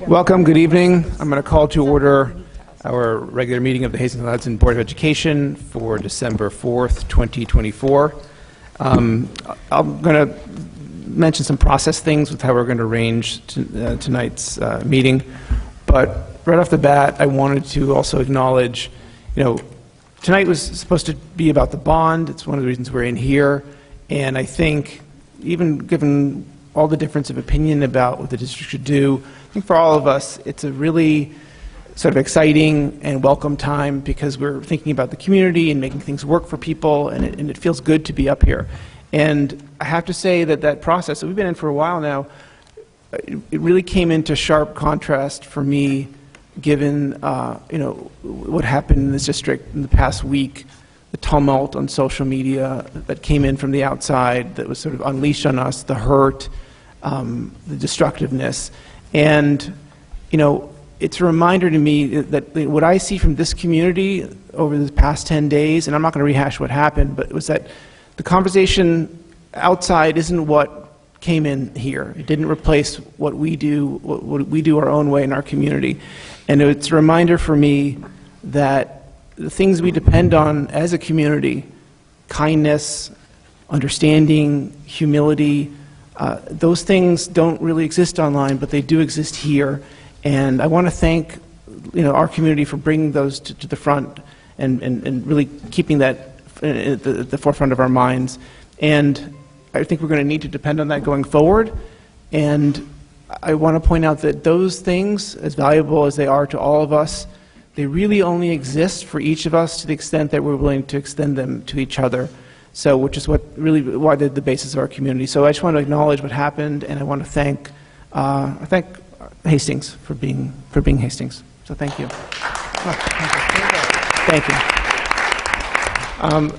Welcome, good evening. I'm going to call to order our regular meeting of the Hastings-on-Hudson Board of Education for December 4th, 2024. I'm going to mention some process things with how we're going to arrange tonight's meeting, but right off the bat, I wanted to also acknowledge, tonight was supposed to be about the bond. It's one of the reasons we're in here, and I think even given all the difference of opinion about what the district should do, I think for all of us, it's a really sort of exciting and welcome time because we're thinking about the community and making things work for people, and it feels good to be up here. And I have to say that process that we've been in for a while now, it really came into sharp contrast for me, given what happened in this district in the past week, the tumult on social media that came in from the outside that was sort of unleashed on us, the hurt, the destructiveness. And, it's a reminder to me that what I see from this community over the past 10 days, and I'm not going to rehash what happened, but it was that the conversation outside isn't what came in here. It didn't replace what we do our own way in our community. And it's a reminder for me that the things we depend on as a community, kindness, understanding, humility, those things don't really exist online, but they do exist here. And I want to thank our community for bringing those to the front and really keeping that at the forefront of our minds. And I think we're going to need to depend on that going forward. And I want to point out that those things, as valuable as they are to all of us, they really only exist for each of us to the extent that we're willing to extend them to each other. So, which is why they're the basis of our community. So I just want to acknowledge what happened, and I want to thank Hastings for being Hastings. So thank you. Thank you.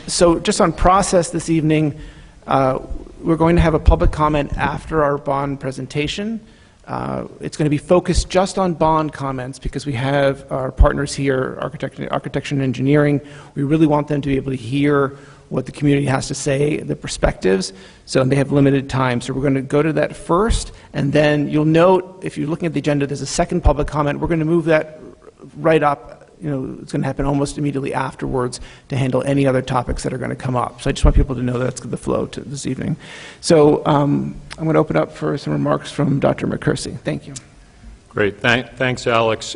So just on process this evening, we're going to have a public comment after our bond presentation. It's going to be focused just on bond comments because we have our partners here, architecture and engineering. We really want them to be able to hear what the community has to say, the perspectives, so they have limited time. So we're going to go to that first, and then you'll note, if you're looking at the agenda, there's a second public comment. We're going to move that right up. It's going to happen almost immediately afterwards to handle any other topics that are going to come up. So I just want people to know that's the flow to this evening. So I'm going to open up for some remarks from Dr. McCursey. Thank you. Great. Thanks, Alex.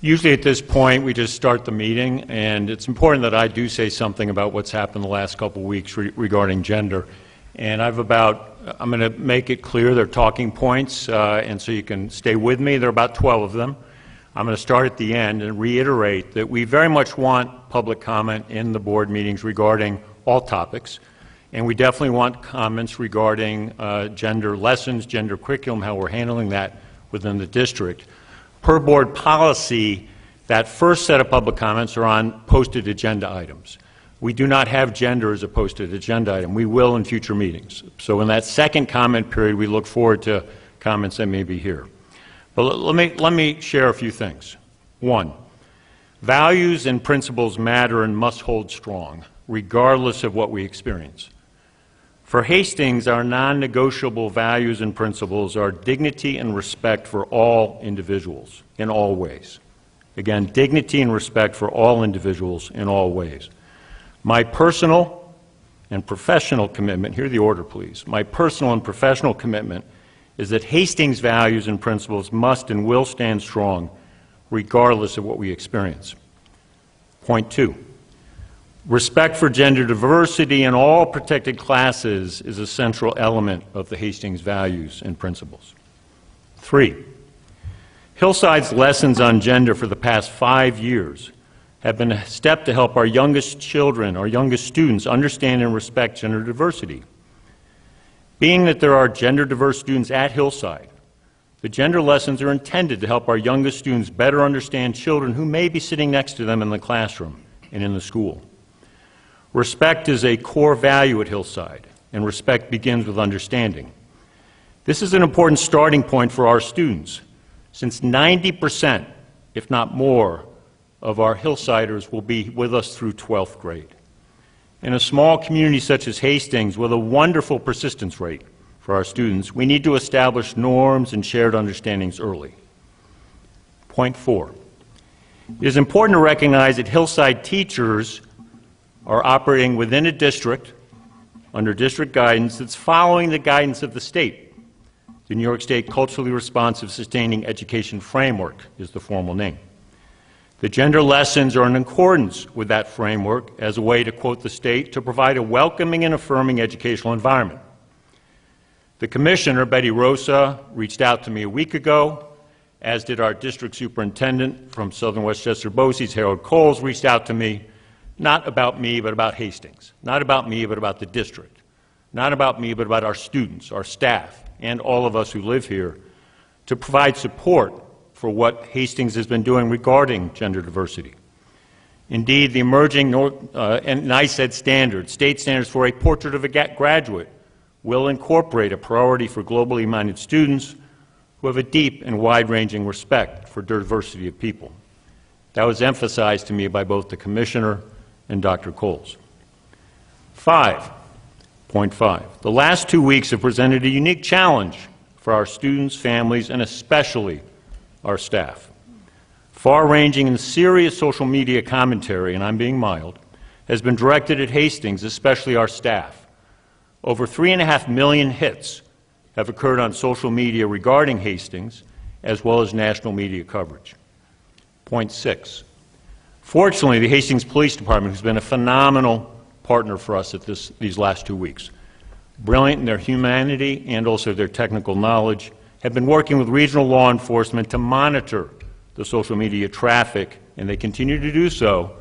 Usually at this point, we just start the meeting, and it's important that I do say something about what's happened the last couple of weeks regarding gender. And I'm going to make it clear they're talking points, and so you can stay with me. There are about 12 of them. I'm going to start at the end and reiterate that we very much want public comment in the board meetings regarding all topics, and we definitely want comments regarding gender lessons, gender curriculum, how we're handling that within the district. Per board policy, that first set of public comments are on posted agenda items. We do not have gender as a posted agenda item. We will in future meetings. So in that second comment period, we look forward to comments that may be here. But let me share a few things. One, values and principles matter and must hold strong, regardless of what we experience. For Hastings, our non-negotiable values and principles are dignity and respect for all individuals in all ways. Again, dignity and respect for all individuals in all ways. My personal and professional commitment, hear the order please, my personal and professional commitment is that Hastings' values and principles must and will stand strong regardless of what we experience. Point two. Respect for gender diversity in all protected classes is a central element of the Hastings values and principles. 3, Hillside's lessons on gender for the past 5 years have been a step to help our youngest children, our youngest students, understand and respect gender diversity. Being that there are gender diverse students at Hillside, the gender lessons are intended to help our youngest students better understand children who may be sitting next to them in the classroom and in the school. Respect is a core value at Hillside, and respect begins with understanding. This is an important starting point for our students, since 90%, if not more, of our Hillsiders will be with us through 12th grade. In a small community such as Hastings, with a wonderful persistence rate, for our students, we need to establish norms and shared understandings early. Point 4. It is important to recognize that Hillside teachers are operating within a district under district guidance that's following the guidance of the state. The New York State Culturally Responsive Sustaining Education Framework is the formal name. The gender lessons are in accordance with that framework as a way, to quote the state, to provide a welcoming and affirming educational environment. The commissioner, Betty Rosa, reached out to me a week ago, as did our district superintendent from Southern Westchester BOCES, Harold Coles, reached out to me, not about me, but about Hastings. Not about me, but about the district. Not about me, but about our students, our staff, and all of us who live here, to provide support for what Hastings has been doing regarding gender diversity. Indeed, the emerging and NICEAD standards, state standards for a portrait of a graduate, will incorporate a priority for globally minded students who have a deep and wide-ranging respect for diversity of people. That was emphasized to me by both the Commissioner and Dr. Coles. 5.5. The last 2 weeks have presented a unique challenge for our students, families, and especially our staff. Far-ranging and serious social media commentary, and I'm being mild, has been directed at Hastings, especially our staff. Over 3.5 million hits have occurred on social media regarding Hastings, as well as national media coverage. Point 6. Fortunately, the Hastings Police Department has been a phenomenal partner for us at these last 2 weeks. Brilliant in their humanity and also their technical knowledge, have been working with regional law enforcement to monitor the social media traffic, and they continue to do so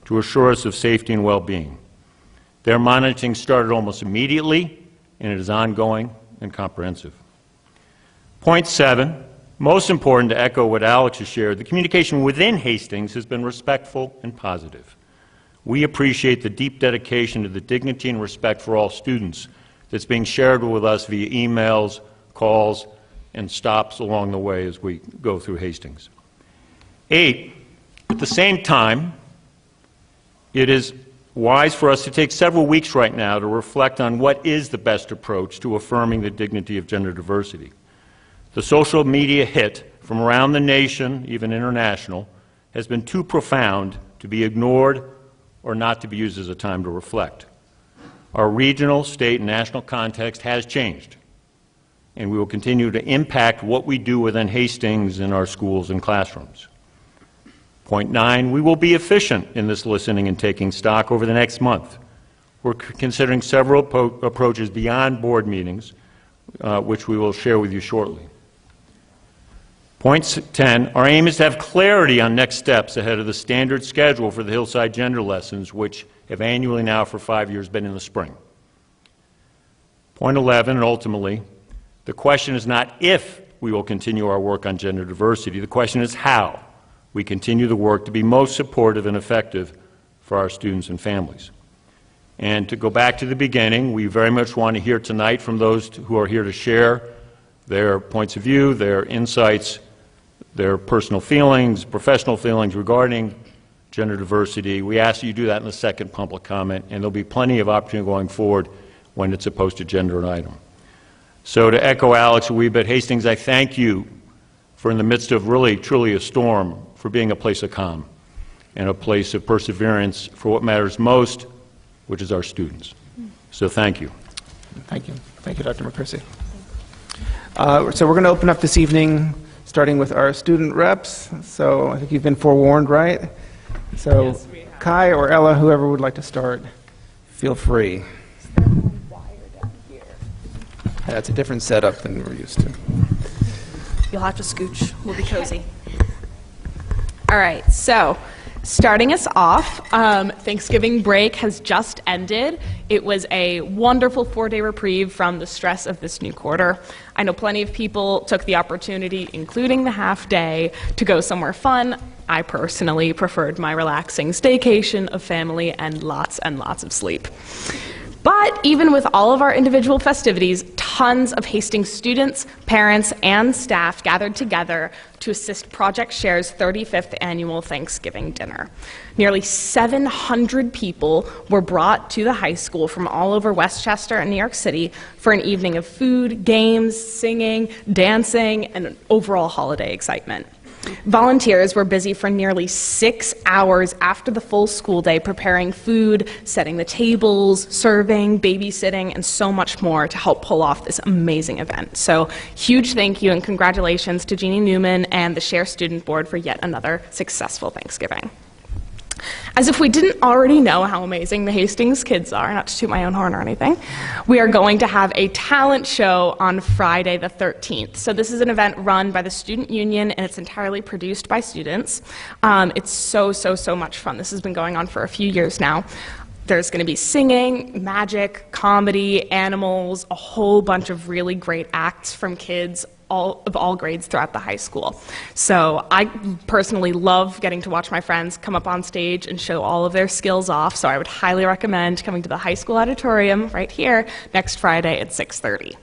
to assure us of safety and well-being. Their monitoring started almost immediately, and it is ongoing and comprehensive. Point 7, most important to echo what Alex has shared, the communication within Hastings has been respectful and positive. We appreciate the deep dedication to the dignity and respect for all students that's being shared with us via emails, calls, and stops along the way as we go through Hastings. 8, at the same time, it is wise for us to take several weeks right now to reflect on what is the best approach to affirming the dignity of gender diversity. The social media hit from around the nation, even international, has been too profound to be ignored or not to be used as a time to reflect. Our regional, state, and national context has changed, and we will continue to impact what we do within Hastings in our schools and classrooms. Point 9, we will be efficient in this listening and taking stock over the next month. We're considering several approaches beyond board meetings, which we will share with you shortly. Point 10, our aim is to have clarity on next steps ahead of the standard schedule for the Hillside Gender Lessons, which have annually now for 5 years been in the spring. Point 11, and ultimately, the question is not if we will continue our work on gender diversity, the question is how we continue the work to be most supportive and effective for our students and families. And to go back to the beginning, we very much want to hear tonight from those who are here to share their points of view, their insights, their personal feelings, professional feelings regarding gender diversity. We ask that you do that in the second public comment, and there'll be plenty of opportunity going forward when it's a posted gender item. So to echo Alex a wee bit, Hastings, I thank you for, in the midst of really, truly a storm, for being a place of calm and a place of perseverance for what matters most, which is our students. So thank you. Thank you. Thank you, Dr. McCrisey. So we're going to open up this evening, starting with our student reps. So I think you've been forewarned, right? So yes, Kai or Ella, whoever would like to start, feel free. That's a different setup than we're used to. You'll have to scooch. We'll be cozy. All right, so starting us off, Thanksgiving break has just ended. It was a wonderful 4-day reprieve from the stress of this new quarter. I know plenty of people took the opportunity, including the half day, to go somewhere fun. I personally preferred my relaxing staycation of family and lots of sleep. But even with all of our individual festivities, tons of Hastings students, parents, and staff gathered together to assist Project Share's 35th annual Thanksgiving dinner. Nearly 700 people were brought to the high school from all over Westchester and New York City for an evening of food, games, singing, dancing, and overall holiday excitement. Volunteers were busy for nearly 6 hours after the full school day preparing food, setting the tables, serving, babysitting, and so much more to help pull off this amazing event. So huge thank you and congratulations to Jeannie Newman and the Share Student Board for yet another successful Thanksgiving. As if we didn't already know how amazing the Hastings kids are, not to toot my own horn or anything, we are going to have a talent show on Friday the 13th. So this is an event run by the Student Union, and it's entirely produced by students. It's so much fun. This has been going on for a few years now. There's going to be singing, magic, comedy, animals, a whole bunch of really great acts from kids of all grades throughout the high school. So I personally love getting to watch my friends come up on stage and show all of their skills off, so I would highly recommend coming to the high school auditorium right here next Friday at 6:30.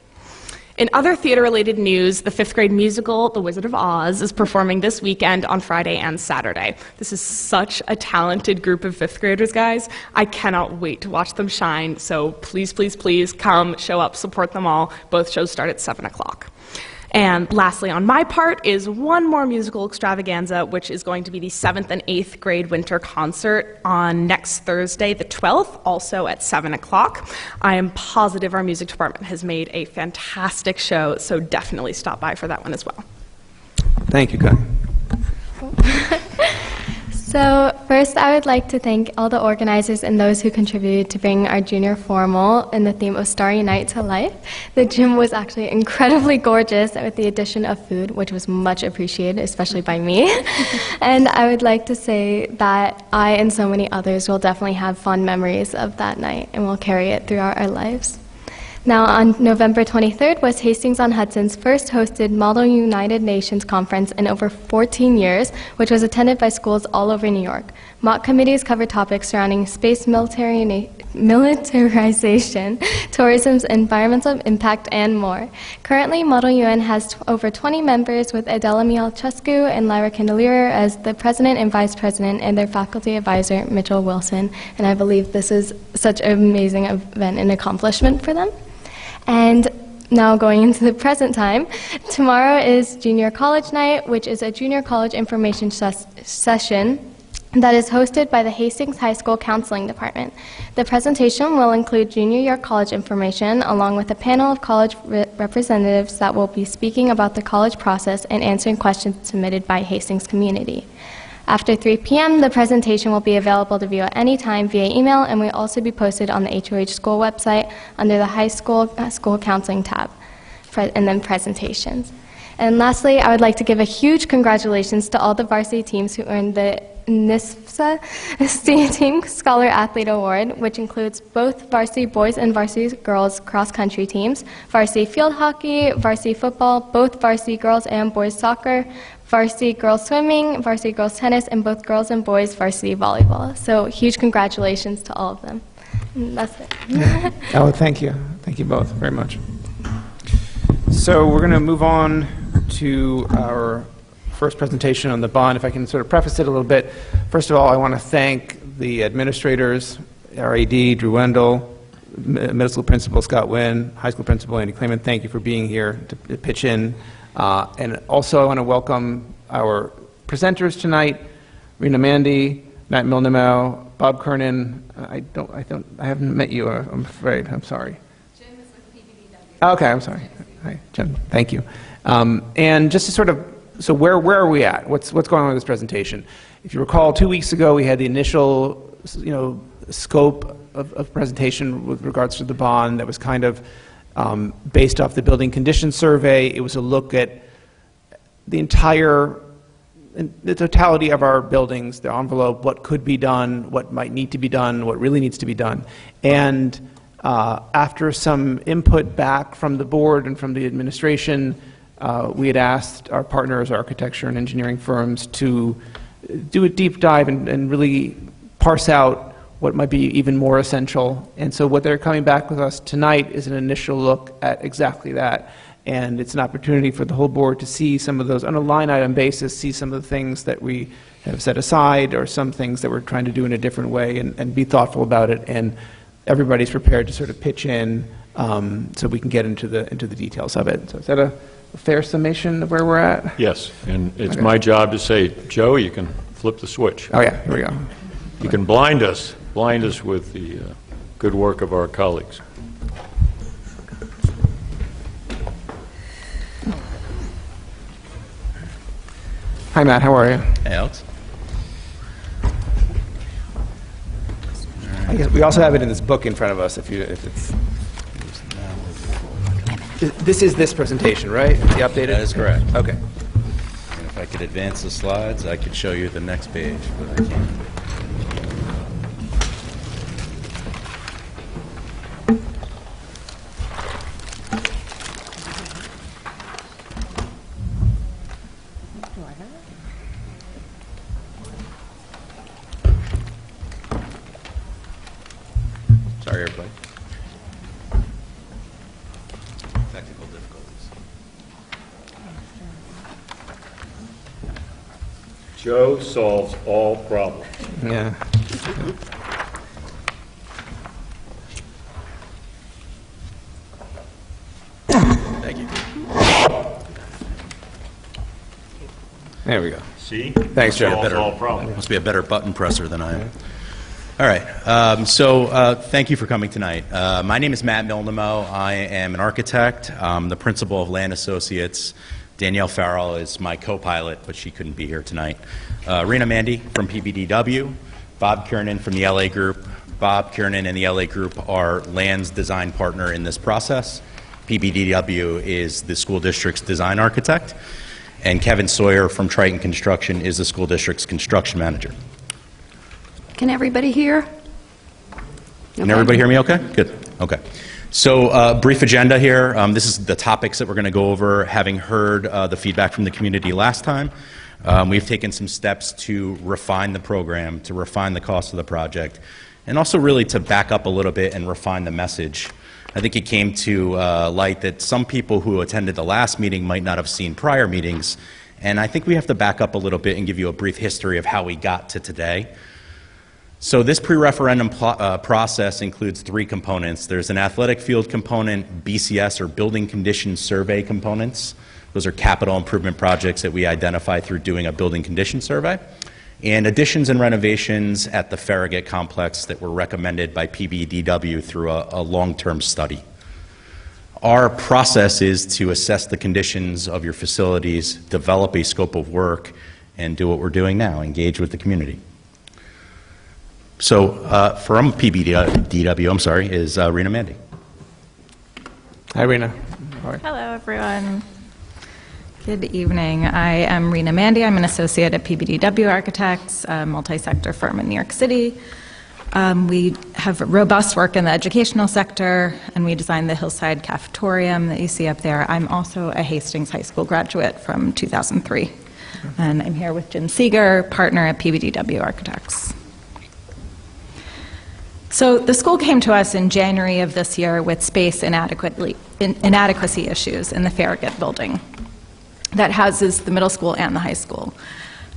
In other theater-related news, the 5th grade musical, The Wizard of Oz, is performing this weekend on Friday and Saturday. This is such a talented group of 5th graders, guys. I cannot wait to watch them shine, so please, please, please come, show up, support them all. Both shows start at 7 o'clock. And lastly, on my part, is one more musical extravaganza, which is going to be the 7th and 8th grade winter concert on next Thursday, the 12th, also at 7 o'clock. I am positive our music department has made a fantastic show, so definitely stop by for that one as well. Thank you, Connie. So first, I would like to thank all the organizers and those who contributed to bring our junior formal in the theme of Starry Night to life. The gym was actually incredibly gorgeous with the addition of food, which was much appreciated, especially by me. And I would like to say that I and so many others will definitely have fond memories of that night, and will carry it throughout our lives. Now, on November 23rd was Hastings-on-Hudson's first hosted Model United Nations conference in over 14 years, which was attended by schools all over New York. Mock committees covered topics surrounding space militarization, tourism's environmental impact, and more. Currently, Model UN has over 20 members, with Adela Mialchescu and Lyra Candelier as the president and vice president, and their faculty advisor, Mitchell Wilson. And I believe this is such an amazing event and accomplishment for them. And now going into the present time, tomorrow is Junior College Night, which is a junior college information session that is hosted by the Hastings High School Counseling Department. The presentation will include junior year college information, along with a panel of college representatives that will be speaking about the college process and answering questions submitted by Hastings community. After 3 p.m., the presentation will be available to view at any time via email, and will also be posted on the HOH school website under the High School School Counseling tab, and then presentations. And lastly, I would like to give a huge congratulations to all the varsity teams who earned the NISFSA Team Scholar Athlete Award, which includes both varsity boys and varsity girls cross-country teams, varsity field hockey, varsity football, both varsity girls and boys soccer, varsity girls swimming, varsity girls tennis, and both girls and boys varsity volleyball. So huge congratulations to all of them. And that's it. Oh, thank you. Thank you both very much. So we're going to move on to our first presentation on the bond. If I can sort of preface it a little bit. First of all, I want to thank the administrators, our AD, Drew Wendell, middle school principal Scott Wynn, high school principal Andy Clayman. Thank you for being here to pitch in. And also I want to welcome our presenters tonight, Rena Mandy, Matt Milnemo, Bob Kernan. I haven't met you, I'm afraid. I'm sorry. Jim is with PBBW. Okay, I'm sorry. Hi, Jim. Thank you. And just to sort of, so where are we at? What's going on with this presentation? If you recall, 2 weeks ago we had the initial, scope of presentation with regards to the bond that was kind of based off the building condition survey. It was a look at the totality of our buildings, the envelope, what could be done, what might need to be done, what really needs to be done. And after some input back from the board and from the administration, we had asked our partners, architecture and engineering firms, to do a deep dive and really parse out what might be even more essential. And so what they're coming back with us tonight is an initial look at exactly that. And it's an opportunity for the whole board to see some of those, on a line item basis, see some of the things that we have set aside or some things that we're trying to do in a different way, and be thoughtful about it. And everybody's prepared to sort of pitch in so we can get into the details of it. So is that a fair summation of where we're at? Yes, and it's my job to say, Joe, you can flip the switch. Oh yeah, here we go. You can blind us with the good work of our colleagues. Hi Matt, how are you? Hey, Alex. I guess we also have it in this book in front of us if it's... This is this presentation, right? The updated? That is correct. Okay. And if I could advance the slides, I could show you the next page, but I can't. Sorry, everybody. Technical difficulties. Joe solves all problems. Yeah. Thank you. There we go. See? Thanks, Joe. Solves all problems. Must be a better button presser than I am. All right. Thank you for coming tonight. My name is Matt Milnamo. I am an architect. I'm the principal of Land Associates. Danielle Farrell is my co-pilot, but she couldn't be here tonight. Rena Mandy from PBDW. Bob Kiernan from the LA Group. Bob Kiernan and the LA Group are Land's design partner in this process. PBDW is the school district's design architect. And Kevin Sawyer from Triton Construction is the school district's construction manager. Can everybody hear? Can everybody hear me okay? Good. Okay. So brief agenda here. This is the topics that we're going to go over. Having heard the feedback from the community last time, we've taken some steps to refine the program, to refine the cost of the project, and also really to back up a little bit and refine the message. I think it came to light that some people who attended the last meeting might not have seen prior meetings, and I think we have to back up a little bit and give you a brief history of how we got to today. So this pre-referendum process includes three components. There's an athletic field component, BCS or building condition survey components. Those are capital improvement projects that we identify through doing a building condition survey. And additions and renovations at the Farragut complex that were recommended by PBDW through a long-term study. Our process is to assess the conditions of your facilities, develop a scope of work, and do what we're doing now, engage with the community. So from PBDW, is Rena Mandy. Hi, Rena. All right. Hello, everyone. Good evening. I am Rena Mandy. I'm an associate at PBDW Architects, a multi-sector firm in New York City. We have robust work in the educational sector, and we designed the Hillside Cafetorium that you see up there. I'm also a Hastings High School graduate from 2003. And I'm here with Jim Seeger, partner at PBDW Architects. So the school came to us in January of this year with space inadequacy issues in the Farragut building that houses the middle school and the high school.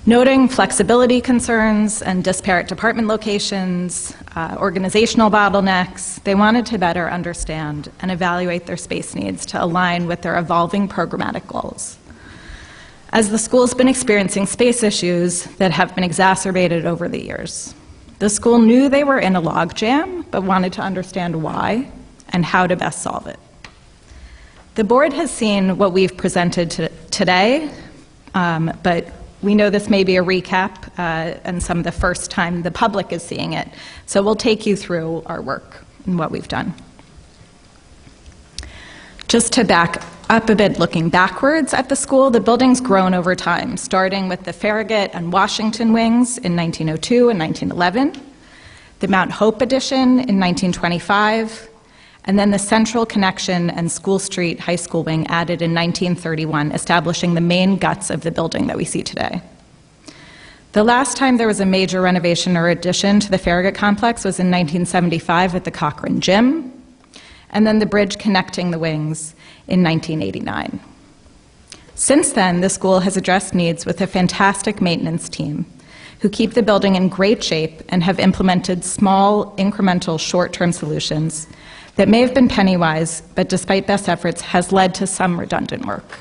Noting flexibility concerns and disparate department locations, organizational bottlenecks, they wanted to better understand and evaluate their space needs to align with their evolving programmatic goals. As the school's been experiencing space issues that have been exacerbated over the years, the school knew they were in a logjam, but wanted to understand why and how to best solve it. The board has seen what we've presented today, but we know this may be a recap and some of the first time the public is seeing it. So we'll take you through our work and what we've done. Just to back up a bit, looking backwards at the school, the building's grown over time, starting with the Farragut and Washington wings in 1902 and 1911, the Mount Hope addition in 1925, and then the Central Connection and School Street High School wing added in 1931, establishing the main guts of the building that we see today. The last time there was a major renovation or addition to the Farragut complex was in 1975 at the Cochrane Gym, and then the bridge connecting the wings in 1989. Since then, the school has addressed needs with a fantastic maintenance team who keep the building in great shape and have implemented small, incremental, short-term solutions that may have been penny-wise, but despite best efforts, has led to some redundant work.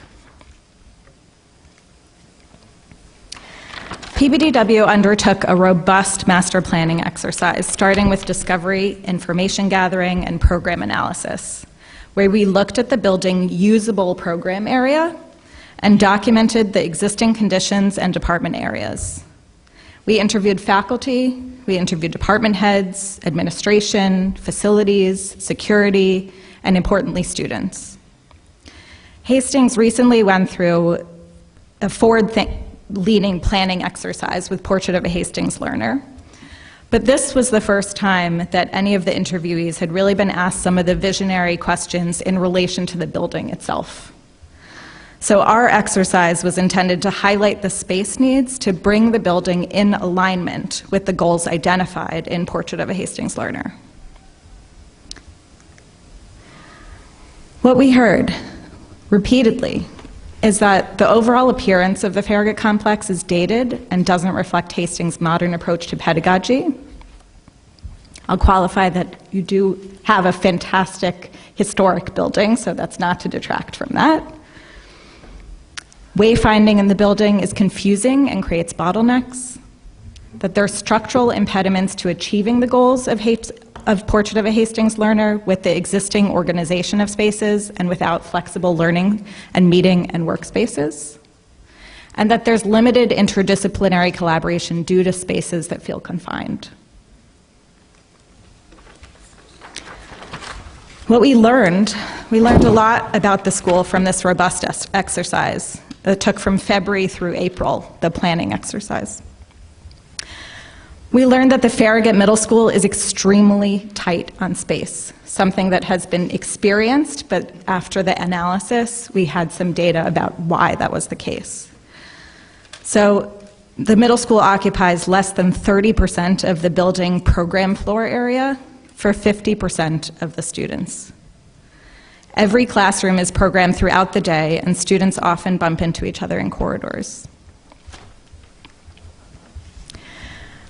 PBDW undertook a robust master planning exercise, starting with discovery, information gathering, and program analysis, where we looked at the building usable program area and documented the existing conditions and department areas. We interviewed faculty, we interviewed department heads, administration, facilities, security, and importantly, students. Hastings recently went through a forward-leaning planning exercise with Portrait of a Hastings Learner. But this was the first time that any of the interviewees had really been asked some of the visionary questions in relation to the building itself. So our exercise was intended to highlight the space needs to bring the building in alignment with the goals identified in Portrait of a Hastings Learner. What we heard repeatedly is that the overall appearance of the Farragut complex is dated and doesn't reflect Hastings' modern approach to pedagogy. I'll qualify that you do have a fantastic historic building, so that's not to detract from that. Wayfinding in the building is confusing and creates bottlenecks, that there are structural impediments to achieving the goals of Portrait of a Hastings Learner with the existing organization of spaces and without flexible learning and meeting and workspaces, and that there's limited interdisciplinary collaboration due to spaces that feel confined. What we learned a lot about the school from this robust exercise. It took from February through April, the planning exercise. We learned that the Farragut Middle School is extremely tight on space, something that has been experienced, but after the analysis, we had some data about why that was the case. So the middle school occupies less than 30% of the building program floor area for 50% of the students. Every classroom is programmed throughout the day, and students often bump into each other in corridors.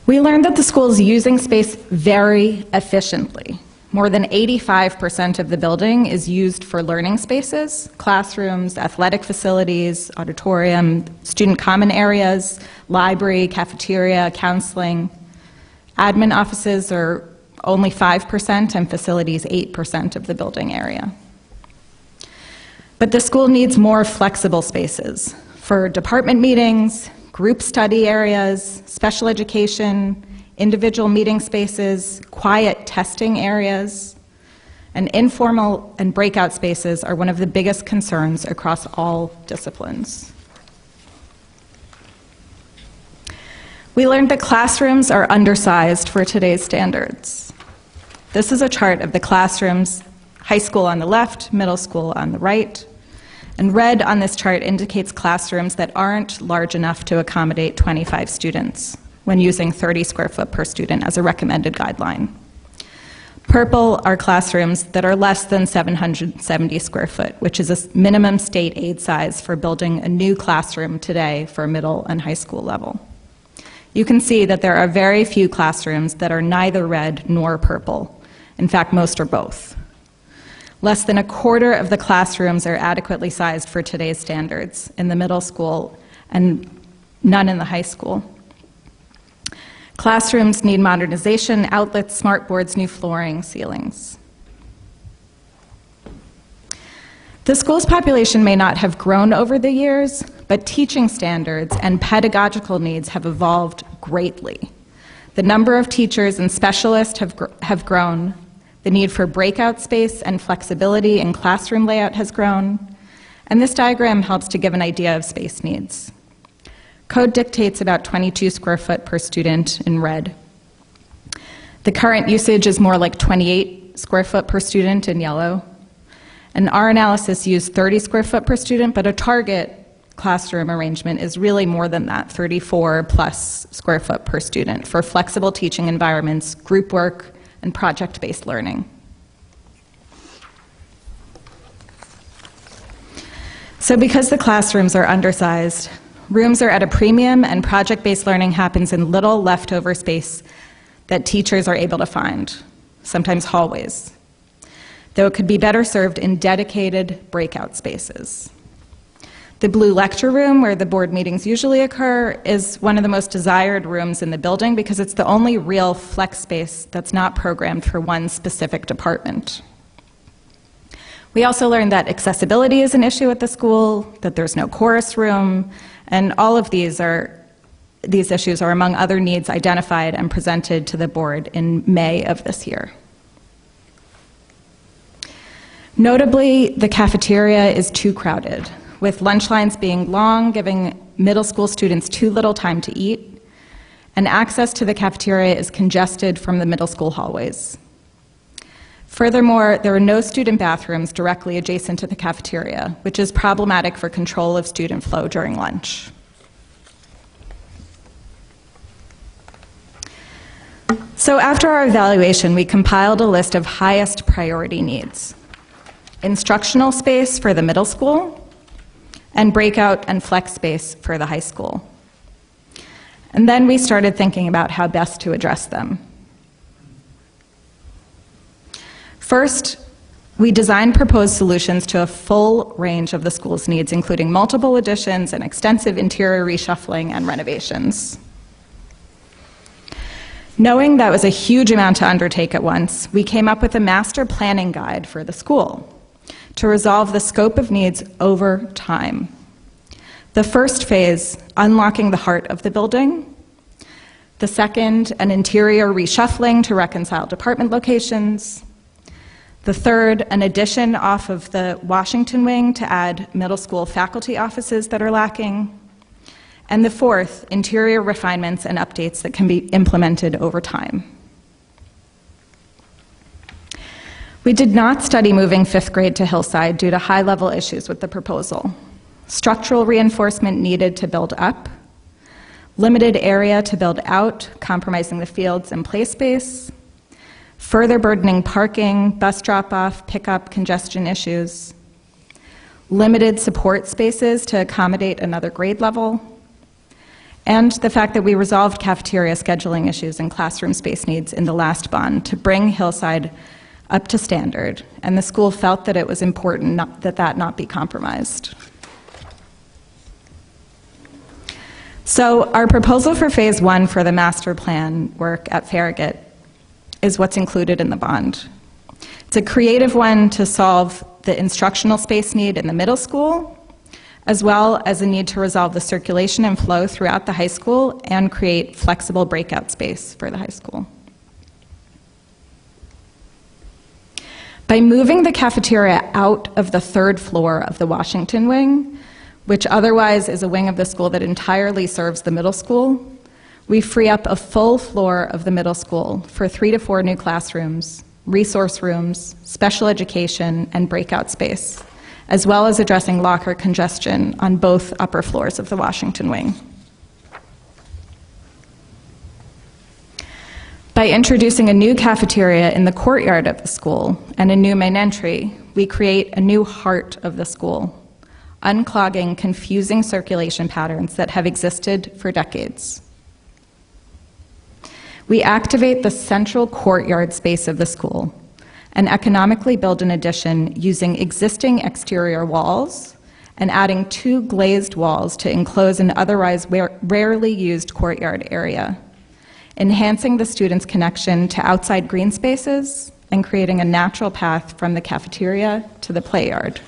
We learned that the school is using space very efficiently. More than 85% of the building is used for learning spaces, classrooms, athletic facilities, auditorium, student common areas, library, cafeteria, counseling. Admin offices are only 5% and facilities 8% of the building area. But the school needs more flexible spaces for department meetings, group study areas, special education, individual meeting spaces, quiet testing areas, and informal and breakout spaces are one of the biggest concerns across all disciplines. We learned that classrooms are undersized for today's standards. This is a chart of the classrooms, high school on the left, middle school on the right. And red on this chart indicates classrooms that aren't large enough to accommodate 25 students when using 30 square foot per student as a recommended guideline. Purple are classrooms that are less than 770 square foot, which is a minimum state aid size for building a new classroom today for middle and high school level. You can see that there are very few classrooms that are neither red nor purple. In fact, most are both. Less than a quarter of the classrooms are adequately sized for today's standards in the middle school and none in the high school. Classrooms need modernization, outlets, smart boards, new flooring, ceilings. The school's population may not have grown over the years, but teaching standards and pedagogical needs have evolved greatly. The number of teachers and specialists have grown. The need for breakout space and flexibility in classroom layout has grown, and this diagram helps to give an idea of space needs. Code dictates about 22 square foot per student in red. The current usage is more like 28 square foot per student in yellow, and our analysis used 30 square foot per student, but a target classroom arrangement is really more than that, 34 plus square foot per student for flexible teaching environments, group work, and project-based learning. So because the classrooms are undersized, rooms are at a premium and project-based learning happens in little leftover space that teachers are able to find, sometimes hallways, though it could be better served in dedicated breakout spaces. The blue lecture room, where the board meetings usually occur, is one of the most desired rooms in the building because it's the only real flex space that's not programmed for one specific department. We also learned that accessibility is an issue at the school, that there's no chorus room, and all of these issues are among other needs identified and presented to the board in May of this year. Notably, the cafeteria is too crowded, with lunch lines being long, giving middle school students too little time to eat, and access to the cafeteria is congested from the middle school hallways. Furthermore, there are no student bathrooms directly adjacent to the cafeteria, which is problematic for control of student flow during lunch. So after our evaluation, we compiled a list of highest priority needs: instructional space for the middle school, and breakout and flex space for the high school. And then we started thinking about how best to address them. First, we designed proposed solutions to a full range of the school's needs, including multiple additions and extensive interior reshuffling and renovations. Knowing that was a huge amount to undertake at once, we came up with a master planning guide for the school to resolve the scope of needs over time. The first phase, unlocking the heart of the building. The second, an interior reshuffling to reconcile department locations. The third, an addition off of the Washington wing to add middle school faculty offices that are lacking. And the fourth, interior refinements and updates that can be implemented over time. We did not study moving 5th grade to Hillside due to high-level issues with the proposal. Structural reinforcement needed to build up, limited area to build out, compromising the fields and play space, further burdening parking, bus drop-off, pickup, congestion issues, limited support spaces to accommodate another grade level, and the fact that we resolved cafeteria scheduling issues and classroom space needs in the last bond to bring Hillside up to standard, and the school felt that it was important that not be compromised. So our proposal for phase 1 for the master plan work at Farragut is what's included in the bond. It's a creative one to solve the instructional space need in the middle school, as well as a need to resolve the circulation and flow throughout the high school and create flexible breakout space for the high school. By moving the cafeteria out of the 3rd floor of the Washington wing, which otherwise is a wing of the school that entirely serves the middle school, we free up a full floor of the middle school for 3 to 4 new classrooms, resource rooms, special education, and breakout space, as well as addressing locker congestion on both upper floors of the Washington wing. By introducing a new cafeteria in the courtyard of the school and a new main entry, we create a new heart of the school, unclogging confusing circulation patterns that have existed for decades. We activate the central courtyard space of the school and economically build an addition using existing exterior walls and adding 2 glazed walls to enclose an otherwise rarely used courtyard area, enhancing the students' connection to outside green spaces and creating a natural path from the cafeteria to the play yard.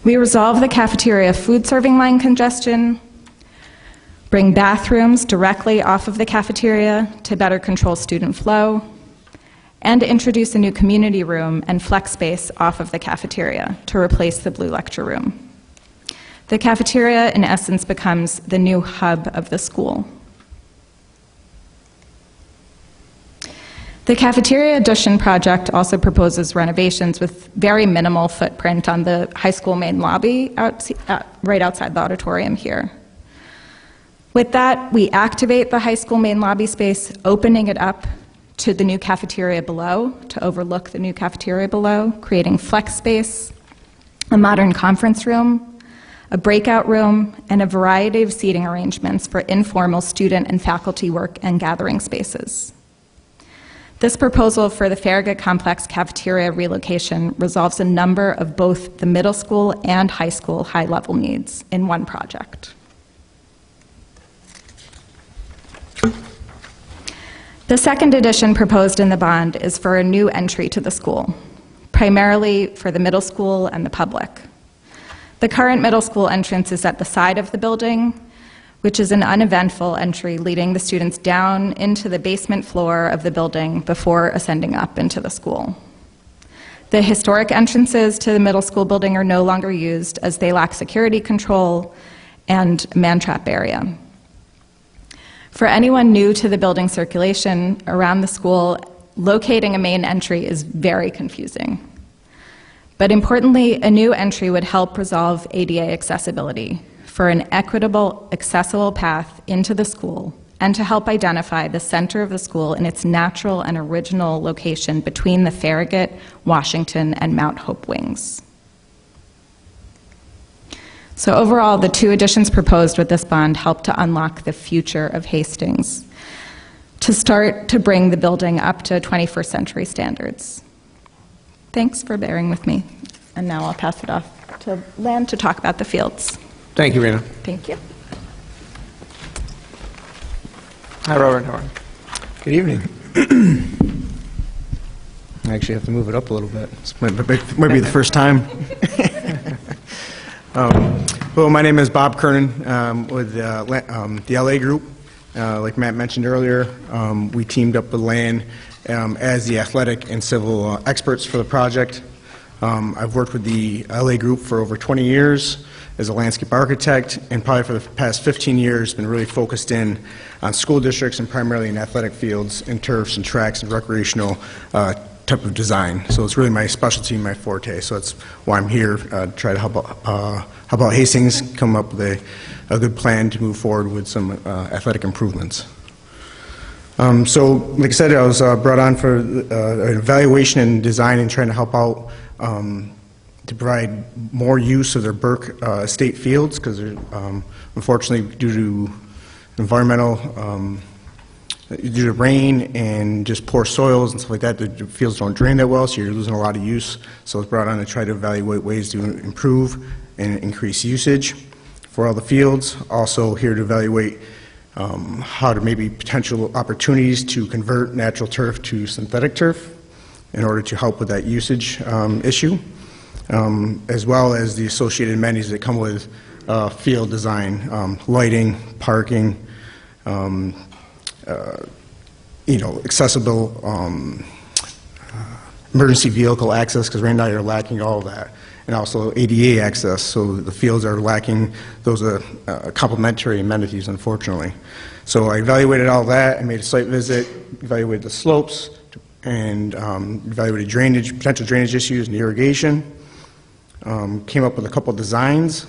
We resolve the cafeteria food serving line congestion, bring bathrooms directly off of the cafeteria to better control student flow, and introduce a new community room and flex space off of the cafeteria to replace the blue lecture room. The cafeteria, in essence, becomes the new hub of the school. The cafeteria addition project also proposes renovations with very minimal footprint on the high school main lobby right outside the auditorium here. With that, we activate the high school main lobby space, opening it up to the new cafeteria below, to overlook the new cafeteria below, creating flex space, a modern conference room, a breakout room, and a variety of seating arrangements for informal student and faculty work and gathering spaces. This proposal for the Farragut Complex cafeteria relocation resolves a number of both the middle school and high school high-level needs in one project. The second addition proposed in the bond is for a new entry to the school, primarily for the middle school and the public. The current middle school entrance is at the side of the building, which is an uneventful entry leading the students down into the basement floor of the building before ascending up into the school. The historic entrances to the middle school building are no longer used as they lack security control and man-trap area. For anyone new to the building circulation around the school, locating a main entry is very confusing. But importantly, a new entry would help resolve ADA accessibility for an equitable, accessible path into the school and to help identify the center of the school in its natural and original location between the Farragut, Washington, and Mount Hope wings. So overall, the two additions proposed with this bond help to unlock the future of Hastings, to start to bring the building up to 21st century standards. Thanks for bearing with me. And now I'll pass it off to Lan to talk about the fields. Thank you, Rena. Thank you. Hi, Robert. How are you? Good evening. I actually have to move it up a little bit. This might be the first time. Well, my name is Bob Kernan with the LA Group. Like Matt mentioned earlier, we teamed up with LAN as the athletic and civil experts for the project. I've worked with the LA Group for over 20 years as a landscape architect, and probably for the past 15 years been really focused in on school districts and primarily in athletic fields and turfs and tracks and recreational type of design. So it's really my specialty and my forte. So that's why I'm here, to try to help out Hastings come up with a good plan to move forward with some athletic improvements. So, like I said, I was brought on for an evaluation and design and trying to help out to provide more use of their Burke State fields, because unfortunately, due to environmental, due to rain and just poor soils and stuff like that, the fields don't drain that well, so you're losing a lot of use. So I was brought on to try to evaluate ways to improve and increase usage for all the fields. Also here to evaluate how to maybe potential opportunities to convert natural turf to synthetic turf in order to help with that usage issue, as well as the associated amenities that come with field design, lighting, parking, accessible emergency vehicle access, because right now you're lacking all of that, and also ADA access, so the fields are lacking those complementary amenities, unfortunately. So I evaluated all that, I made a site visit, evaluated the slopes, and evaluated drainage, potential drainage issues and irrigation. Came up with a couple designs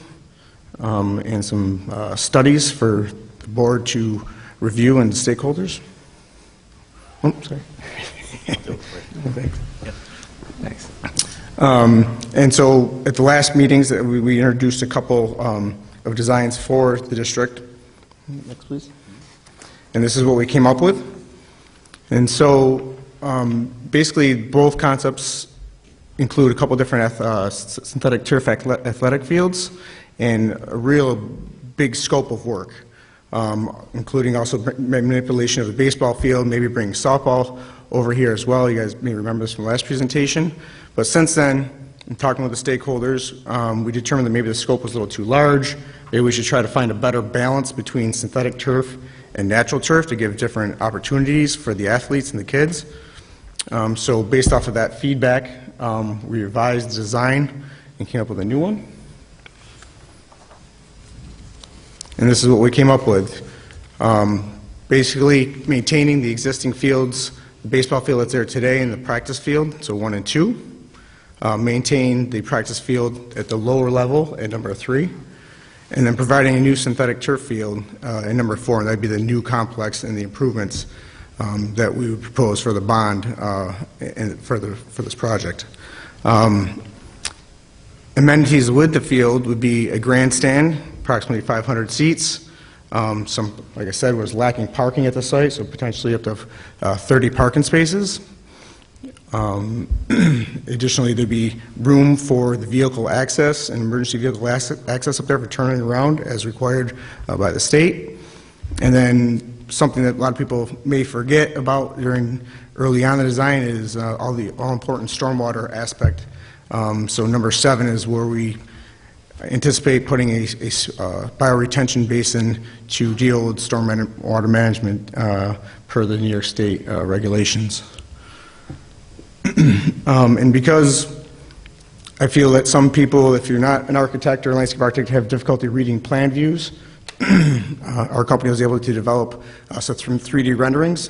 and some studies for the board to review and stakeholders. Oh, sorry. Thanks. And so at the last meetings, we introduced a couple of designs for the district. Next, please. And this is what we came up with. And so basically both concepts include a couple different synthetic turf athletic fields and a real big scope of work, including also manipulation of the baseball field, maybe bringing softball over here as well. You guys may remember this from the last presentation. But since then, in talking with the stakeholders, we determined that maybe the scope was a little too large. Maybe we should try to find a better balance between synthetic turf and natural turf to give different opportunities for the athletes and the kids. So based off of that feedback, we revised the design and came up with a new one. And this is what we came up with. Basically maintaining the existing fields the baseball field that's there today and the practice field, so 1 and 2. Maintain the practice field at the lower level at number 3. And then providing a new synthetic turf field at number 4, and that'd be the new complex and the improvements that we would propose for the bond and for this project. Amenities with the field would be a grandstand, approximately 500 seats. Some, like I said, was lacking parking at the site, so potentially up to 30 parking spaces. Additionally, there'd be room for the vehicle access and emergency vehicle access up there for turning around as required by the state. And then something that a lot of people may forget about during early on the design is all important stormwater aspect. So number 7 is where we anticipate putting a bioretention basin to deal with stormwater management per the New York State regulations. And because I feel that some people, if you're not an architect or a landscape architect, have difficulty reading plan views, our company was able to develop some 3D renderings.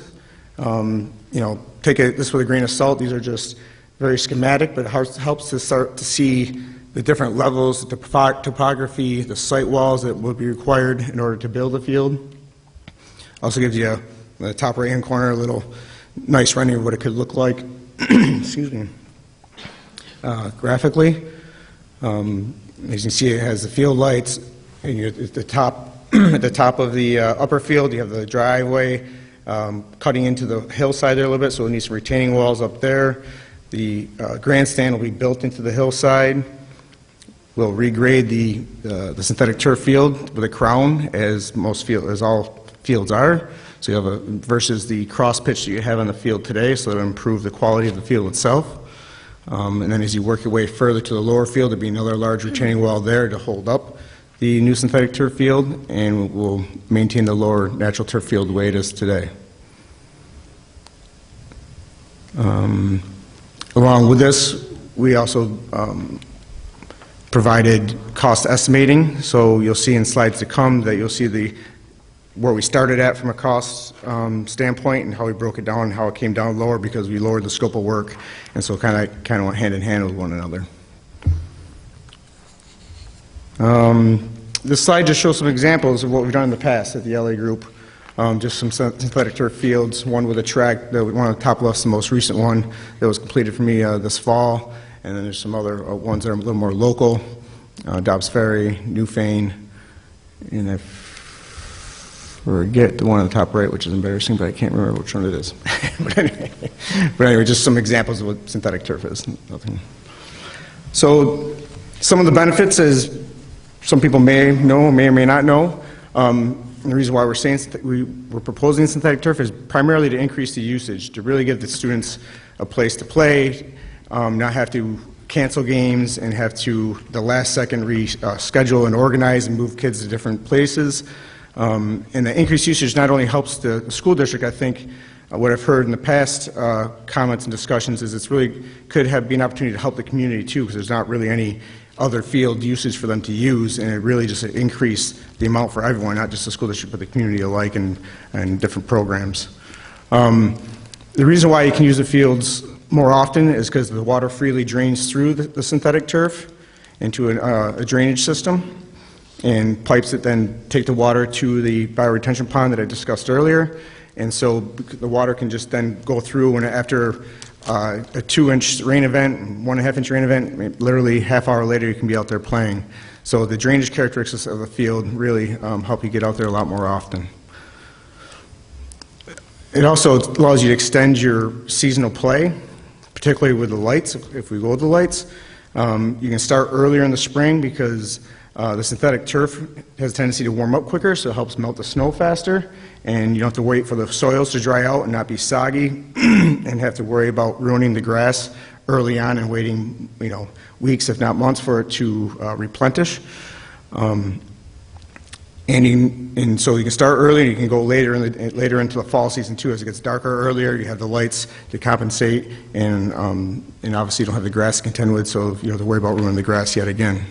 Take this with a grain of salt. These are just very schematic, but it helps to start to see the different levels, the topography, the site walls that will be required in order to build a field. Also gives you, in the top right-hand corner, a little nice rendering of what it could look like. Excuse me. Graphically, as you can see, it has the field lights. And at the top, at the top of the upper field, you have the driveway cutting into the hillside there a little bit, so it needs some retaining walls up there. The grandstand will be built into the hillside. We'll regrade the synthetic turf field with a crown, as all fields are. So you have versus the cross pitch that you have on the field today, so it'll improve the quality of the field itself. And then as you work your way further to the lower field, there'll be another large retaining wall there to hold up the new synthetic turf field, and we'll maintain the lower natural turf field the way it is today. Along with this, we also provided cost estimating. So you'll see in slides to come that you'll see where we started at from a cost standpoint and how we broke it down and how it came down lower because we lowered the scope of work, and so kind of went hand in hand with one another. This slide just shows some examples of what we've done in the past at the LA Group. Just some synthetic turf fields, one with a track, one on the top left's the most recent one that was completed for me this fall, and then there's some other ones that are a little more local, Dobbs Ferry, Newfane, and I forget the one on the top right, which is embarrassing, but I can't remember which one it is. but anyway, just some examples of what synthetic turf is. Nothing. So some of the benefits is some people may know, may or may not know. And the reason why we're saying we're proposing synthetic turf is primarily to increase the usage, to really give the students a place to play, not have to cancel games and have to the last second reschedule and organize and move kids to different places. And the increased usage not only helps the school district, I think what I've heard in the past comments and discussions is it's really could be an opportunity to help the community too, because there's not really any other field usage for them to use, and it really just increased the amount for everyone, not just the school district, but the community alike and different programs. The reason why you can use the fields more often is because the water freely drains through the synthetic turf into a drainage system, and pipes that then take the water to the bioretention pond that I discussed earlier. And so the water can just then go through, and after a 2-inch rain event, 1.5-inch rain event, literally half hour later you can be out there playing. So the drainage characteristics of the field really help you get out there a lot more often. It also allows you to extend your seasonal play, particularly with the lights. If we go with the lights, you can start earlier in the spring because the synthetic turf has a tendency to warm up quicker, so it helps melt the snow faster, and you don't have to wait for the soils to dry out and not be soggy and have to worry about ruining the grass early on and waiting, weeks if not months for it to replenish. And so you can start early, and you can go later into the fall season too. As it gets darker earlier, you have the lights to compensate, and obviously you don't have the grass to contend with, so you don't have to worry about ruining the grass yet again.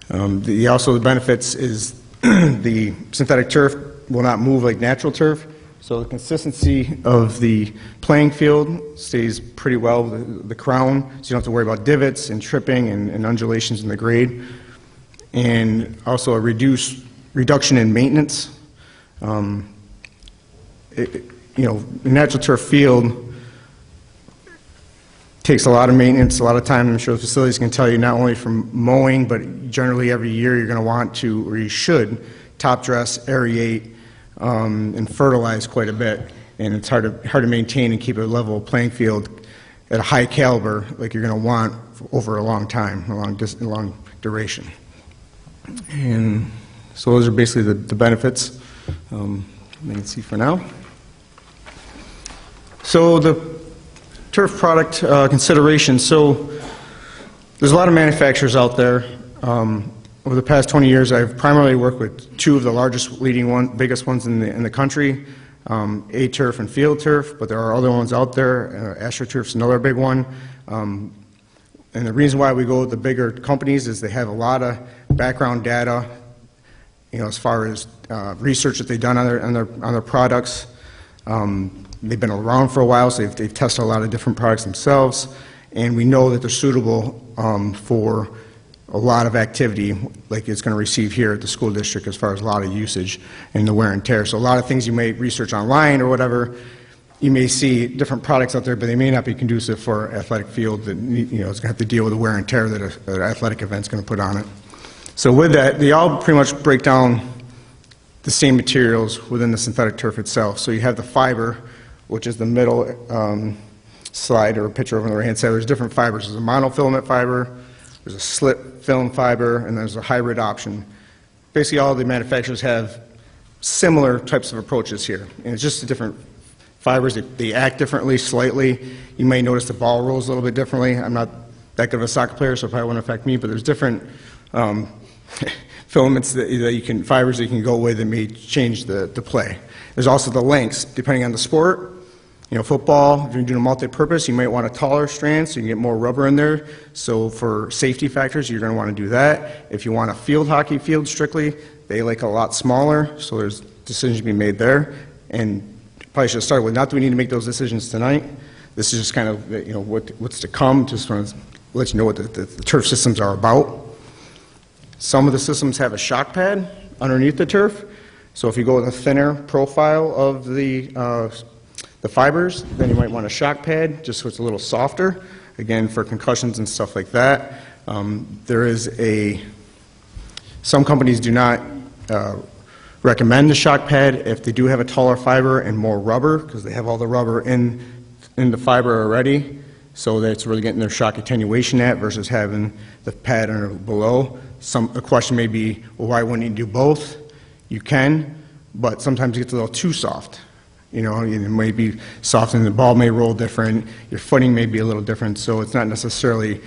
The benefits is the synthetic turf will not move like natural turf, So the consistency of the playing field stays pretty well, the crown, so you don't have to worry about divots and tripping and undulations in the grade. And also a reduction in maintenance. A natural turf field takes a lot of maintenance, a lot of time. I'm sure the facilities can tell you, not only from mowing, but generally every year you're going to want to, or you should, top dress, aerate, and fertilize quite a bit. And it's hard to maintain and keep a level playing field at a high caliber like you're going to want over a long time, a long duration. And so those are basically the benefits you can see for now. So the turf product consideration. So there's a lot of manufacturers out there. Over the past 20 years, I've primarily worked with two of the largest, biggest ones in the country, A-Turf and Field Turf, but there are other ones out there. AstroTurf's another big one. And the reason why we go with the bigger companies is they have a lot of background data, as far as research that they've done on their products. They've been around for a while, so they've tested a lot of different products themselves, and we know that they're suitable for a lot of activity like it's going to receive here at the school district as far as a lot of usage and the wear and tear. So a lot of things you may research online or whatever, you may see different products out there, but they may not be conducive for an athletic field that is going to have to deal with the wear and tear that an athletic event's going to put on it. So with that, they all pretty much break down the same materials within the synthetic turf itself. So you have the fiber, which is the middle slide or picture over on the right-hand side. There's different fibers. There's a monofilament fiber, there's a slit film fiber, and there's a hybrid option. Basically, all the manufacturers have similar types of approaches here, and it's just the different fibers. They act differently slightly. You may notice the ball rolls a little bit differently. I'm not that good of a soccer player, so it probably won't affect me, but there's different filaments fibers that you can go with that may change the play. There's also the lengths, depending on the sport. Football, if you're doing a multi-purpose, you might want a taller strand so you can get more rubber in there. So for safety factors, you're going to want to do that. If you want a field hockey field strictly, they like a lot smaller, so there's decisions to be made there. And probably should start with, not that we need to make those decisions tonight. This is just kind of what's to come, just want to let you know what the turf systems are about. Some of the systems have a shock pad underneath the turf. So if you go with a thinner profile of the fibers, then you might want a shock pad, just so it's a little softer, again, for concussions and stuff like that. Some companies do not recommend the shock pad if they do have a taller fiber and more rubber, because they have all the rubber in the fiber already, so that's really getting their shock attenuation at versus having the pad under below. A question may be, well, why wouldn't you do both? You can, but sometimes it gets a little too soft. It may be soft and the ball may roll different, your footing may be a little different, so it's not necessarily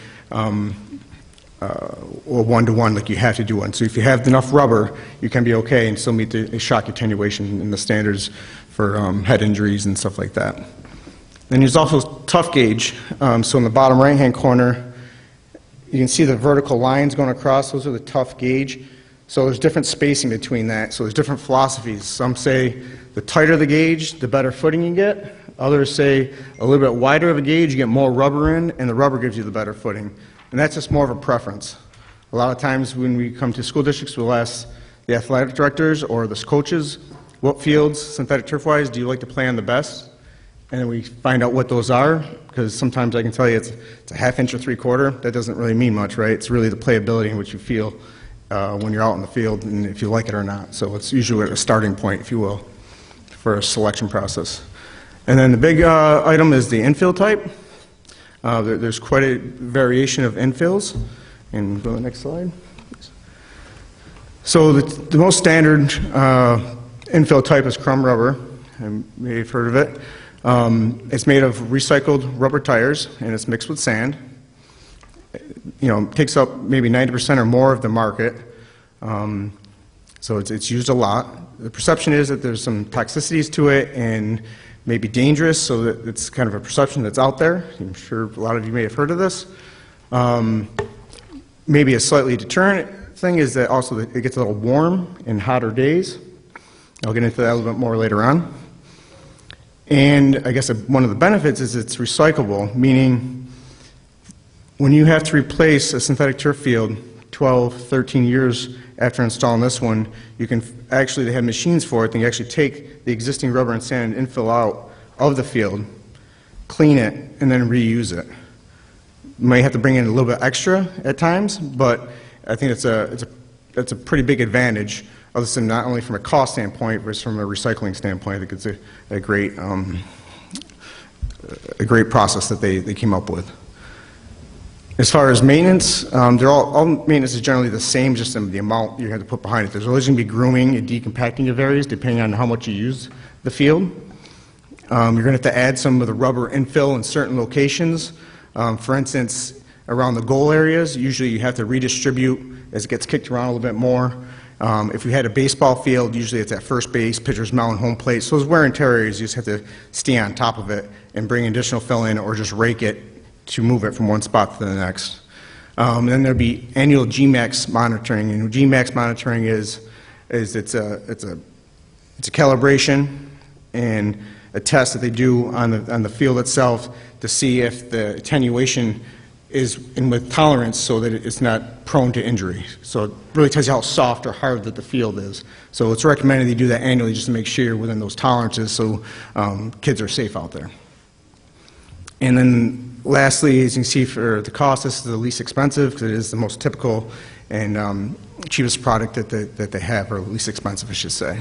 one-to-one like you have to do one. So if you have enough rubber, you can be okay and still meet the shock attenuation and the standards for head injuries and stuff like that. Then there's also tough gauge. So in the bottom right-hand corner, you can see the vertical lines going across. Those are the tough gauge. So there's different spacing between that. So there's different philosophies. Some say the tighter the gauge, the better footing you get. Others say a little bit wider of a gauge, you get more rubber in, and the rubber gives you the better footing. And that's just more of a preference. A lot of times when we come to school districts, we'll ask the athletic directors or the coaches, what fields, synthetic turf-wise, do you like to play on the best? And then we find out what those are, because sometimes I can tell you it's a half inch or 3/4. That doesn't really mean much, right? It's really the playability in which you feel when you're out in the field and if you like it or not. So it's usually a starting point, if you will, for a selection process. And then the big item is the infill type. There's quite a variation of infills. And go to the next slide. So the most standard infill type is crumb rubber. You may have heard of it. It's made of recycled rubber tires, and it's mixed with sand. It takes up maybe 90% or more of the market. So it's used a lot. The perception is that there's some toxicities to it and maybe dangerous, so that it's kind of a perception that's out there. I'm sure a lot of you may have heard of this. Maybe a slightly deterrent thing is that also it gets a little warm in hotter days. I'll get into that a little bit more later on. And I guess one of the benefits is it's recyclable, meaning when you have to replace a synthetic turf field 12, 13 years after installing this one, you can actually, they have machines for it, they can actually take the existing rubber and sand and infill out of the field, clean it, and then reuse it. You might have to bring in a little bit extra at times, but I think it's a pretty big advantage, other than not only from a cost standpoint, but from a recycling standpoint. I think it's a great process that they came up with. As far as maintenance, all maintenance is generally the same, just in the amount you have to put behind it. There's always going to be grooming and decompacting of areas, depending on how much you use the field. You're going to have to add some of the rubber infill in certain locations. For instance, around the goal areas, usually you have to redistribute as it gets kicked around a little bit more. If you had a baseball field, usually it's at first base, pitcher's mound, home plate. So those wear and tear areas, you just have to stay on top of it and bring additional fill in or just rake it to move it from one spot to the next. Then there'll be annual GMAX monitoring, and GMAX monitoring is it's a calibration and a test that they do on the field itself to see if the attenuation is in with tolerance so that it's not prone to injury. So it really tells you how soft or hard that the field is. So it's recommended you do that annually just to make sure you're within those tolerances so kids are safe out there. And then lastly, as you can see for the cost, this is the least expensive because it is the most typical and cheapest product that they have, or least expensive, I should say.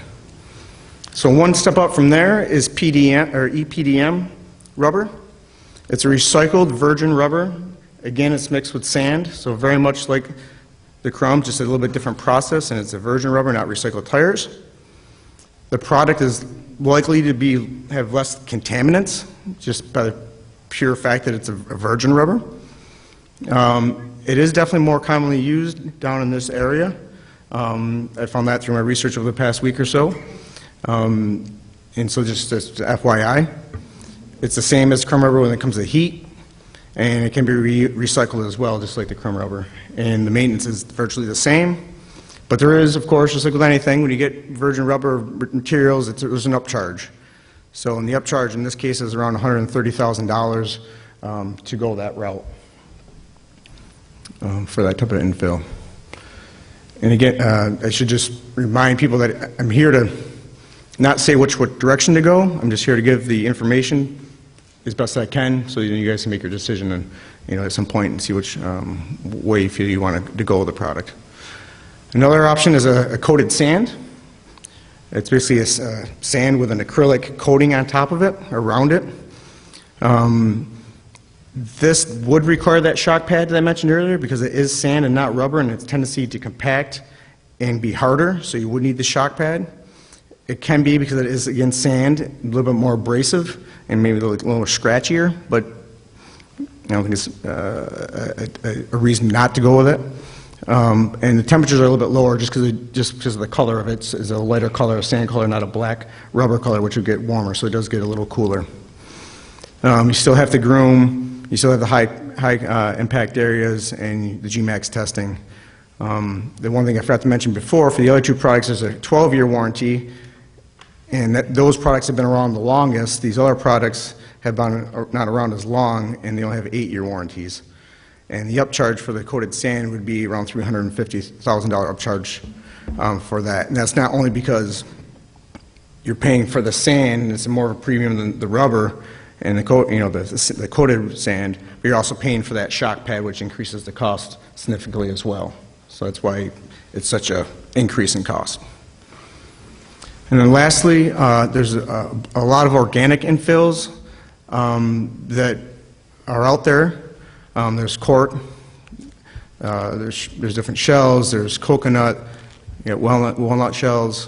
So one step up from there is PDM or EPDM rubber. It's a recycled virgin rubber. Again, it's mixed with sand, so very much like the Chrome, just a little bit different process, and it's a virgin rubber, not recycled tires. The product is likely to have less contaminants, just by the pure fact that it's a virgin rubber. It is definitely more commonly used down in this area. I found that through my research over the past week or so. And so just FYI, it's the same as Chrome rubber when it comes to heat, and it can be recycled as well, just like the Chrome rubber. And the maintenance is virtually the same, but there is, of course, just like with anything, when you get virgin rubber materials, there's an upcharge. So in the upcharge in this case is around $130,000 to go that route for that type of infill. And again, I should just remind people that I'm here to not say what direction to go. I'm just here to give the information as best I can, so you guys can make your decision and at some point and see which way you feel you want to go with the product. Another option is a coated sand. It's basically a sand with an acrylic coating on top of it, around it. This would require that shock pad that I mentioned earlier because it is sand and not rubber, and its tendency to compact and be harder, so you would need the shock pad. It can be, because it is, again, sand, a little bit more abrasive and maybe a little scratchier, but I don't think it's a reason not to go with it. And the temperatures are a little bit lower just because of the color of it. It's a lighter color, a sand color, not a black rubber color, which would get warmer, so it does get a little cooler. You still have to groom, you still have the high impact areas and the GMAX testing. The one thing I forgot to mention before, for the other two products, there's a 12-year warranty, and those products have been around the longest. These other products have been not around as long, and they only have 8-year warranties. And the upcharge for the coated sand would be around $350,000 upcharge for that. And that's not only because you're paying for the sand, it's more of a premium than the rubber and the coated sand, but you're also paying for that shock pad, which increases the cost significantly as well. So that's why it's such an increase in cost. And then lastly, there's a lot of organic infills that are out there. There's cork, there's different shells, there's coconut, walnut shells.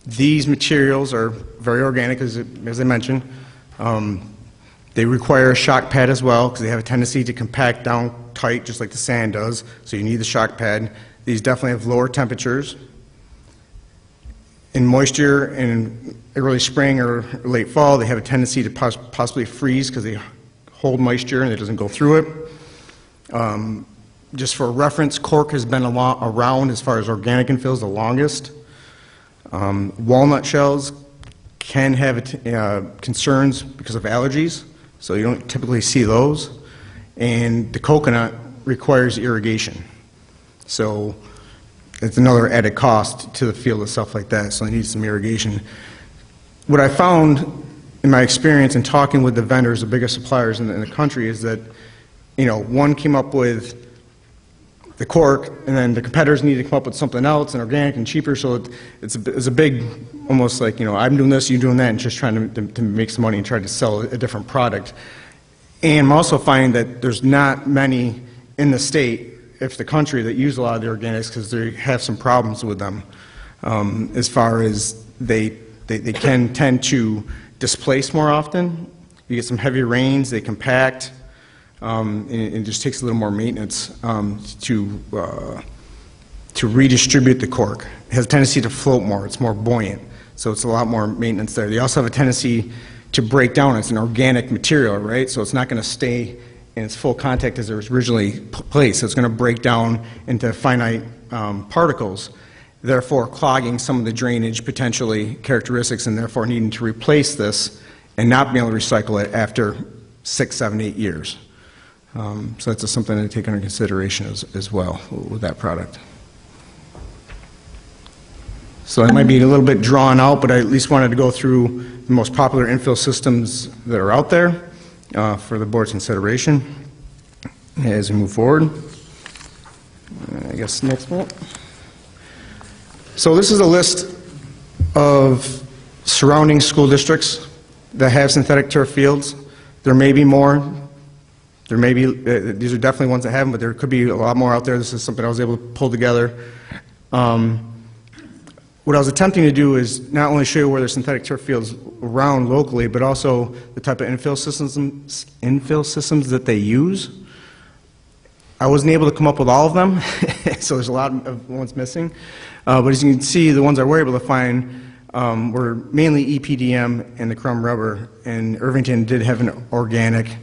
These materials are very organic, as I mentioned. They require a shock pad as well because they have a tendency to compact down tight just like the sand does, so you need the shock pad. These definitely have lower temperatures. In moisture in early spring or late fall, they have a tendency to possibly freeze because they hold moisture and it doesn't go through it. Just for reference, cork has been around as far as organic infills the longest. Walnut shells can have concerns because of allergies, so you don't typically see those. And the coconut requires irrigation. So it's another added cost to the field and stuff like that, so it needs some irrigation. What I found in my experience in talking with the vendors, the biggest suppliers in the country, is that, you know, one came up with the cork, and then the competitors need to come up with something else, and organic and cheaper, so it's a big, almost like, you know, I'm doing this, you're doing that, and just trying to make some money and try to sell a different product. And I'm also finding that there's not many in the state, if the country, that use a lot of the organics because they have some problems with them, as far as they can tend to displace more often. You get some heavy rains, they compact, and it just takes a little more maintenance to redistribute the cork. It has a tendency to float more, it's more buoyant, so it's a lot more maintenance there. They also have a tendency to break down. It's an organic material, right? So it's not going to stay in its full contact as it was originally placed. So it's going to break down into finite particles, therefore clogging some of the drainage potentially characteristics, and therefore needing to replace this and not being able to recycle it after 6, 7, 8 years. So that's just something to take under consideration as well with that product. So it might be a little bit drawn out, but I at least wanted to go through the most popular infill systems that are out there for the board's consideration as we move forward. I guess next one. So this is a list of surrounding school districts that have synthetic turf fields. There may be more. There may be, these are definitely ones that have them, but there could be a lot more out there. This is something I was able to pull together. What I was attempting to do is not only show you where there's synthetic turf fields around locally, but also the type of infill systems that they use. I wasn't able to come up with all of them, so there's a lot of ones missing. But as you can see, the ones I were able to find were mainly EPDM and the crumb rubber, and Irvington did have an organic,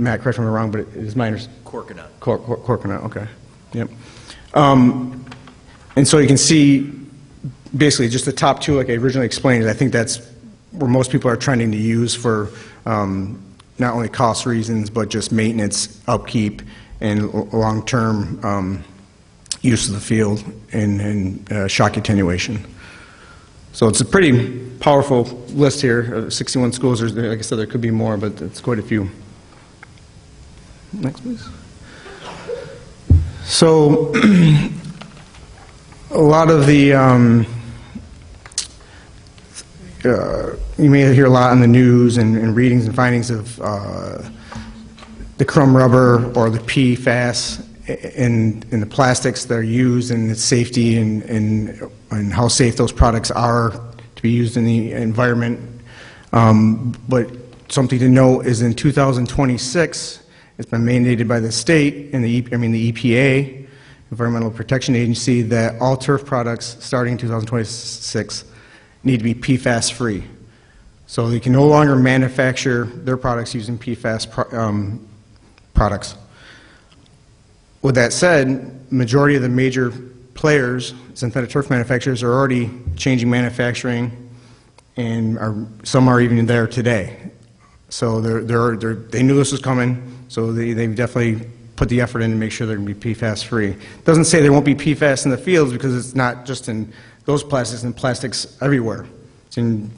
Matt, correct me if I'm wrong, but it is my understanding. Corconut. Corconut, okay. Yep. And so you can see basically just the top two, like I originally explained, I think that's where most people are trending to use for not only cost reasons, but just maintenance, upkeep, and long-term use of the field and shock attenuation. So it's a pretty powerful list here. 61 schools, like I said, there could be more, but it's quite a few. Next, please. So a lot of the, you may hear a lot on the news and readings and findings of the crumb rubber or the PFAS in the plastics that are used, and its safety and how safe those products are to be used in the environment. But something to note is in 2026, it's been mandated by the state and the EPA, Environmental Protection Agency, that all turf products starting in 2026 need to be PFAS free. So they can no longer manufacture their products using PFAS products. With that said, majority of the major players, synthetic turf manufacturers, are already changing manufacturing, and some are even there today. So they knew this was coming, so they've definitely put the effort in to make sure they're going to be PFAS free. It doesn't say there won't be PFAS in the fields, because it's not just in those plastics, and plastics everywhere. It's in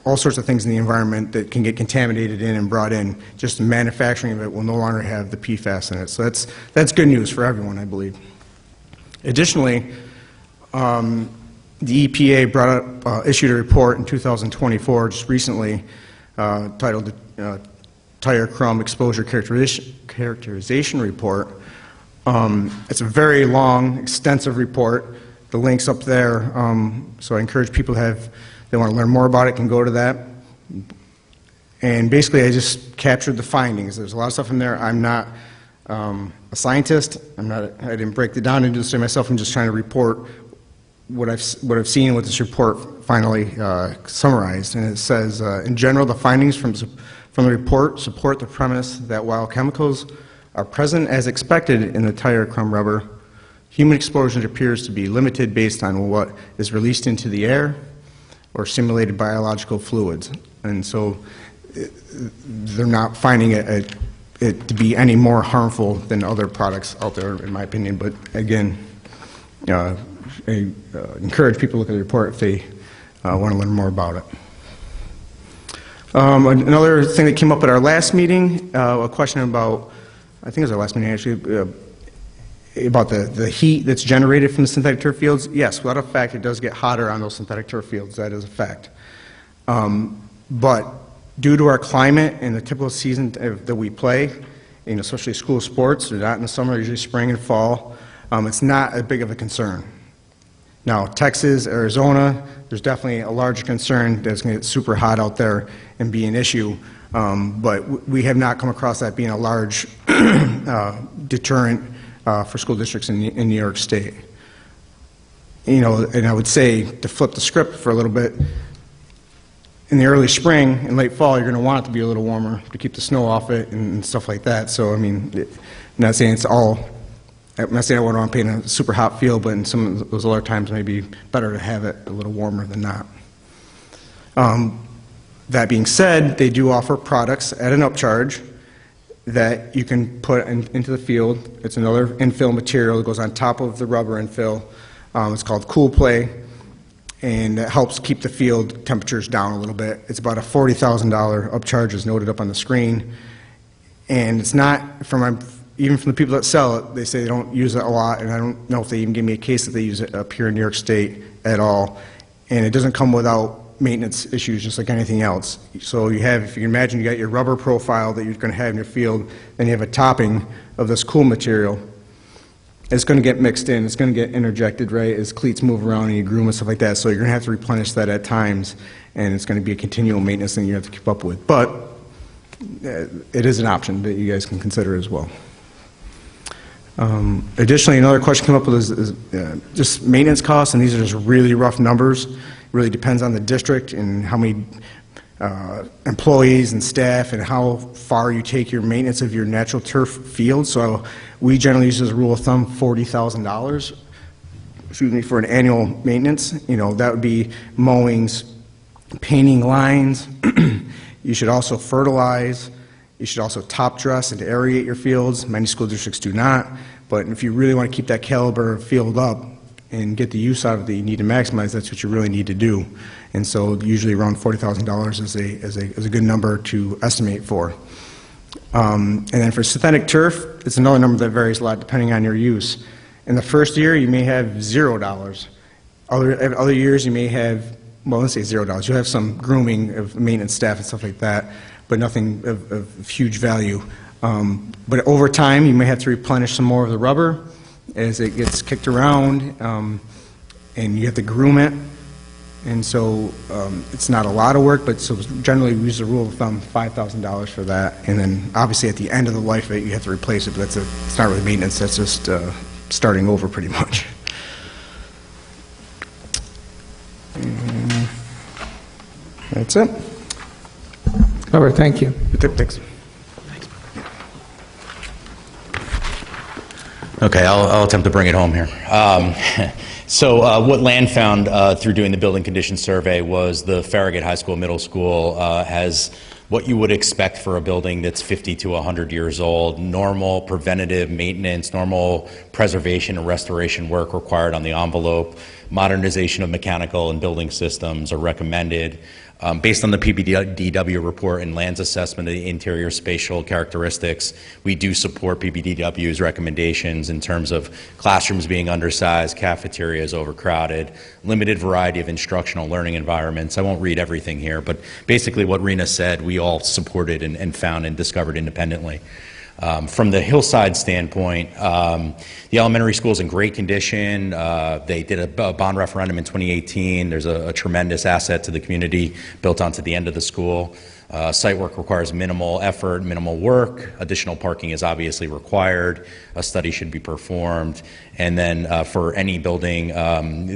all sorts of things in the environment that can get contaminated in and brought in. Just the manufacturing of it will no longer have the PFAS in it. So that's good news for everyone, I believe. Additionally, the EPA issued a report in 2024, just recently, titled Tire Crumb Exposure Characterization Report. It's a very long, extensive report. The link's up there, so I encourage people they want to learn more about it, can go to that. And basically, I just captured the findings. There's a lot of stuff in there. I'm not a scientist. I didn't break it down and do this myself. I'm just trying to report what I've seen, what this report finally summarized. And it says, in general, the findings from the report support the premise that while chemicals are present as expected in the tire crumb rubber, human exposure appears to be limited based on what is released into the air, or simulated biological fluids. And so they're not finding it to be any more harmful than other products out there, in my opinion. But again, I encourage people to look at the report if they want to learn more about it. Another thing that came up at our last meeting, a question about, I think it was our last meeting actually, about the heat that's generated from the synthetic turf fields. Yes, without a fact, it does get hotter on those synthetic turf fields. That is a fact. But due to our climate and the typical season that we play, especially school sports, they're not in the summer, usually spring and fall, it's not as big of a concern. Now, Texas, Arizona, there's definitely a larger concern that it's going to get super hot out there and be an issue. But we have not come across that being a large deterrent for school districts in New York State. And I would say, to flip the script for a little bit, in the early spring and late fall, you're going to want it to be a little warmer to keep the snow off it and stuff like that. So, I mean, I'm not saying it's all, I'm not saying I want to paint a super hot field, but in some of those other times, maybe better to have it a little warmer than not. That being said, they do offer products at an upcharge that you can put into the field. It's another infill material that goes on top of the rubber infill. It's called Cool Play, and it helps keep the field temperatures down a little bit. It's about a $40,000 upcharge, as noted up on the screen. And it's not, even from the people that sell it, they say they don't use it a lot, and I don't know if they even give me a case that they use it up here in New York State at all. And it doesn't come without maintenance issues, just like anything else. So you have, if you can imagine, you got your rubber profile that you're going to have in your field, then you have a topping of this cool material. It's going to get mixed in, it's going to get interjected, right, as cleats move around and you groom and stuff like that. So you're going to have to replenish that at times, and it's going to be a continual maintenance thing you have to keep up with. But it is an option that you guys can consider as well. Additionally, another question came up with is just maintenance costs, and these are just really rough numbers. It really depends on the district and how many employees and staff and how far you take your maintenance of your natural turf field. So we generally use as a rule of thumb $40,000, excuse me, for an annual maintenance. That would be mowings, painting lines. You should also fertilize. You should also top dress and aerate your fields. Many school districts do not, but if you really want to keep that caliber of field up and get the use out of it you need to maximize, that's what you really need to do. And so usually around $40,000 is a good number to estimate for. And then for synthetic turf, it's another number that varies a lot depending on your use. In the first year, you may have $0. Other years, you may have, well, let's say $0. You'll have some grooming of maintenance staff and stuff like that, but nothing of huge value. But over time, you may have to replenish some more of the rubber as it gets kicked around, and you have to groom it. And so it's not a lot of work, but so generally we use the rule of thumb, $5,000 for that. And then obviously at the end of the life of it, you have to replace it, but it's not really maintenance, that's just starting over pretty much. And that's it. All right, thank you. Thanks. Okay, I'll attempt to bring it home here. So what Land found through doing the building condition survey was the Farragut High School Middle School has what you would expect for a building that's 50 to 100 years old, normal preventative maintenance, normal preservation and restoration work required on the envelope, modernization of mechanical and building systems are recommended. Based on the PBDW report and Land's assessment of the interior spatial characteristics, we do support PBDW's recommendations in terms of classrooms being undersized, cafeterias overcrowded, limited variety of instructional learning environments. I won't read everything here, but basically what Rena said, we all supported and found and discovered independently. From the Hillside standpoint, the elementary school is in great condition. They did a bond referendum in 2018. There's a tremendous asset to the community built onto the end of the school. Site work requires minimal effort, minimal work. Additional parking is obviously required. A study should be performed. And then for any building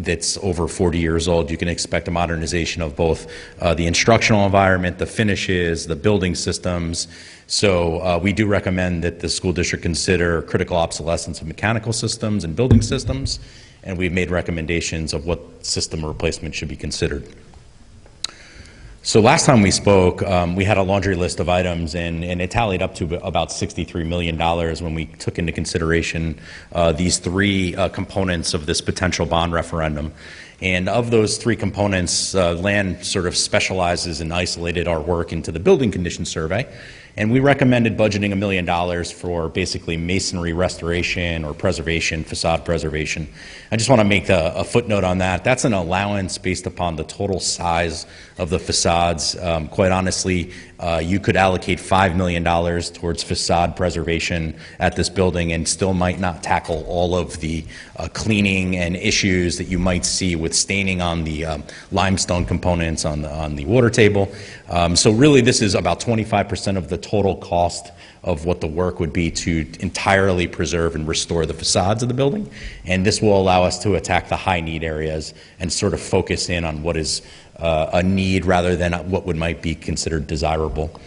that's over 40 years old, you can expect a modernization of both the instructional environment, the finishes, the building systems. So we do recommend that the school district consider critical obsolescence of mechanical systems and building systems, and we've made recommendations of what system replacement should be considered. So last time we spoke, we had a laundry list of items, and it tallied up to about $63 million when we took into consideration these three components of this potential bond referendum. And of those three components, land sort of specializes and isolated our work into the building condition survey. And we recommended budgeting $1 million for basically masonry restoration or preservation, facade preservation. I just want to make a footnote on that. That's an allowance based upon the total size of the facades. Quite honestly, you could allocate $5 million towards facade preservation at this building and still might not tackle all of the cleaning and issues that you might see with staining on the limestone components on the water table. So really this is about 25% of the total cost of what the work would be to entirely preserve and restore the facades of the building. And this will allow us to attack the high need areas and sort of focus in on what is a need rather than what might be considered desirable.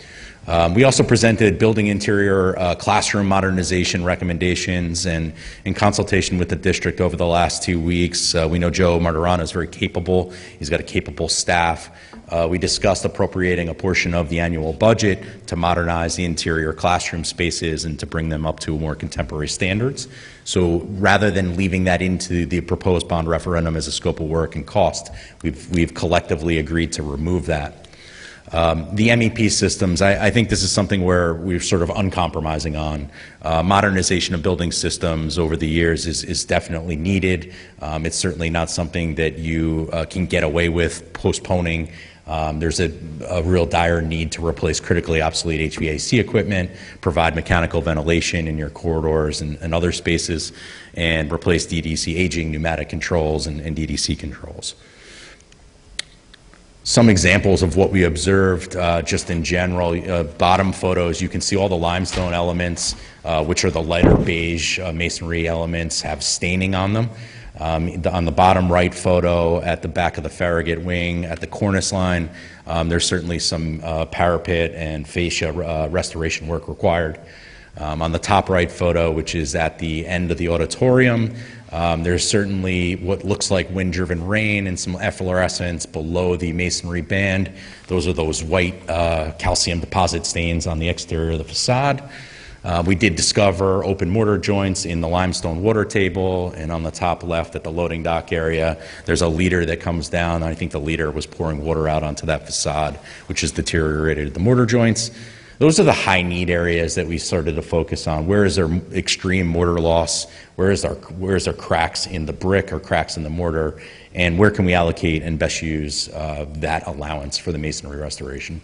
We also presented building interior classroom modernization recommendations, and in consultation with the district over the last 2 weeks, we know Joe Martirano is very capable. He's got a capable staff. We discussed appropriating a portion of the annual budget to modernize the interior classroom spaces and to bring them up to more contemporary standards. So rather than leaving that into the proposed bond referendum as a scope of work and cost, we've collectively agreed to remove that. The MEP systems, I think this is something where we're sort of uncompromising on. Modernization of building systems over the years is definitely needed. It's certainly not something that you can get away with postponing. There's a real dire need to replace critically obsolete HVAC equipment, provide mechanical ventilation in your corridors and other spaces, and replace DDC aging pneumatic controls and DDC controls. Some examples of what we observed just in general, bottom photos, you can see all the limestone elements, which are the lighter beige masonry elements, have staining on them. On the bottom right photo at the back of the Farragut wing at the cornice line, there's certainly some parapet and fascia restoration work required. On the top right photo, which is at the end of the auditorium, there's certainly what looks like wind-driven rain and some efflorescence below the masonry band. Those are those white calcium deposit stains on the exterior of the facade. We did discover open mortar joints in the limestone water table, and on the top left at the loading dock area, there's a leader that comes down. I think the leader was pouring water out onto that facade, which has deteriorated the mortar joints. Those are the high need areas that we started to focus on. Where is there extreme mortar loss? Where is there cracks in the brick or cracks in the mortar? And where can we allocate and best use that allowance for the masonry restoration?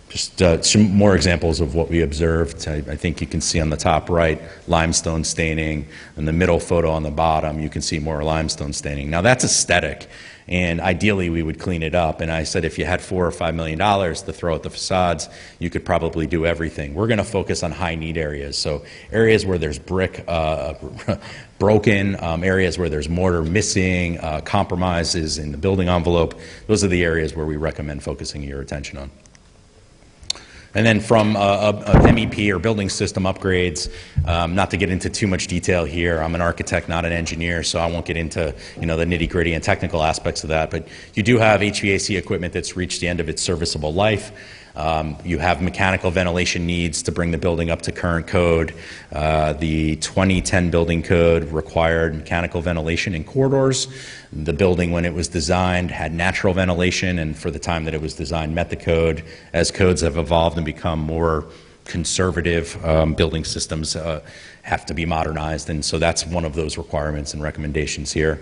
Just some more examples of what we observed. I think you can see on the top right, limestone staining. In the middle photo on the bottom, you can see more limestone staining. Now that's aesthetic, and ideally we would clean it up. And I said if you had $4 or $5 million to throw at the facades, you could probably do everything. We're gonna focus on high need areas. So areas where there's brick broken, areas where there's mortar missing, compromises in the building envelope. Those are the areas where we recommend focusing your attention on. And then from MEP or building system upgrades, not to get into too much detail here, I'm an architect, not an engineer, so I won't get into the nitty-gritty and technical aspects of that, but you do have HVAC equipment that's reached the end of its serviceable life. You have mechanical ventilation needs to bring the building up to current code. The 2010 building code required mechanical ventilation in corridors. The building, when it was designed, had natural ventilation, and for the time that it was designed, met the code. As codes have evolved and become more conservative, building systems have to be modernized, and so that's one of those requirements and recommendations here.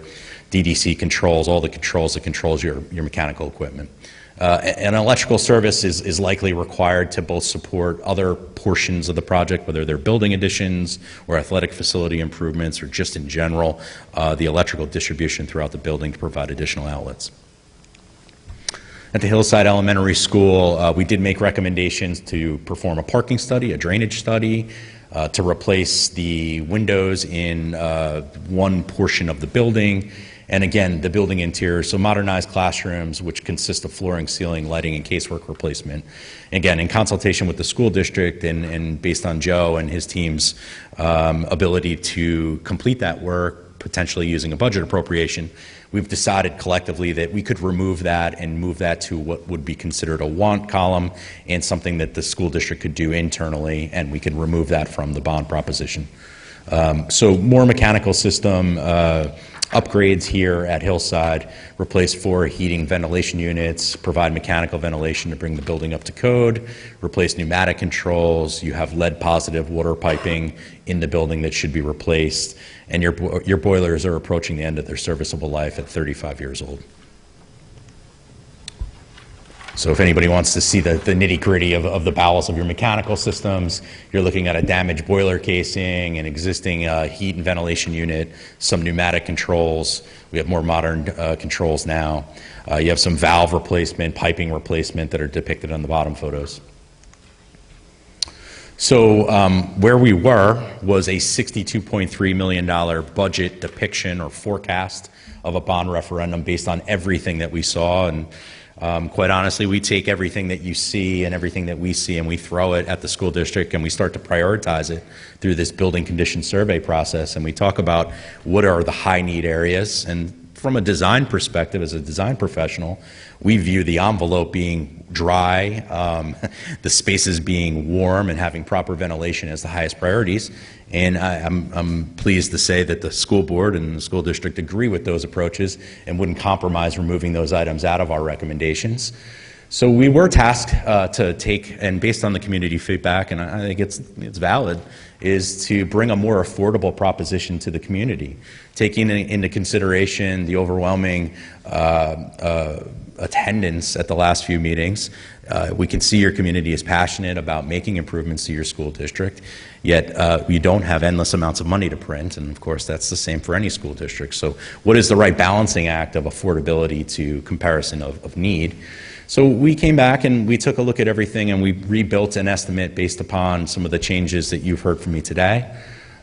DDC controls all the controls that controls your mechanical equipment. An electrical service is likely required to both support other portions of the project, whether they're building additions or athletic facility improvements or just in general, the electrical distribution throughout the building to provide additional outlets. At the Hillside Elementary School, we did make recommendations to perform a parking study, a drainage study, to replace the windows in one portion of the building. And again, the building interior, so modernized classrooms, which consist of flooring, ceiling, lighting, and casework replacement. Again, in consultation with the school district and based on Joe and his team's ability to complete that work, potentially using a budget appropriation, we've decided collectively that we could remove that and move that to what would be considered a want column and something that the school district could do internally, and we can remove that from the bond proposition. So more mechanical system upgrades here at Hillside, replace 4 heating ventilation units, provide mechanical ventilation to bring the building up to code, replace pneumatic controls, you have lead positive water piping in the building that should be replaced, and your boilers are approaching the end of their serviceable life at 35 years old. So if anybody wants to see the nitty-gritty of the bowels of your mechanical systems, you're looking at a damaged boiler casing, an existing heat and ventilation unit, some pneumatic controls. We have more modern controls now. You have some valve replacement, piping replacement that are depicted on the bottom photos. So where we were was a $62.3 million budget depiction or forecast of a bond referendum based on everything that we saw. And quite honestly, we take everything that you see and everything that we see and we throw it at the school district and we start to prioritize it through this building condition survey process. And we talk about what are the high need areas. And from a design perspective, as a design professional, we view the envelope being dry, the spaces being warm and having proper ventilation as the highest priorities. And I'm pleased to say that the school board and the school district agree with those approaches and wouldn't compromise removing those items out of our recommendations. So we were tasked to take, and based on the community feedback, and I think it's valid, is to bring a more affordable proposition to the community, taking into consideration the overwhelming attendance at the last few meetings. We can see your community is passionate about making improvements to your school district, yet you don't have endless amounts of money to print, and of course that's the same for any school district. So what is the right balancing act of affordability to comparison of need? So we came back and we took a look at everything and we rebuilt an estimate based upon some of the changes that you've heard from me today.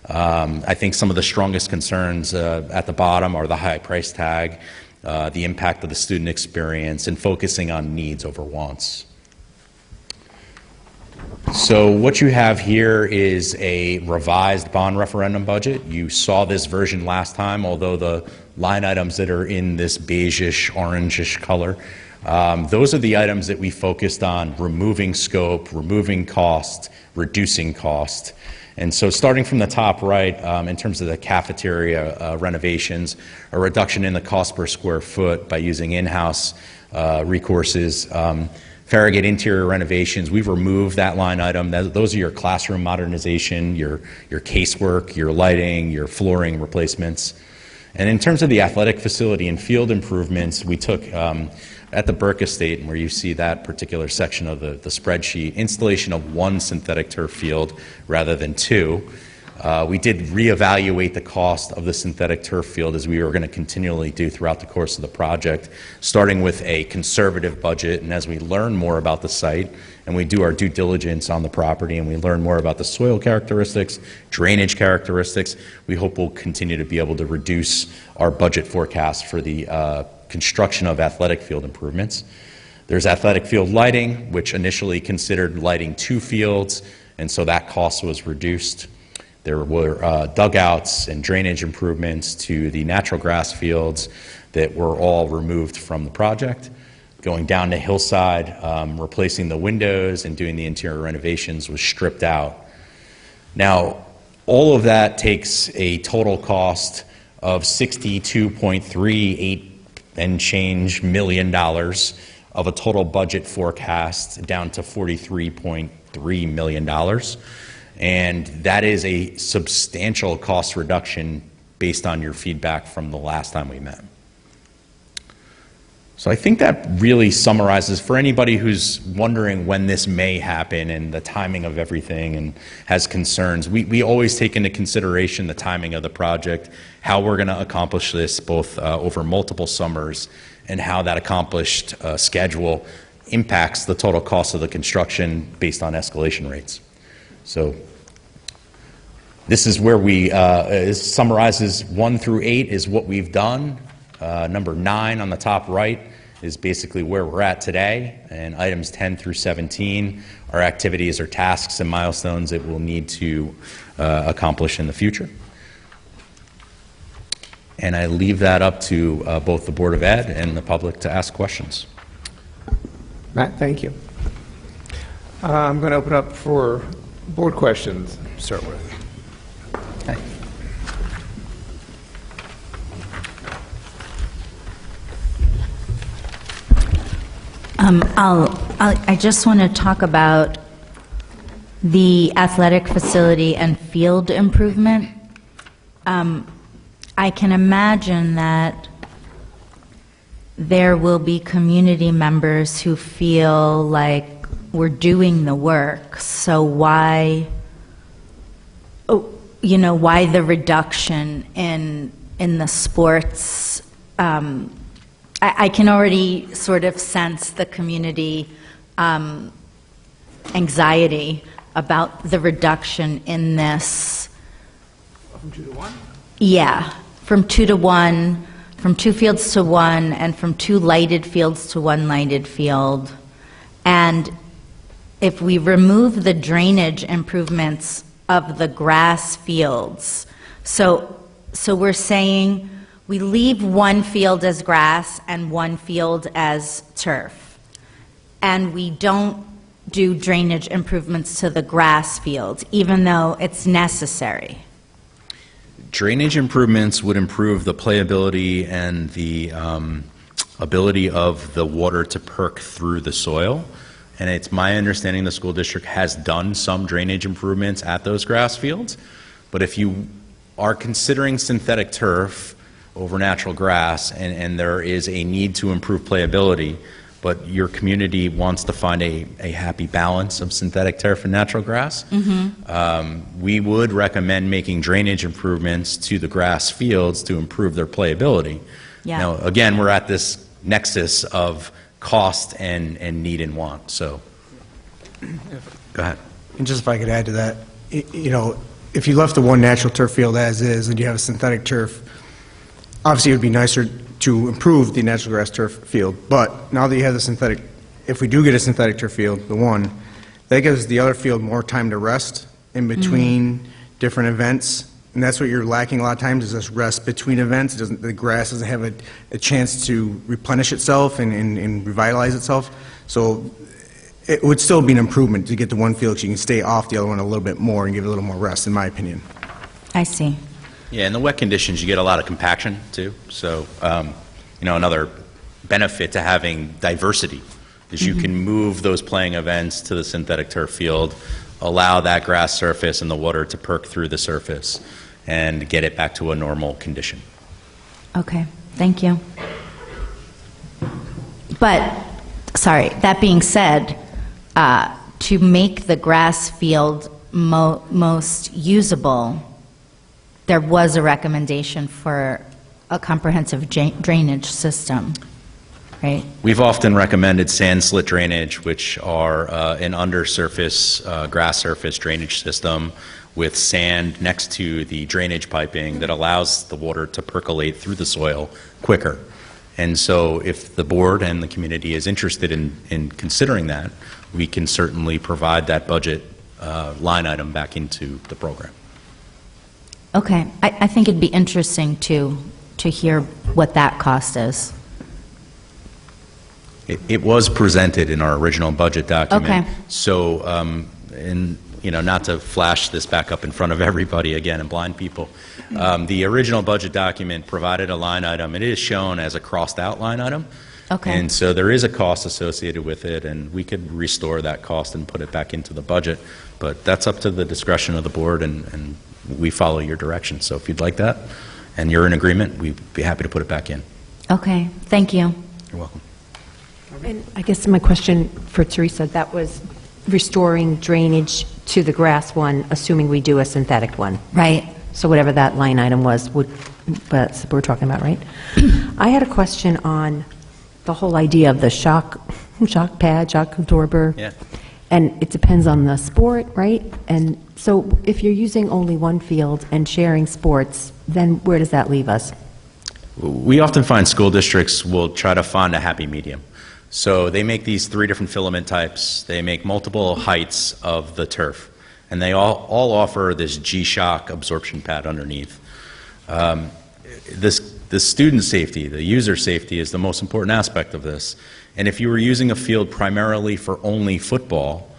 I think some of the strongest concerns at the bottom are the high price tag, the impact of the student experience, and focusing on needs over wants. So what you have here is a revised bond referendum budget. You saw this version last time, although the line items that are in this beigeish, orangish color, those are the items that we focused on: removing scope, removing cost, reducing cost. And so starting from the top right, in terms of the cafeteria renovations, a reduction in the cost per square foot by using in-house recourses. Farragut interior renovations, we've removed that line item. Those are your classroom modernization, your casework, your lighting, your flooring replacements. And in terms of the athletic facility and field improvements, we took at the Burke Estate, where you see that particular section of the spreadsheet, installation of 1 synthetic turf field rather than 2. We did reevaluate the cost of the synthetic turf field, as we were going to continually do throughout the course of the project, starting with a conservative budget. And as we learn more about the site and we do our due diligence on the property and we learn more about the soil characteristics, drainage characteristics, we hope we'll continue to be able to reduce our budget forecast for the construction of athletic field improvements. There's athletic field lighting, which initially considered lighting 2 fields, and so that cost was reduced. There were dugouts and drainage improvements to the natural grass fields that were all removed from the project. Going down to Hillside, replacing the windows and doing the interior renovations was stripped out. Now, all of that takes a total cost of $62.38 and change million of a total budget forecast down to $43.3 million. And that is a substantial cost reduction based on your feedback from the last time we met. So I think that really summarizes, for anybody who's wondering when this may happen and the timing of everything and has concerns, we always take into consideration the timing of the project, how we're going to accomplish this both over multiple summers, and how that accomplished schedule impacts the total cost of the construction based on escalation rates. So this is where we summarizes 1 through 8 is what we've done. Number 9 on the top right is basically where we're at today, and items 10 through 17 are activities or tasks and milestones that we'll need to accomplish in the future. And I leave that up to both the Board of Ed and the public to ask questions. Matt, thank you. I'm going to open up for board questions to start with. Hi. I just want to talk about the athletic facility and field improvement. I can imagine that there will be community members who feel like we're doing the work, so why the reduction in the sports? I can already sort of sense the community anxiety about the reduction in this. From 2 to 1? Yeah, from 2 to 1, from 2 fields to 1, and from 2 lighted fields to 1 lighted field. And if we remove the drainage improvements of the grass fields, so we're saying we leave 1 field as grass and 1 field as turf, and we don't do drainage improvements to the grass fields, even though it's necessary. Drainage improvements would improve the playability and the ability of the water to perk through the soil. And it's my understanding the school district has done some drainage improvements at those grass fields. But if you are considering synthetic turf over natural grass, and there is a need to improve playability, but your community wants to find a happy balance of synthetic turf and natural grass, we would recommend making drainage improvements to the grass fields to improve their playability. Yeah. Now, again, we're at this nexus of cost and need and want. So, go ahead. And just if I could add to that, if you left the 1 natural turf field as is and you have a synthetic turf, obviously it would be nicer to improve the natural grass turf field, but now that you have the synthetic, if we do get a synthetic turf field, the 1, that gives the other field more time to rest in between different events, and that's what you're lacking a lot of times is this rest between events. The grass doesn't have a chance to replenish itself and revitalize itself, so it would still be an improvement to get the 1 field so you can stay off the other one a little bit more and give it a little more rest, in my opinion. I see. Yeah, in the wet conditions, you get a lot of compaction, too. So, another benefit to having diversity is you can move those playing events to the synthetic turf field, allow that grass surface and the water to perk through the surface, and get it back to a normal condition. Okay, thank you. But, sorry, that being said, to make the grass field most usable, there was a recommendation for a comprehensive drainage system, right? We've often recommended sand slit drainage, which are an undersurface grass surface drainage system with sand next to the drainage piping that allows the water to percolate through the soil quicker. And so if the board and the community is interested in considering that, we can certainly provide that budget line item back into the program. Okay, I think it'd be interesting to hear what that cost is. It was presented in our original budget document. Okay. So, not to flash this back up in front of everybody again and blind people, the original budget document provided a line item. It is shown as a crossed out line item. Okay. And so there is a cost associated with it, and we could restore that cost and put it back into the budget. But that's up to the discretion of the board, and we follow your direction. So if you'd like that and you're in agreement, we'd be happy to put it back in. Okay, thank you. You're welcome. And I guess my question for Teresa, that was restoring drainage to the grass one, assuming we do a synthetic one. Right. So whatever that line item was, that's what we're talking about, right? I had a question on the whole idea of the shock pad, shock absorber. Yeah. And it depends on the sport, right? And so if you're using only 1 field and sharing sports, then where does that leave us? We often find school districts will try to find a happy medium. So they make these 3 different filament types. They make multiple heights of the turf. And they all offer this G-Shock absorption pad underneath. the student safety, the user safety is the most important aspect of this. And if you were using a field primarily for only football,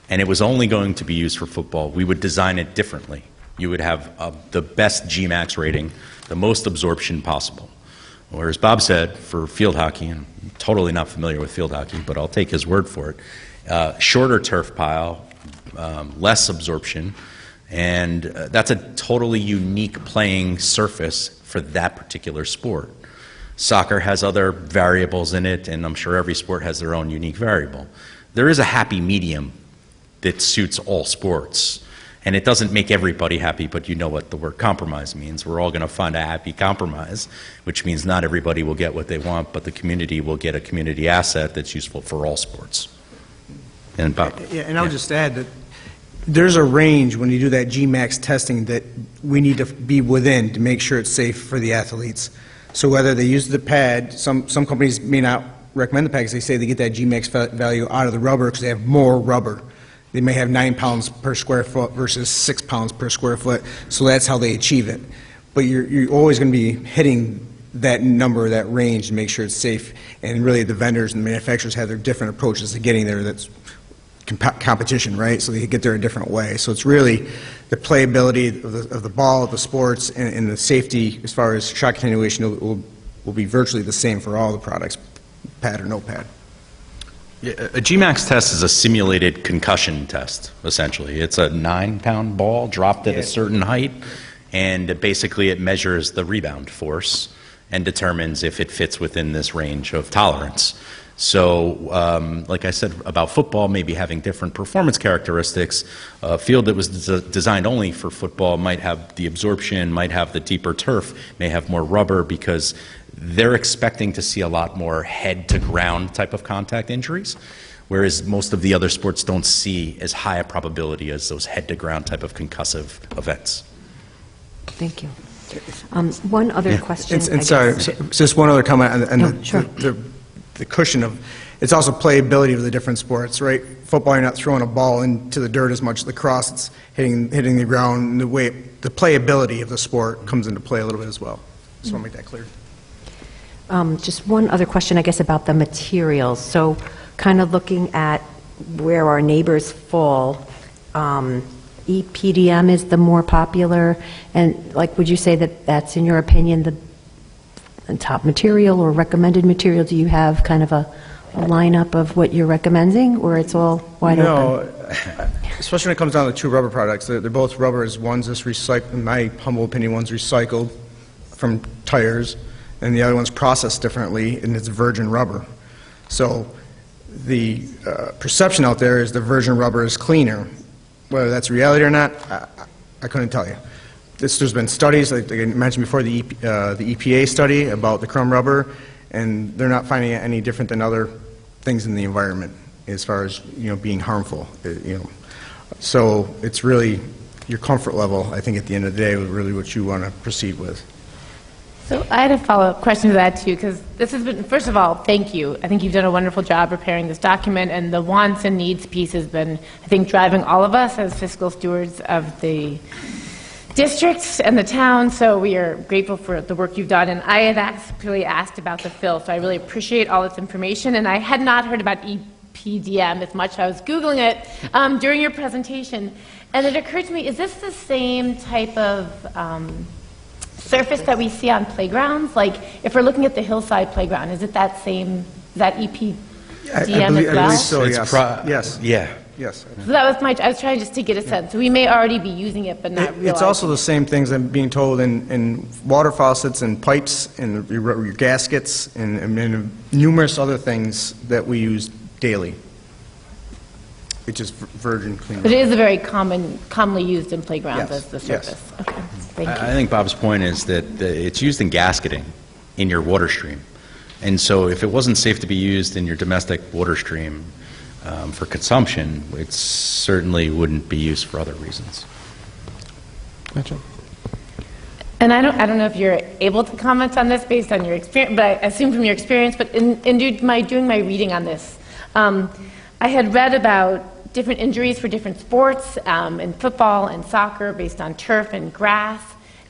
and it was only going to be used for football, we would design it differently. You would have the best Gmax rating, the most absorption possible. Or as Bob said, for field hockey, and I'm totally not familiar with field hockey, but I'll take his word for it, shorter turf pile, less absorption, and that's a totally unique playing surface for that particular sport. Soccer has other variables in it, and I'm sure every sport has their own unique variable. There is a happy medium that suits all sports. And it doesn't make everybody happy, but you know what the word compromise means. We're all going to find a happy compromise, which means not everybody will get what they want, but the community will get a community asset that's useful for all sports. And Bob? Yeah, and I'll just add that there's a range when you do that Gmax testing that we need to be within to make sure it's safe for the athletes. So whether they use the pad, some companies may not recommend the pad because they say they get that Gmax value out of the rubber because they have more rubber. They may have 9 pounds per square foot versus 6 pounds per square foot, so that's how they achieve it. But you're always going to be hitting that number, that range, to make sure it's safe. And really, the vendors and the manufacturers have their different approaches to getting there. That's competition, right? So they get there a different way. So it's really the playability of the ball, of the sports, and the safety as far as shock attenuation will be virtually the same for all the products, pad or no pad. Yeah, a Gmax test is a simulated concussion test, essentially. It's a 9-pound ball dropped at a certain height, and basically it measures the rebound force and determines if it fits within this range of tolerance. So, like I said about football, maybe having different performance characteristics, a field that was designed only for football might have the absorption, might have the deeper turf, may have more rubber because they're expecting to see a lot more head-to-ground type of contact injuries, whereas most of the other sports don't see as high a probability as those head-to-ground type of concussive events. Thank you. One other question. And sorry, just one other comment on sure. the cushion of, it's also playability of the different sports, right? Football, you're not throwing a ball into the dirt as much. Lacrosse, it's hitting the ground. And the playability of the sport comes into play a little bit as well. Just want to make that clear. Just one other question, I guess, about the materials. So kind of looking at where our neighbors fall, EPDM is the more popular, and like, would you say that that's, in your opinion, the top material or recommended material? Do you have kind of a lineup of what you're recommending, or it's all wide open? No, especially when it comes down to two rubber products. They're both rubbers. One's just recycled, in my humble opinion, one's recycled from tires, and the other one's processed differently, and it's virgin rubber. So the perception out there is the virgin rubber is cleaner. Whether that's reality or not, I couldn't tell you. There's been studies, like I mentioned before, the EPA study about the chrome rubber, and they're not finding it any different than other things in the environment as far as being harmful. So it's really your comfort level, I think, at the end of the day, is really what you want to proceed with. So I had a follow-up question to that, too, because this has been, first of all, thank you. I think you've done a wonderful job preparing this document, and the wants and needs piece has been, I think, driving all of us as fiscal stewards of the districts and the town, so we are grateful for the work you've done. And I had actually asked about the fill, so I really appreciate all this information, and I had not heard about EPDM as much. I was Googling it during your presentation, and it occurred to me, is this the same type of surface that we see on playgrounds? Like, if we're looking at the hillside playground, is it that same, is that EPDM as well? I believe so, yes. Yes. Yeah. Yes. So that was I was trying just to get a sense. So we may already be using it, but not realizing. It's also the same things I'm being told in water faucets and pipes and your gaskets and numerous other things that we use daily. It's just virgin clean. But it is a very commonly used in playgrounds as the surface. Yes. Okay, thank you. I think Bob's point is that it's used in gasketing in your water stream. And so if it wasn't safe to be used in your domestic water stream for consumption, it certainly wouldn't be used for other reasons. Gotcha. And I don't know if you're able to comment on this based on your experience, but I assume from your experience, but in doing my reading on this, I had read about different injuries for different sports, in football and soccer based on turf and grass.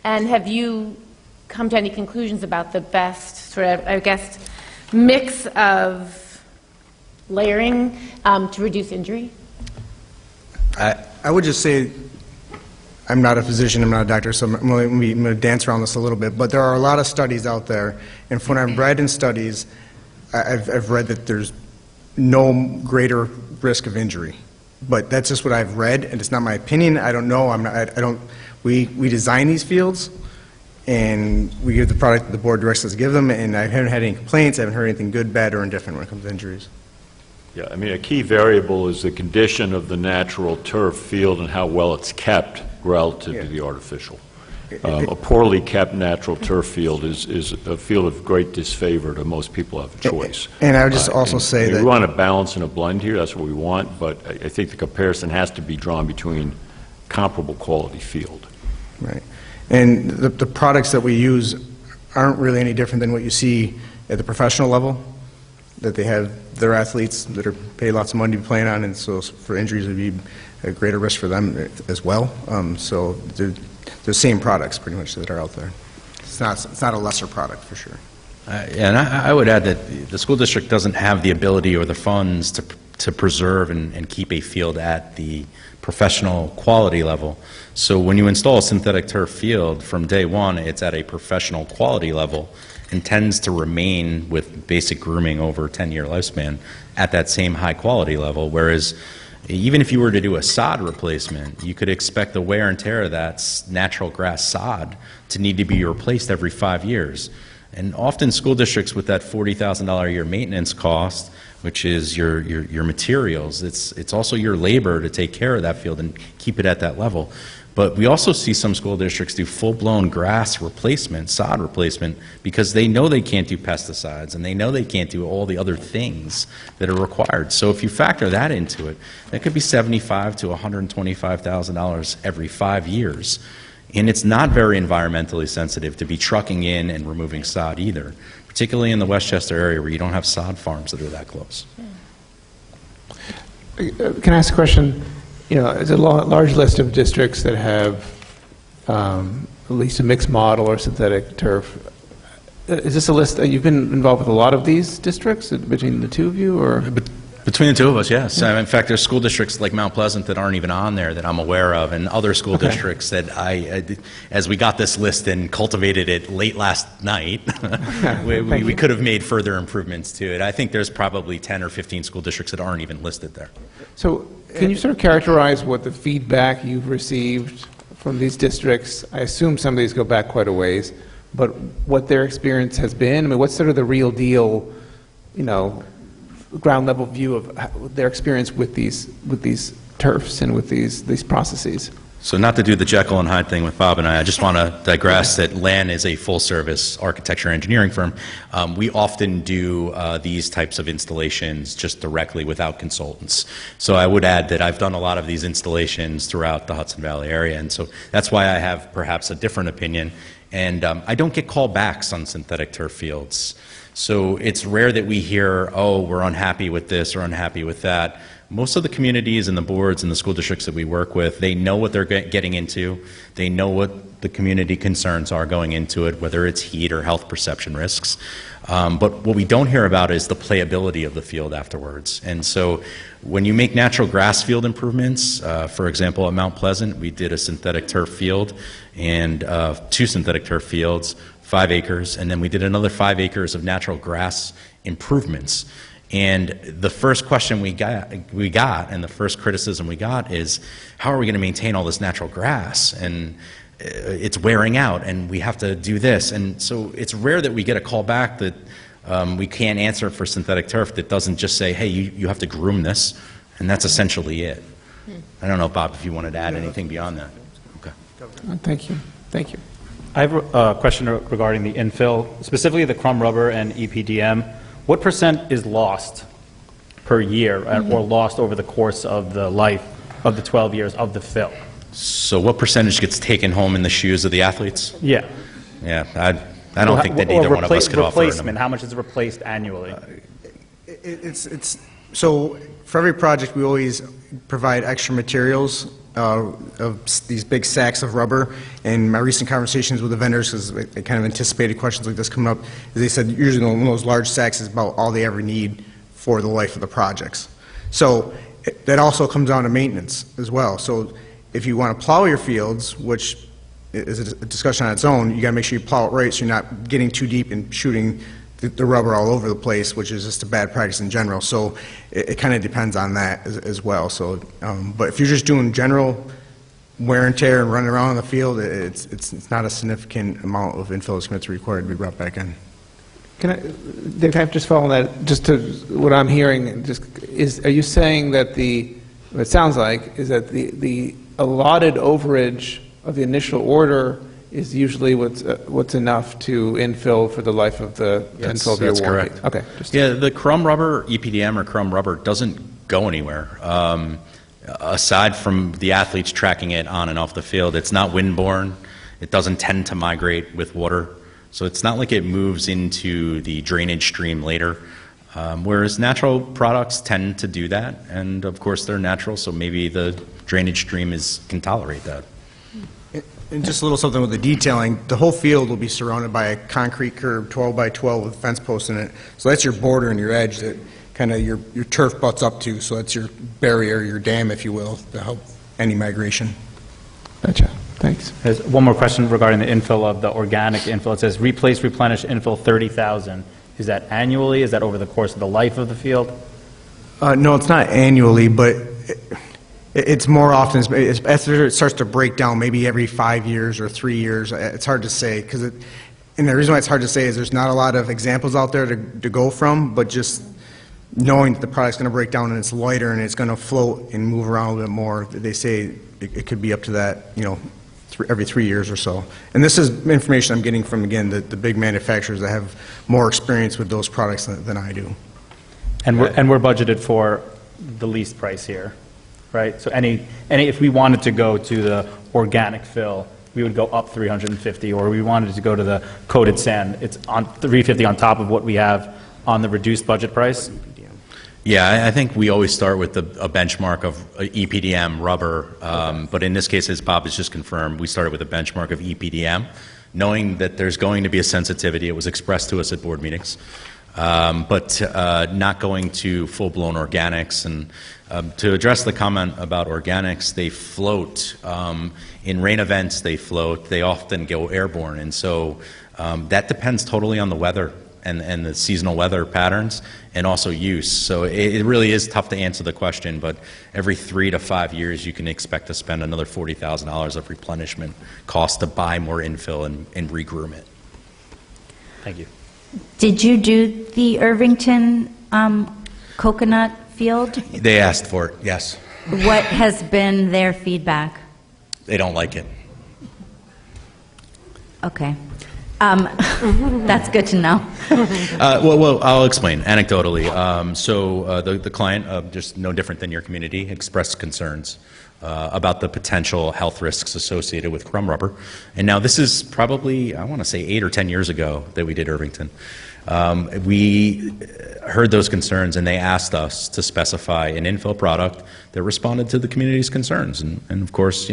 And have you come to any conclusions about the best sort of, I guess, mix of layering to reduce injury? I would just say, I'm not a physician, I'm not a doctor, so I'm going to dance around this a little bit, but there are a lot of studies out there, and from what I've read in studies, I've read that there's no greater risk of injury. But that's just what I've read, and it's not my opinion. I don't know. We design these fields, and we give the product that the board directs us to give them, and I haven't had any complaints. I haven't heard anything good, bad, or indifferent when it comes to injuries. Yeah, I mean, a key variable is the condition of the natural turf field and how well it's kept relative to the artificial. A poorly kept natural turf field is a field of great disfavor to most people who have a choice. And I would just also say that we want a balance and a blend here. That's what we want, but I think the comparison has to be drawn between comparable quality field. Right. And the products that we use aren't really any different than what you see at the professional level, that they have their athletes that are paid lots of money to be playing on, and so for injuries it would be a greater risk for them as well. So they're the same products pretty much that are out there. It's not a lesser product for sure. And I would add that the school district doesn't have the ability or the funds to preserve and keep a field at the professional quality level. So when you install a synthetic turf field, from day one, it's at a professional quality level and tends to remain with basic grooming over a 10-year lifespan at that same high quality level, whereas even if you were to do a sod replacement, you could expect the wear and tear of that natural grass sod to need to be replaced every 5 years. And often school districts with that $40,000 a year maintenance cost, which is your materials, it's also your labor to take care of that field and keep it at that level. But we also see some school districts do full-blown grass replacement, sod replacement, because they know they can't do pesticides and they know they can't do all the other things that are required. So if you factor that into it, that could be $75,000 to $125,000 every 5 years. And it's not very environmentally sensitive to be trucking in and removing sod either, particularly in the Westchester area where you don't have sod farms that are that close. Can I ask a question? You know, there's a large list of districts that have at least a mixed model or synthetic turf. Is this a list, you've been involved with a lot of these districts between the two of you, or? Between the two of us, yes. In fact, there's school districts like Mount Pleasant that aren't even on there that I'm aware of, and other school districts that as we got this list and cultivated it late last night, we could have made further improvements to it. I think there's probably 10 or 15 school districts that aren't even listed there. So can you sort of characterize what the feedback you've received from these districts? I assume some of these go back quite a ways, but what their experience has been? I mean, what's sort of the real deal, you know, ground level view of their experience with these turfs and with these processes? So not to do the Jekyll and Hyde thing with Bob and I just want to digress that LAN is a full-service architecture engineering firm. We often do these types of installations just directly without consultants. So I would add that I've done a lot of these installations throughout the Hudson Valley area, and so that's why I have perhaps a different opinion. And I don't get callbacks on synthetic turf fields. So it's rare that we hear, oh, we're unhappy with this or unhappy with that. Most of the communities and the boards and the school districts that we work with, they know what they're getting into. They know what the community concerns are going into it, whether it's heat or health perception risks. But what we don't hear about is the playability of the field afterwards. And so when you make natural grass field improvements, for example, at Mount Pleasant, we did a synthetic turf field and 2 synthetic turf fields, 5 acres, and then we did another 5 acres of natural grass improvements. And the first question we got, and the first criticism we got is, how are we going to maintain all this natural grass? And it's wearing out, and we have to do this. And so it's rare that we get a call back that we can't answer for synthetic turf that doesn't just say, hey, you have to groom this, and that's essentially it. I don't know, Bob, if you wanted to add anything beyond that. Okay. Thank you. Thank you. I have a question regarding the infill, specifically the crumb rubber and EPDM. What % is lost per year or lost over the course of the life of the 12 years of the fill? So what percentage gets taken home in the shoes of the athletes? Yeah. Yeah, I don't think that either one of us could offer. Replacement, how much is replaced annually? So for every project, we always provide extra materials these big sacks of rubber. And my recent conversations with the vendors, because I kind of anticipated questions like this coming up, is they said usually one of those large sacks is about all they ever need for the life of the projects. So that also comes down to maintenance as well. So if you want to plow your fields, which is a discussion on its own, you got to make sure you plow it right so you're not getting too deep and shooting the rubber all over the place, which is just a bad practice in general. So it kind of depends on that as well. So, but if you're just doing general wear and tear and running around in the field, it's not a significant amount of infill that's going to be required to be brought back in. Dave, can I just follow that, just to what I'm hearing, are you saying that what it sounds like is that the allotted overage of the initial order is usually what's enough to infill for the life of the 10, 12-year That's warranty? correct. Okay. Yeah, the crumb rubber, EPDM or crumb rubber, doesn't go anywhere. Aside from the athletes tracking it on and off the field, it's not windborne. It doesn't tend to migrate with water. So it's not like it moves into the drainage stream later. Whereas natural products tend to do that. And of course, they're natural, so maybe the drainage stream can tolerate that. And just a little something with the detailing, the whole field will be surrounded by a concrete curb, 12 by 12 with fence posts in it. So that's your border and your edge that kind of your turf butts up to. So that's your barrier, your dam, if you will, to help any migration. Gotcha. Thanks. There's one more question regarding the infill of the organic infill. It says replace, replenish infill 30,000. Is that annually? Is that over the course of the life of the field? No, it's not annually, but it's more often, as it starts to break down, maybe every 5 years or 3 years. It's hard to say, and the reason why it's hard to say is there's not a lot of examples out there to go from, but just knowing that the product's going to break down and it's lighter and it's going to float and move around a little bit more, they say it could be up to that, every 3 years or so. And this is information I'm getting from, again, the big manufacturers that have more experience with those products than I do. And we're budgeted for the least price here, right? So if we wanted to go to the organic fill, we would go up 350, or we wanted to go to the coated sand, it's on 350 on top of what we have on the reduced budget price. Yeah, I think we always start with a benchmark of EPDM rubber, but in this case, as Bob has just confirmed, we started with a benchmark of EPDM, knowing that there's going to be a sensitivity. It was expressed to us at board meetings, but not going to full-blown organics. And to address the comment about organics, they float. In rain events, they float. They often go airborne, and so that depends totally on the weather and the seasonal weather patterns, and also use. So it really is tough to answer the question, but every 3 to 5 years you can expect to spend another $40,000 of replenishment cost to buy more infill and regroom it. Thank you. Did you do the Irvington coconut field? They asked for it, yes. What has been their feedback? They don't like it. Okay. That's good to know. Well, I'll explain anecdotally. So the client, just no different than your community, expressed concerns about the potential health risks associated with crumb rubber. And now this is probably, I want to say 8 or 10 years ago that we did Irvington. We heard those concerns, and they asked us to specify an infill product that responded to the community's concerns. And of course,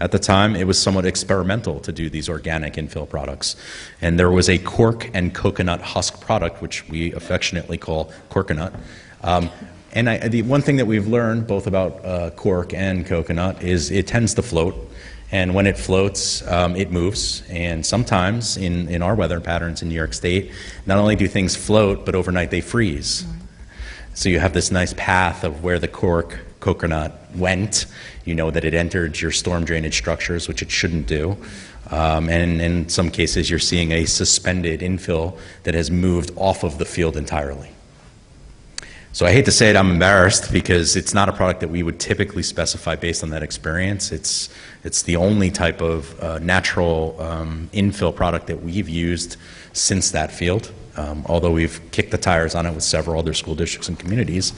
at the time, it was somewhat experimental to do these organic infill products. And there was a cork and coconut husk product, which we affectionately call Corkonut. And the one thing that we've learned, both about cork and coconut, is it tends to float. And when it floats, it moves. And sometimes in our weather patterns in New York State, not only do things float, but overnight they freeze. So you have this nice path of where the coconut went. You know that it entered your storm drainage structures, which it shouldn't do. And in some cases, you're seeing a suspended infill that has moved off of the field entirely. So I hate to say it, I'm embarrassed, because it's not a product that we would typically specify based on that experience. It's the only type of natural infill product that we've used since that field. Although we've kicked the tires on it with several other school districts and communities,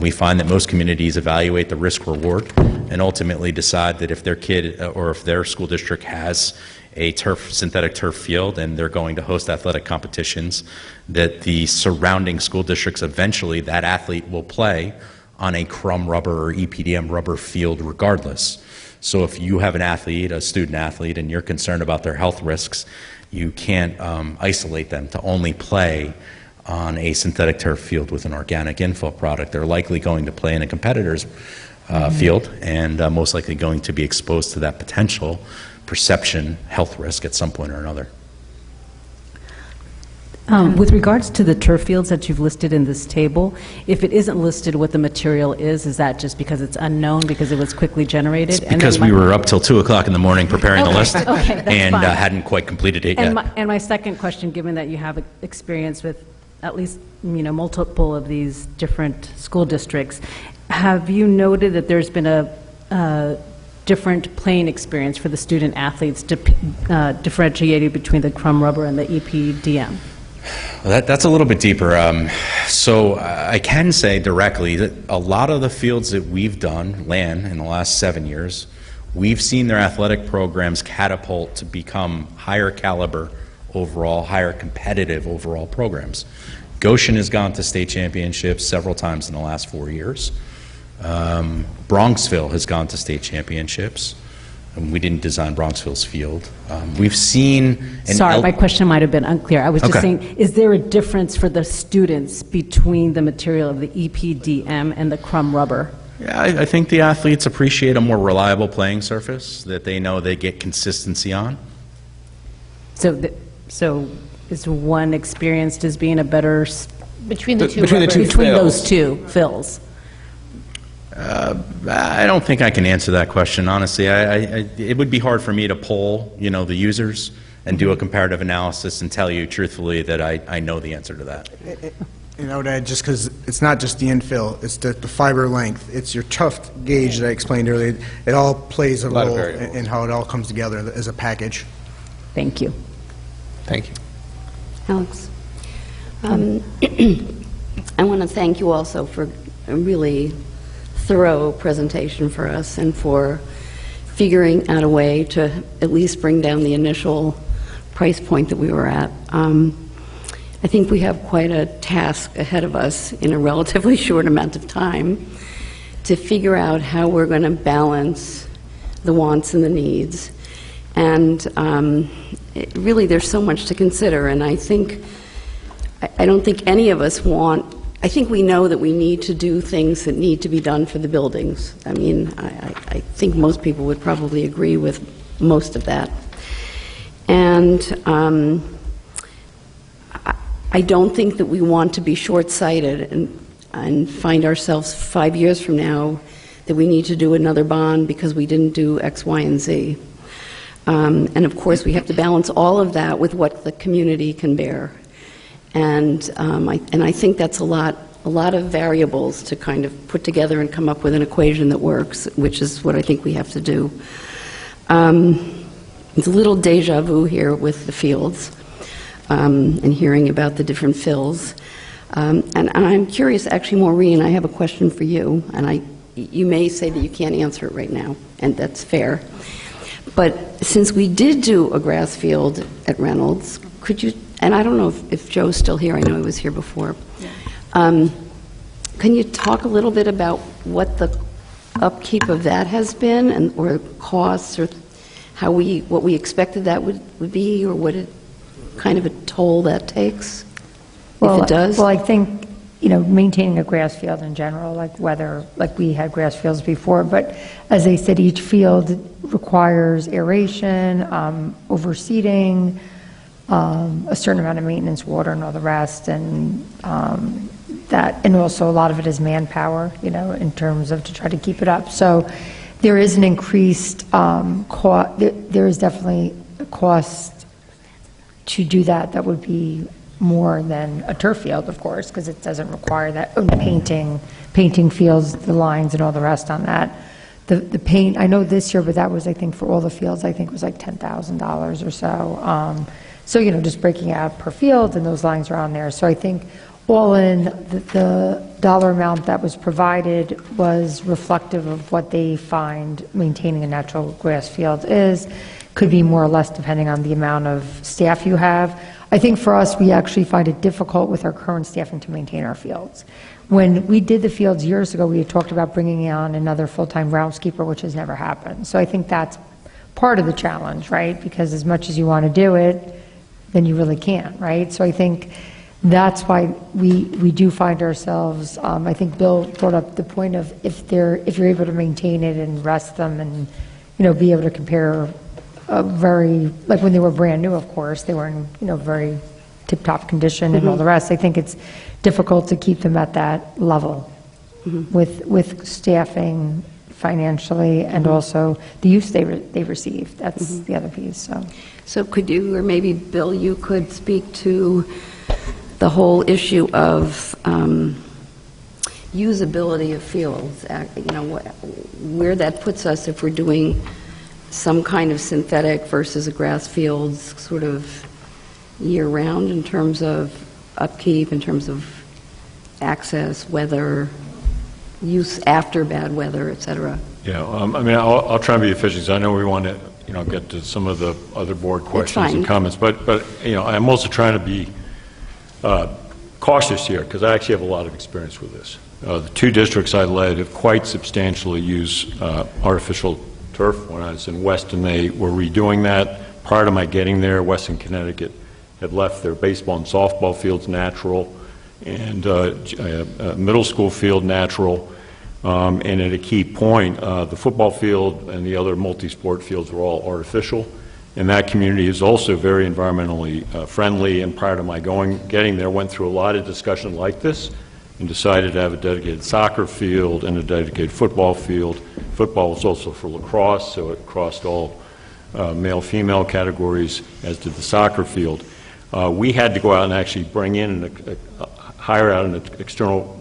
we find that most communities evaluate the risk-reward and ultimately decide that if their kid or if their school district has a synthetic turf field and they're going to host athletic competitions, that the surrounding school districts, eventually that athlete will play on a crumb rubber or EPDM rubber field regardless. So if you have an athlete, a student athlete, and you're concerned about their health risks, you can't isolate them to only play on a synthetic turf field with an organic infill product. They're likely going to play in a competitor's field and most likely going to be exposed to that potential perception health risk at some point or another. With regards to the turf fields that you've listed in this table, if it isn't listed what the material is that just because it's unknown, because it was quickly generated? It's because we were up till 2 o'clock in the morning preparing the list and fine. hadn't quite completed it yet. And my second question, given that you have experience with at least multiple of these different school districts, have you noted that there's been a different playing experience for the student athletes differentiated between the crumb rubber and the EPDM? That's a little bit deeper. So I can say directly that a lot of the fields that we've done, LAN, in the last 7 years, we've seen their athletic programs catapult to become higher caliber overall, higher competitive overall programs. Goshen has gone to state championships several times in the last 4 years. Bronxville has gone to state championships. We didn't design Bronxville's field. We've seen... Sorry, my question might have been unclear. I was just saying, is there a difference for the students between the material of the EPDM and the crumb rubber? Yeah, I think the athletes appreciate a more reliable playing surface that they know they get consistency on. So is one experienced as being a better... Between the two between those two fills? I don't think I can answer that question, honestly. It would be hard for me to poll, the users and do a comparative analysis and tell you truthfully that I know the answer to that. And I would add, just because it's not just the infill, it's the fiber length, it's your tuft gauge that I explained earlier. It all plays a role in how it all comes together as a package. Thank you. Thank you. Alex. I want to thank you also for a really thorough presentation for us and for figuring out a way to at least bring down the initial price point that we were at. I think we have quite a task ahead of us in a relatively short amount of time to figure out how we're going to balance the wants and the needs. And really there's so much to consider, and I don't think any of us I think we know that we need to do things that need to be done for the buildings. I mean, I think most people would probably agree with most of that. And I don't think that we want to be short-sighted and find ourselves 5 years from now that we need to do another bond because we didn't do X, Y, and Z. And of course, we have to balance all of that with what the community can bear. And I think that's a lot of variables to kind of put together and come up with an equation that works, which is what I think we have to do. It's a little deja vu here with the fields and hearing about the different fills. And I'm curious, actually, Maureen, I have a question for you, and you may say that you can't answer it right now, and that's fair. But since we did do a grass field at Reynolds, could you, and I don't know if Joe's still here, I know he was here before. Can you talk a little bit about what the upkeep of that has been, or costs, or what we expected that would be, or what kind of a toll that takes, if it does? Well, I think, maintaining a grass field in general, like we had grass fields before, but as I said, each field requires aeration, overseeding, a certain amount of maintenance, water, and all the rest, and and also a lot of it is manpower, in terms of to try to keep it up. So there is an increased cost. There is definitely a cost to do that. That would be more than a turf field, of course, because it doesn't require that painting fields, the lines, and all the rest on that. The paint, I know this year, but that was, I think, for all the fields, I think it was like $10,000 or so. So, just breaking out per field, and those lines are on there. So I think all in, the dollar amount that was provided was reflective of what they find maintaining a natural grass field is. Could be more or less depending on the amount of staff you have. I think for us, we actually find it difficult with our current staffing to maintain our fields. When we did the fields years ago, we had talked about bringing on another full-time groundskeeper, which has never happened. So I think that's part of the challenge, right? Because as much as you want to do it, then you really can't, right? So I think that's why we do find ourselves, I think Bill brought up the point of if you're able to maintain it and rest them and, be able to compare like when they were brand new, of course, they were in, very tip-top condition and all the rest. I think it's difficult to keep them at that level with staffing financially and also the use they receive. That's the other piece. So could you, or maybe Bill, you could speak to the whole issue of usability of fields, where that puts us if we're doing some kind of synthetic versus a grass fields sort of year-round in terms of upkeep, in terms of access, weather, use after bad weather, et cetera. Yeah, I'll try and be efficient, because I know we want to, get to some of the other board questions and comments, but I'm also trying to be cautious here, because I actually have a lot of experience with this. The two districts I led have quite substantially used artificial turf. When I was in Weston, they were redoing that. Prior to my getting there, Weston, Connecticut had left their baseball and softball fields natural, and middle school field natural. And at a key point, the football field and the other multi-sport fields were all artificial. And that community is also very environmentally friendly. And prior to my getting there, went through a lot of discussion like this and decided to have a dedicated soccer field and a dedicated football field. Football was also for lacrosse, so it crossed all male-female categories, as did the soccer field. We had to go out and actually bring in hire out an external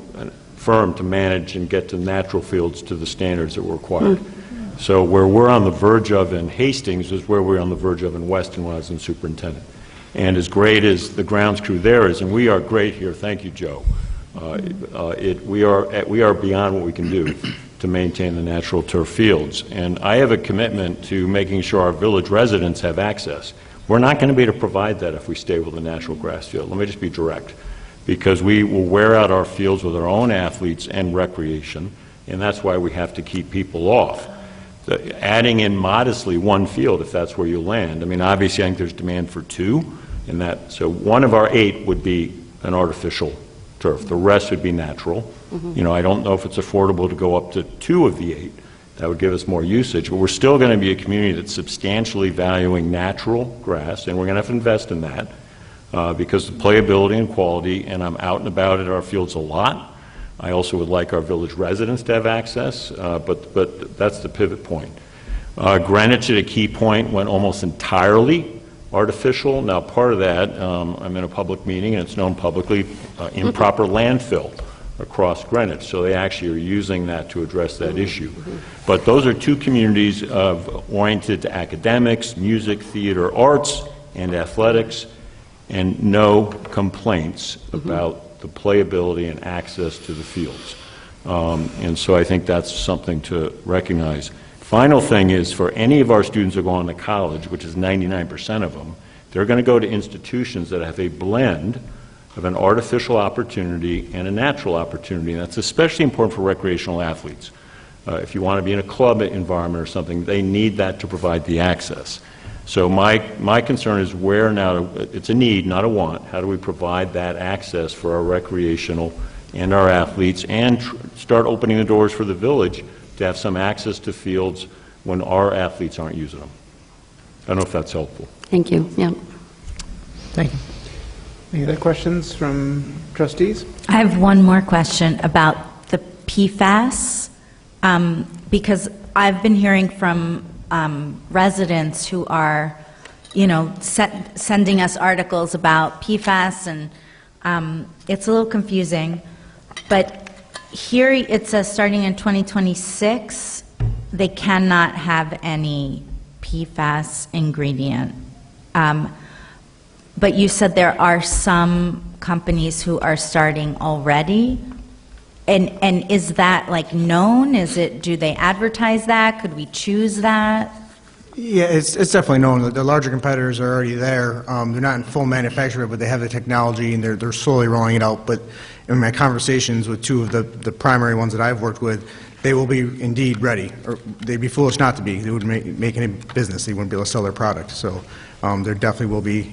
firm to manage and get to natural fields to the standards that were required. So where we're on the verge of in Hastings is where we're on the verge of in Weston when I was in superintendent. And as great as the grounds crew there is, and we are great here, thank you, Joe, we are beyond what we can do to maintain the natural turf fields. And I have a commitment to making sure our village residents have access. We're not going to be able to provide that if we stay with a natural grass field. Let me just be direct. Because we will wear out our fields with our own athletes and recreation, and that's why we have to keep people off. Adding in modestly one field, if that's where you land. Obviously, I think there's demand for two, and so one of our 8 would be an artificial turf. The rest would be natural. I don't know if it's affordable to go up to 2 of the 8. That would give us more usage, but we're still going to be a community that's substantially valuing natural grass, and we're going to have to invest in that. Because of playability and quality, and I'm out and about at our fields a lot. I also would like our village residents to have access, but that's the pivot point. Greenwich at a key point went almost entirely artificial. Now part of that, I'm in a public meeting and it's known publicly, improper landfill across Greenwich. So they actually are using that to address that issue. But those are two communities oriented to academics, music, theater, arts, and athletics, and no complaints about the playability and access to the fields. And so I think that's something to recognize. Final thing is, for any of our students who go on to college, which is 99% of them, they're going to go to institutions that have a blend of an artificial opportunity and a natural opportunity. And that's especially important for recreational athletes. If you want to be in a club environment or something, they need that to provide the access. So my concern is where now, it's a need, not a want, how do we provide that access for our recreational and our athletes, and start opening the doors for the village to have some access to fields when our athletes aren't using them. I don't know if that's helpful. Thank you. Yeah. Thank you. Any other questions from trustees? I have one more question about the PFAS, because I've been hearing from residents who are, sending us articles about PFAS, and it's a little confusing. But here it says starting in 2026, they cannot have any PFAS ingredient. But you said there are some companies who are starting already. And is that known? Do they advertise that? Could we choose that? Yeah, it's definitely known. The larger competitors are already there. They're not in full manufacture, but they have the technology, and they're slowly rolling it out. But in my conversations with two of the primary ones that I've worked with, they will be indeed ready. Or they'd be foolish not to be. They wouldn't make any business. They wouldn't be able to sell their product. So there definitely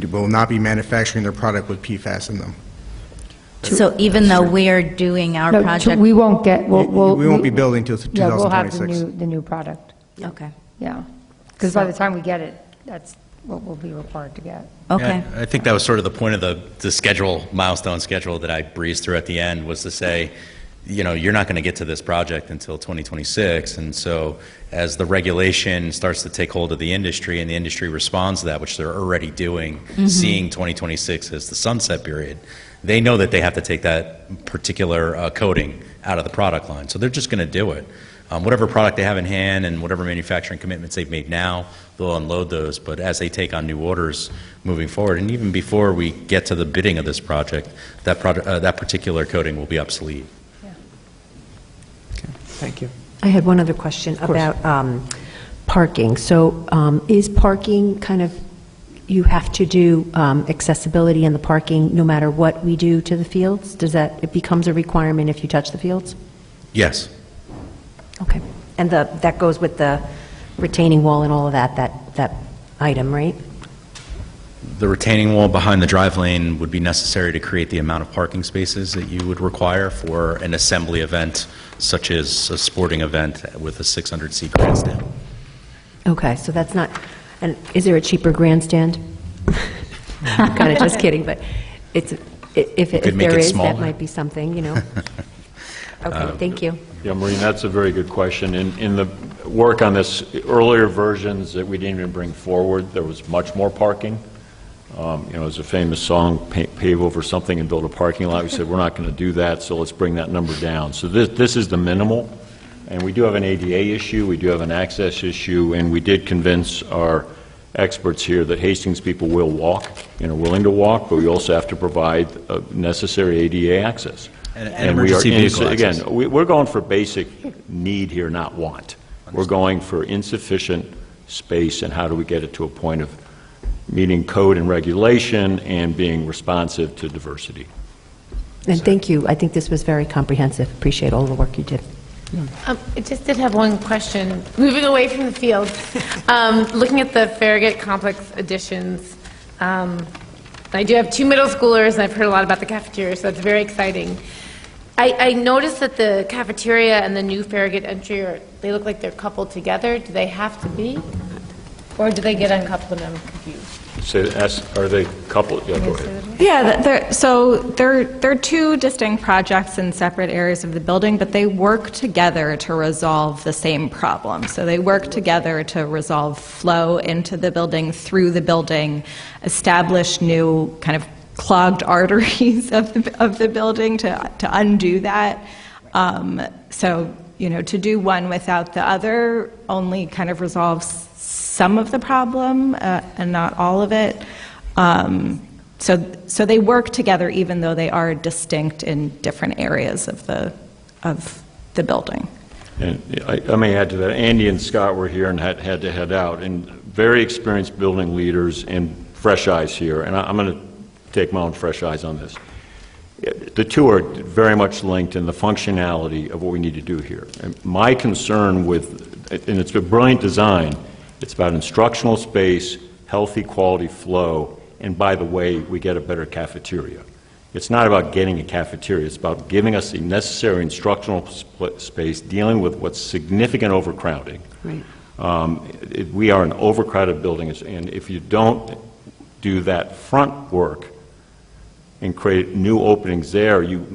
will not be manufacturing their product with PFAS in them. So even though we are doing our No, project... we won't get, We won't be building till 2026. Yeah, we'll have the new product, Okay. yeah. Because by the time we get it, that's what we'll be required to get. Okay. Yeah, I think that was sort of the point of the schedule, milestone schedule that I breezed through at the end, was to say, you know, you're not going to get to this project until 2026, and so as the regulation starts to take hold of the industry and the industry responds to that, which they're already doing, seeing 2026 as the sunset period, they know that they have to take that particular coating out of the product line, so they're just going to do it. Whatever product they have in hand and whatever manufacturing commitments they've made now, they'll unload those, but as they take on new orders moving forward, and even before we get to the bidding of this project, that particular coating will be obsolete. Thank you. I had one other question about parking. So is parking kind of, you have to do accessibility in the parking no matter what we do to the fields? It becomes a requirement if you touch the fields? Yes. Okay. And that goes with the retaining wall and all of that item, right? The retaining wall behind the drive lane would be necessary to create the amount of parking spaces that you would require for an assembly event, such as a sporting event with a 600-seat grandstand. Okay, so that's not, and is there a cheaper grandstand? I'm kind of just kidding, but if there is, that might be something, you know. Okay, thank you. Yeah, Maureen, that's a very good question. In the work on this, earlier versions that we didn't even bring forward, there was much more parking. You know, there's a famous song, pave over something and build a parking lot. We said, we're not going to do that, so let's bring that number down. So this is the minimal, and we do have an ADA issue, we do have an access issue, and we did convince our experts here that Hastings people will walk, you know, willing to walk, but we also have to provide necessary ADA access. And emergency vehicle access. Again, we're going for basic need here, not want. We're going for insufficient space, and how do we get it to a point of meeting code and regulation and being responsive to diversity. And thank you. I think this was very comprehensive. Appreciate all the work you did. I just did have one question. Moving away from the field, looking at the Farragut Complex additions, I do have two middle schoolers, and I've heard a lot about the cafeteria, so that's very exciting. I noticed that the cafeteria and the new Farragut entry, they look like they're coupled together. Do they have to be? Or do they get uncoupled and I'm confused? Are they coupled? Yeah, go ahead. Yeah, they're two distinct projects in separate areas of the building, but they work together to resolve the same problem. So they work together to resolve flow into the building, through the building, establish new kind of clogged arteries of the building to undo that. So, you know, to do one without the other only kind of resolves some of the problem and not all of it. So they work together even though they are distinct in different areas of the building. And I may add to that, Andy and Scott were here and had to head out, and very experienced building leaders and fresh eyes here, and I'm going to take my own fresh eyes on this. The two are very much linked in the functionality of what we need to do here. And my concern with, and it's a brilliant design, it's about instructional space, healthy quality flow, and by the way, we get a better cafeteria. It's not about getting a cafeteria, it's about giving us the necessary instructional space, dealing with what's significant overcrowding. Right. We are an overcrowded building, and if you don't do that front work and create new openings there, you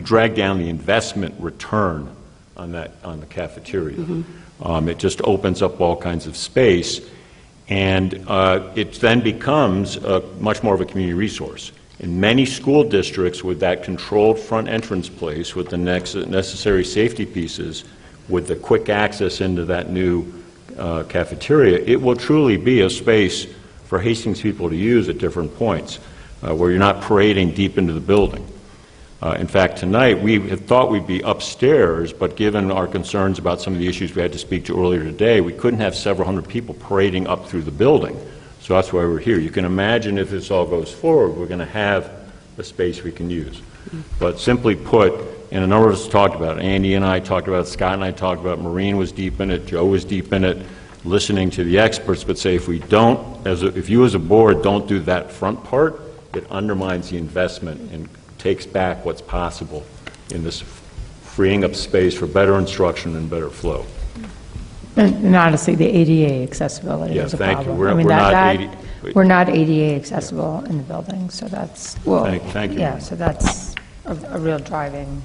drag down the investment return on the cafeteria. Mm-hmm. It just opens up all kinds of space, and it then becomes much more of a community resource. In many school districts, with that controlled front entrance place, with the necessary safety pieces, with the quick access into that new cafeteria, it will truly be a space for Hastings people to use at different points, where you're not parading deep into the building. In fact, tonight, we had thought we'd be upstairs, but given our concerns about some of the issues we had to speak to earlier today, we couldn't have several hundred people parading up through the building. So that's why we're here. You can imagine if this all goes forward, we're going to have a space we can use. But simply put, and a number of us talked about it, Andy and I talked about it, Scott and I talked about it, Maureen was deep in it, Joe was deep in it, listening to the experts, but say if we don't, if you as a board don't do that front part, it undermines the investment and takes back what's possible in this freeing up space for better instruction and better flow. And honestly, the ADA accessibility Yeah, is a thank you. problem. We're not ADA accessible in the building, so that's, well, Thank you. yeah, so that's a real driving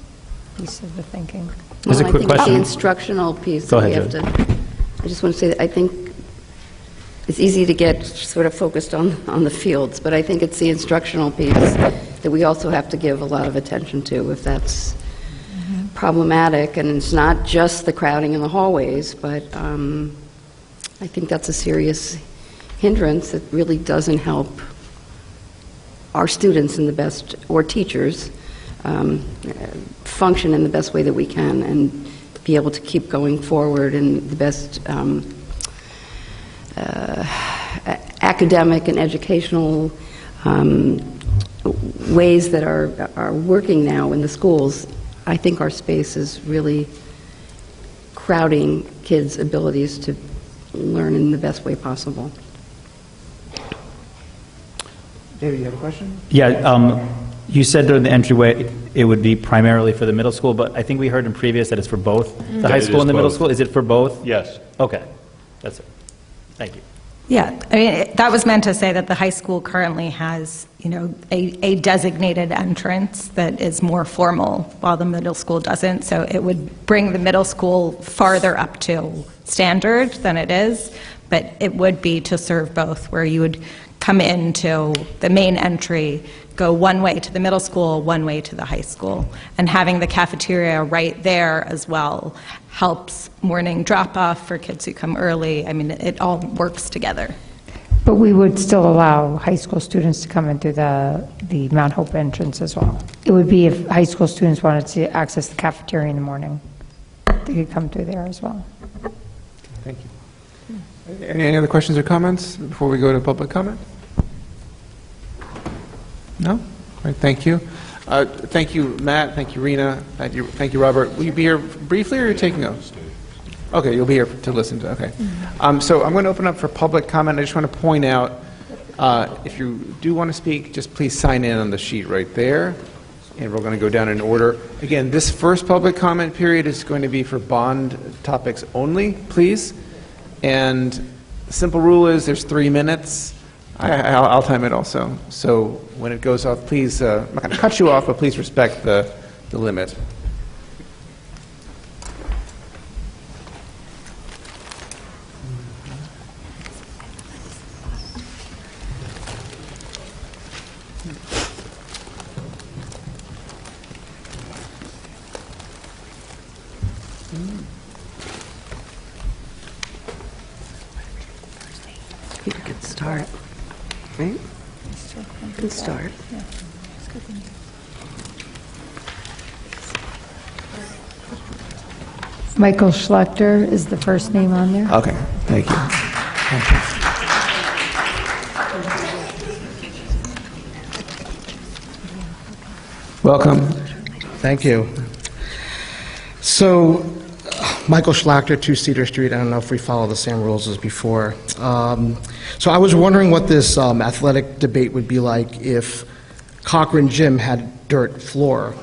piece of the thinking. There's a quick I think question. the instructional piece Go that we ahead, have to, I just want to say that I think it's easy to get sort of focused on the fields, but I think it's the instructional piece that we also have to give a lot of attention to if that's problematic. And it's not just the crowding in the hallways, but I think that's a serious hindrance that really doesn't help our students in the best, or teachers, function in the best way that we can and be able to keep going forward in the best academic and educational ways that are working now in the schools. I think our space is really crowding kids' abilities to learn in the best way possible. David, you have a question? Yeah, you said during the entryway it would be primarily for the middle school, but I think we heard in previous that it's for both the high It school is and the middle both. school. Is it for both? Yes. Okay, that's it. Thank you. Yeah, I mean, that was meant to say that the high school currently has, a designated entrance that is more formal, while the middle school doesn't. So it would bring the middle school farther up to standard than it is, but it would be to serve both, where you would come into the main entry, go one way to the middle school, one way to the high school. And having the cafeteria right there as well helps morning drop-off for kids who come early. I mean, it all works together. But we would still allow high school students to come into the Mount Hope entrance as well. It would be if high school students wanted to access the cafeteria in the morning, they could come through there as well. Thank you. Any other questions or comments before we go to public comment? No? All right, thank you. Thank you, Matt. Thank you, Rena. Thank you, Robert. Will you be here briefly, or are you taking notes? Okay, you'll be here to listen to, okay. So I'm going to open up for public comment. I just want to point out, if you do want to speak, just please sign in on the sheet right there, and we're going to go down in order. Again, this first public comment period is going to be for bond topics only, please. And the simple rule is there's 3 minutes. I'll time it also. So when it goes off, please, I'm not going to cut you off, but please respect the limit. You can start, right? You can start. Michael Schlechter is the first name on there. Okay, thank you. Welcome. Thank you. So, Michael Schlachter, 2 Cedar Street. I don't know if we follow the same rules as before. So I was wondering what this athletic debate would be like if Cochran Gym had dirt floor.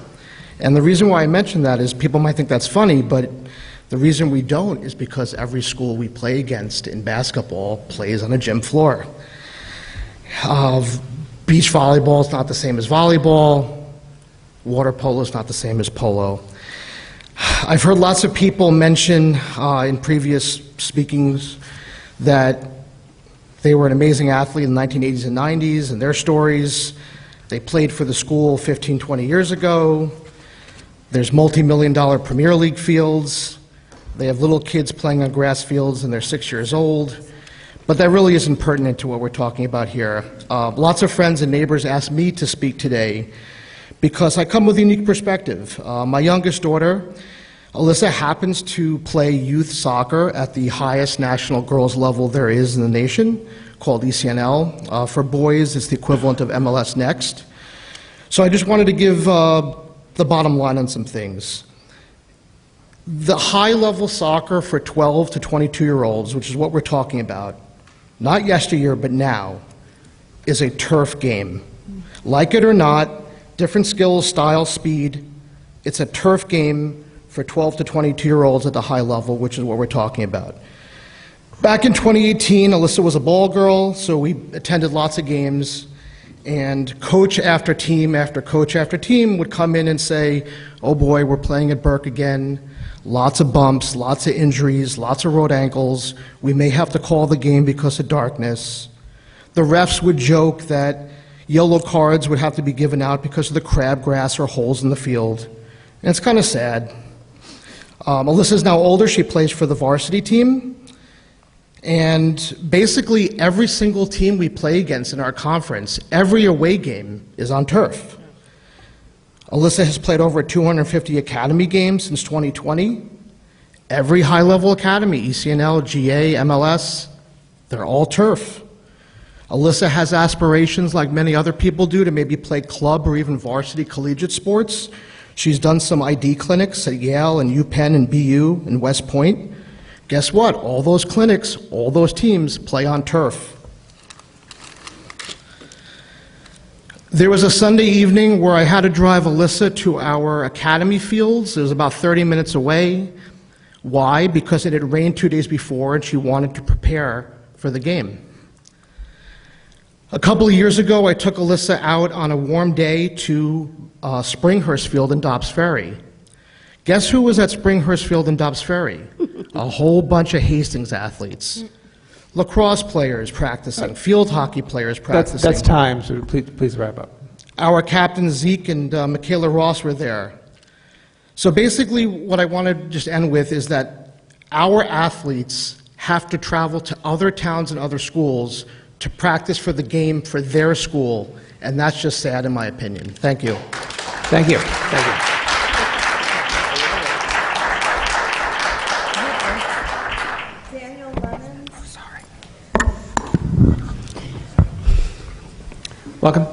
And the reason why I mention that is people might think that's funny, but the reason we don't is because every school we play against in basketball plays on a gym floor. Beach volleyball is not the same as volleyball. Water polo is not the same as polo. I've heard lots of people mention in previous speakings that they were an amazing athlete in the 1980s and 90s, and their stories. They played for the school 15, 20 years ago. There's multi-million-dollar Premier League fields. They have little kids playing on grass fields, and they're 6 years old. But that really isn't pertinent to what we're talking about here. Lots of friends and neighbors asked me to speak today because I come with a unique perspective. My youngest daughter, Alyssa, happens to play youth soccer at the highest national girls level there is in the nation, called ECNL. For boys, it's the equivalent of MLS Next. So I just wanted to give the bottom line on some things. The high-level soccer for 12 to 22-year-olds, which is what we're talking about, not yesteryear, but now, is a turf game. Like it or not, different skills, style, speed, it's a turf game for 12 to 22-year-olds at the high level, which is what we're talking about. Back in 2018, Alyssa was a ball girl, so we attended lots of games, and coach after team after coach after team would come in and say, oh boy, we're playing at Burke again. Lots of bumps, lots of injuries, lots of road ankles. We may have to call the game because of darkness. The refs would joke that yellow cards would have to be given out because of the crabgrass or holes in the field. And it's kind of sad. Alyssa's now older. She plays for the varsity team. And basically every single team we play against in our conference, every away game is on turf. Alyssa has played over 250 academy games since 2020. Every high-level academy, ECNL, GA, MLS, they're all turf. Alyssa has aspirations like many other people do to maybe play club or even varsity collegiate sports. She's done some ID clinics at Yale and UPenn and BU and West Point. Guess what? All those clinics, all those teams play on turf. There was a Sunday evening where I had to drive Alyssa to our academy fields. It was about 30 minutes away. Why? Because it had rained 2 days before and she wanted to prepare for the game. A couple of years ago, I took Alyssa out on a warm day to Springhurst Field in Dobbs Ferry. Guess who was at Springhurst Field in Dobbs Ferry? A whole bunch of Hastings athletes. Lacrosse players practicing, field hockey players practicing. That's time, so please wrap up. Our captain Zeke and Michaela Ross were there. So basically what I want to just end with is that our athletes have to travel to other towns and other schools to practice for the game for their school, and that's just sad in my opinion. Thank you. Thank you. Thank you. Welcome.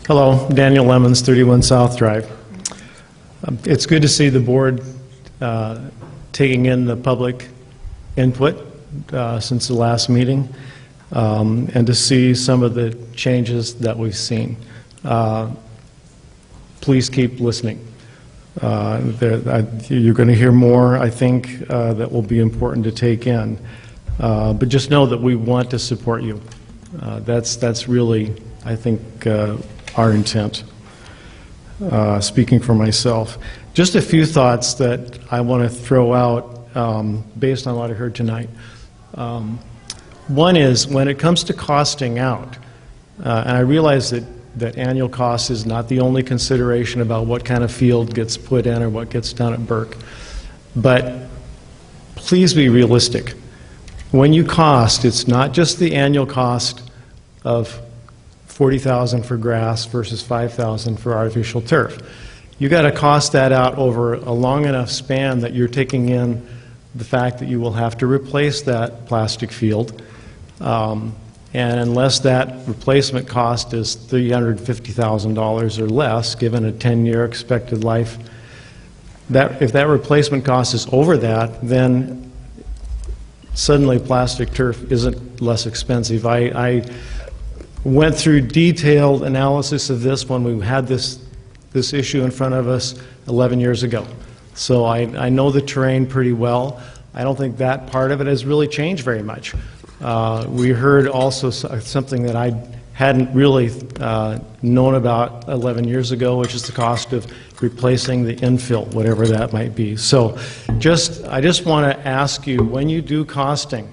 Hello, Daniel Lemons, 31 South Drive. It's good to see the board taking in the public input since the last meeting, and to see some of the changes that we've seen. Please keep listening. You're going to hear more, I think, that will be important to take in. But just know that we want to support you. That's really, I think, our intent, speaking for myself. Just a few thoughts that I want to throw out based on what I heard tonight. One is, when it comes to costing out, and I realize that annual cost is not the only consideration about what kind of field gets put in or what gets done at Burke, but please be realistic. When you cost, it's not just the annual cost of $40,000 for grass versus $5,000 for artificial turf. You got to cost that out over a long enough span that you're taking in the fact that you will have to replace that plastic field, and unless that replacement cost is $350,000 or less, given a 10-year expected life, if that replacement cost is over that, then suddenly plastic turf isn't less expensive. I went through detailed analysis of this when we had this issue in front of us 11 years ago. So I know the terrain pretty well. I don't think that part of it has really changed very much. We heard also something that I hadn't really known about 11 years ago, which is the cost of replacing the infill, whatever that might be. So I just want to ask you, when you do costing,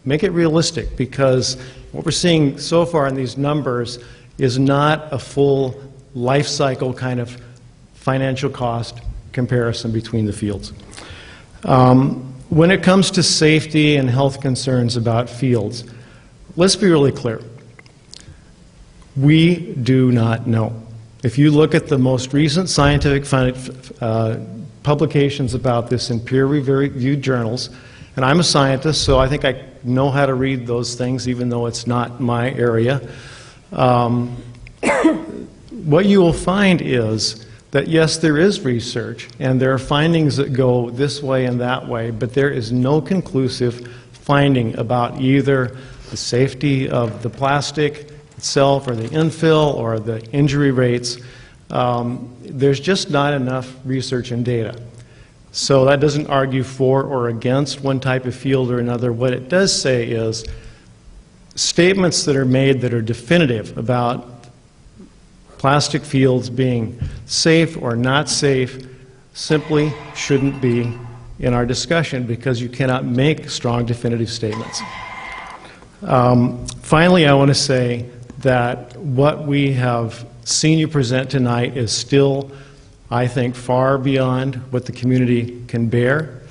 make it realistic, because what we're seeing so far in these numbers is not a full life cycle kind of financial cost comparison between the fields. When it comes to safety and health concerns about fields, let's be really clear. We do not know. If you look at the most recent scientific publications about this in peer-reviewed journals, and I'm a scientist, so I think I know how to read those things, even though it's not my area. What you will find is that, yes, there is research, and there are findings that go this way and that way, but there is no conclusive finding about either the safety of the plastic itself or the infill or the injury rates. There's just not enough research and data. So that doesn't argue for or against one type of field or another. What it does say is statements that are made that are definitive about plastic fields being safe or not safe simply shouldn't be in our discussion, because you cannot make strong definitive statements. Finally, I want to say that what we have seen you present tonight is still, I think, far beyond what the community can bear,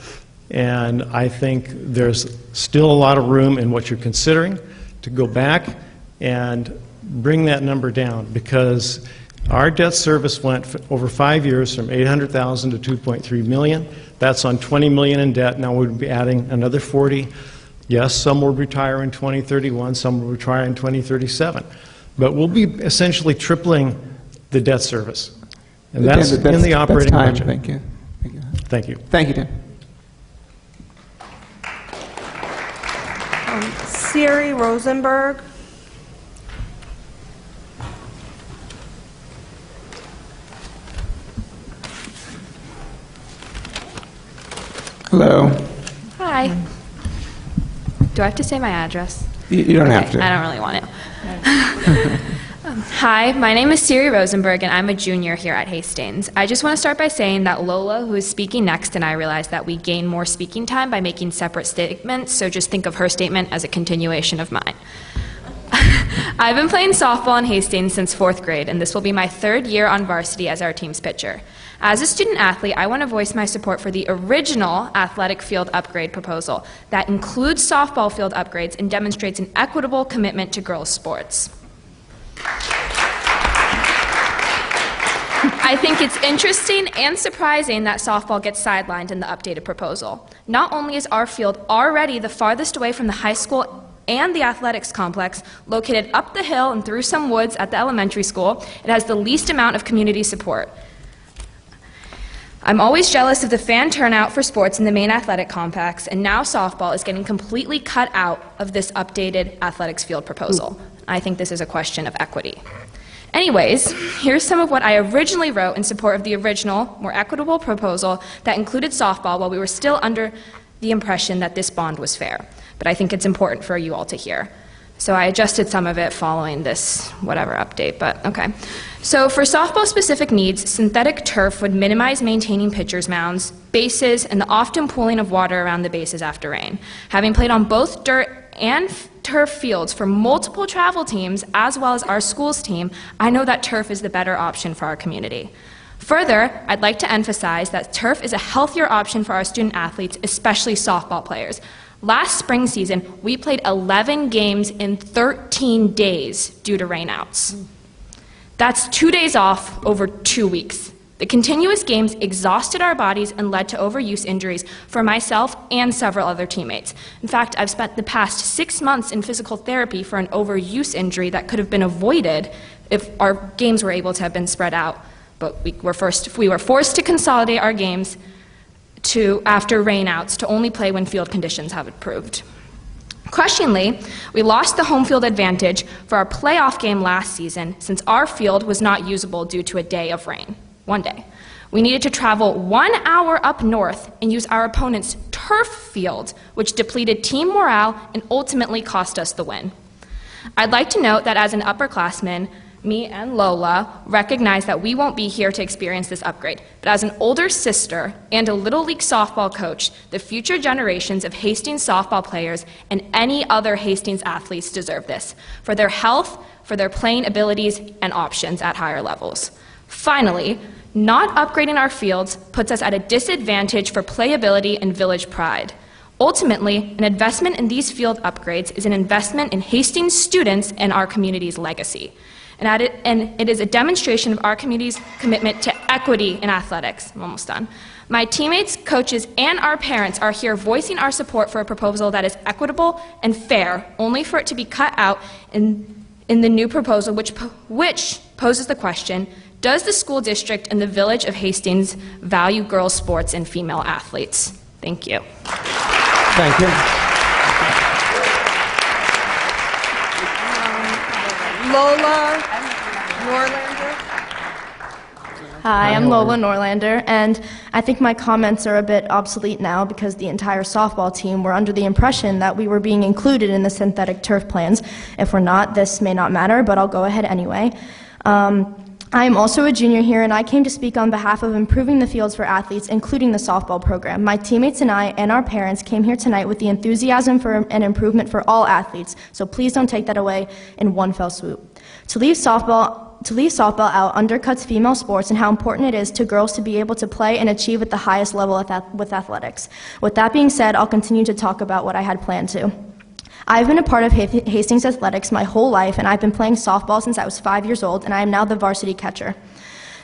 and I think there's still a lot of room in what you're considering to go back and bring that number down, because our debt service went over 5 years from $800,000 to $2.3 million. That's on $20 million in debt. Now we'll be adding another 40. Yes, some will retire in 2031, some will retire in 2037. But we'll be essentially tripling the debt service. And that's in the operating budget. Thank you. Thank you. Thank you. Thank you, Dan. Siri Rosenberg. Hello. Hi. Do I have to say my address? You don't have to. I don't really want it. Hi, my name is Siri Rosenberg, and I'm a junior here at Hastings. I just want to start by saying that Lola, who is speaking next, and I realize that we gain more speaking time by making separate statements, so just think of her statement as a continuation of mine. I've been playing softball in Hastings since 4th grade, and this will be my 3rd year on varsity as our team's pitcher. As a student athlete, I want to voice my support for the original athletic field upgrade proposal that includes softball field upgrades and demonstrates an equitable commitment to girls' sports. I think it's interesting and surprising that softball gets sidelined in the updated proposal. Not only is our field already the farthest away from the high school and the athletics complex, located up the hill and through some woods at the elementary school, it has the least amount of community support. I'm always jealous of the fan turnout for sports in the main athletic complex, and now softball is getting completely cut out of this updated athletics field proposal. I think this is a question of equity. Anyways, here's some of what I originally wrote in support of the original, more equitable proposal that included softball while we were still under the impression that this bond was fair. But I think it's important for you all to hear. So I adjusted some of it following this whatever update, but okay. So for softball-specific needs, synthetic turf would minimize maintaining pitchers' mounds, bases, and the often pooling of water around the bases after rain. Having played on both dirt and turf fields for multiple travel teams, as well as our school's team, I know that turf is the better option for our community. Further, I'd like to emphasize that turf is a healthier option for our student athletes, especially softball players. Last spring season, we played 11 games in 13 days due to rainouts. That's 2 days off over 2 weeks. The continuous games exhausted our bodies and led to overuse injuries for myself and several other teammates. In fact, I've spent the past 6 months in physical therapy for an overuse injury that could have been avoided if our games were able to have been spread out. But we were forced to consolidate our games after rainouts to only play when field conditions have improved. Crushingly, we lost the home field advantage for our playoff game last season since our field was not usable due to a day of rain. 1 day. We needed to travel 1 hour up north and use our opponent's turf field, which depleted team morale and ultimately cost us the win. I'd like to note that as an upperclassman, me and Lola recognize that we won't be here to experience this upgrade, but as an older sister and a Little League softball coach, the future generations of Hastings softball players and any other Hastings athletes deserve this, for their health, for their playing abilities and options at higher levels. Finally, not upgrading our fields puts us at a disadvantage for playability and village pride. Ultimately, an investment in these field upgrades is an investment in Hastings students and our community's legacy. and it is a demonstration of our community's commitment to equity in athletics. I'm almost done. My teammates, coaches, and our parents are here voicing our support for a proposal that is equitable and fair, only for it to be cut out in the new proposal, which poses the question, does the school district and the village of Hastings value girls' sports and female athletes? Thank you. Thank you. Lola Norlander. Hi, I'm Lola Norlander, and I think my comments are a bit obsolete now because the entire softball team were under the impression that we were being included in the synthetic turf plans. If we're not, this may not matter, but I'll go ahead anyway. I am also a junior here, and I came to speak on behalf of improving the fields for athletes, including the softball program. My teammates and I and our parents came here tonight with the enthusiasm for an improvement for all athletes, so please don't take that away in one fell swoop. To leave softball out undercuts female sports and how important it is to girls to be able to play and achieve at the highest level with athletics. With that being said, I'll continue to talk about what I had planned to. I've been a part of Hastings athletics my whole life, and I've been playing softball since I was 5 years old, and I am now the varsity catcher.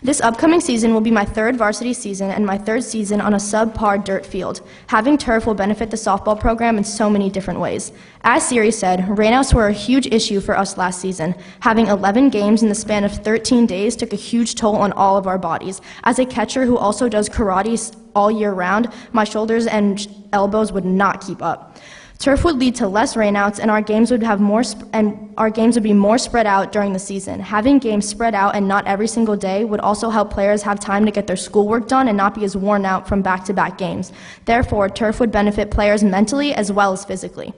This upcoming season will be my third varsity season and my third season on a subpar dirt field. Having turf will benefit the softball program in so many different ways. As Siri said, rainouts were a huge issue for us last season. Having 11 games in the span of 13 days took a huge toll on all of our bodies. As a catcher who also does karate all year round, my shoulders and elbows would not keep up. Turf would lead to less rainouts, and our games would be more spread out during the season. Having games spread out and not every single day would also help players have time to get their schoolwork done and not be as worn out from back-to-back games. Therefore, turf would benefit players mentally as well as physically.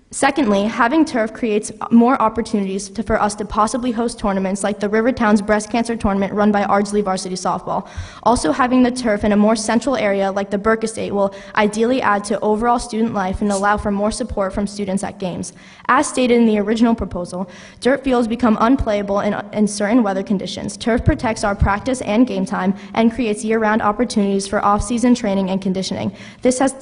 Secondly, having turf creates more opportunities for us to possibly host tournaments like the Rivertown's Breast Cancer Tournament run by Ardsley Varsity Softball. Also, having the turf in a more central area like the Burke Estate will ideally add to overall student life and allow for more support from students at games. As stated in the original proposal, dirt fields become unplayable in certain weather conditions. Turf protects our practice and game time and creates year-round opportunities for off-season training and conditioning. This has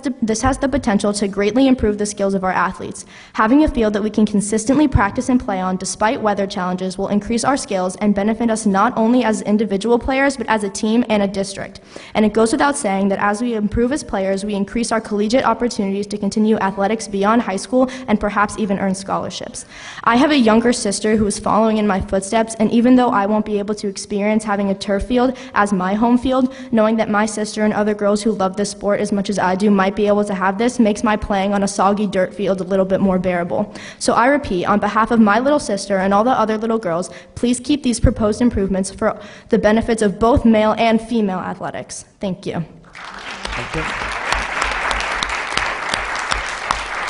the potential to greatly improve the skills of our athletes. Having a field that we can consistently practice and play on despite weather challenges will increase our skills and benefit us not only as individual players but as a team and a district. And it goes without saying that as we improve as players, we increase our collegiate opportunities to continue athletics beyond high school and perhaps even earn scholarships. I have a younger sister who is following in my footsteps, and even though I won't be able to experience having a turf field as my home field, knowing that my sister and other girls who love this sport as much as I do might be able to have this makes my playing on a soggy dirt field a little bit more bearable. So I repeat, on behalf of my little sister and all the other little girls, please keep these proposed improvements for the benefits of both male and female athletics. Thank you. Thank you.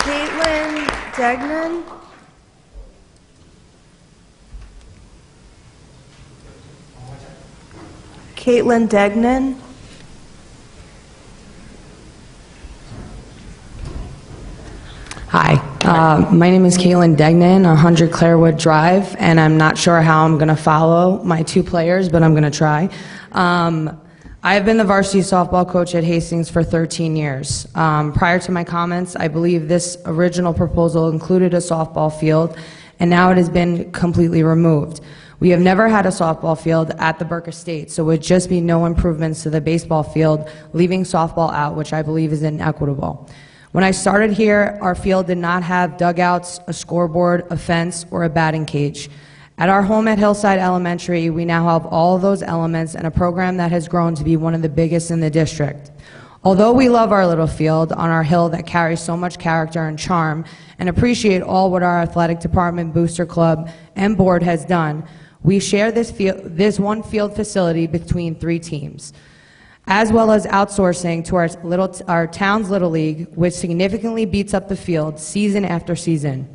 Caitlin Degnan. Caitlin Degnan. Hi, my name is Caitlin Degnan, 100 Clarewood Drive, and I'm not sure how I'm going to follow my two players, but I'm going to try. I have been the varsity softball coach at Hastings for 13 years. Prior to my comments, I believe this original proposal included a softball field, and now it has been completely removed. We have never had a softball field at the Burke Estate, so it would just be no improvements to the baseball field, leaving softball out, which I believe is inequitable. When I started here, our field did not have dugouts, a scoreboard, a fence, or a batting cage. At our home at Hillside Elementary, we now have all of those elements and a program that has grown to be one of the biggest in the district. Although we love our little field on our hill that carries so much character and charm and appreciate all what our athletic department, booster club, and board has done, we share this one field facility between 3 teams, as well as outsourcing to our town's Little League, which significantly beats up the field season after season.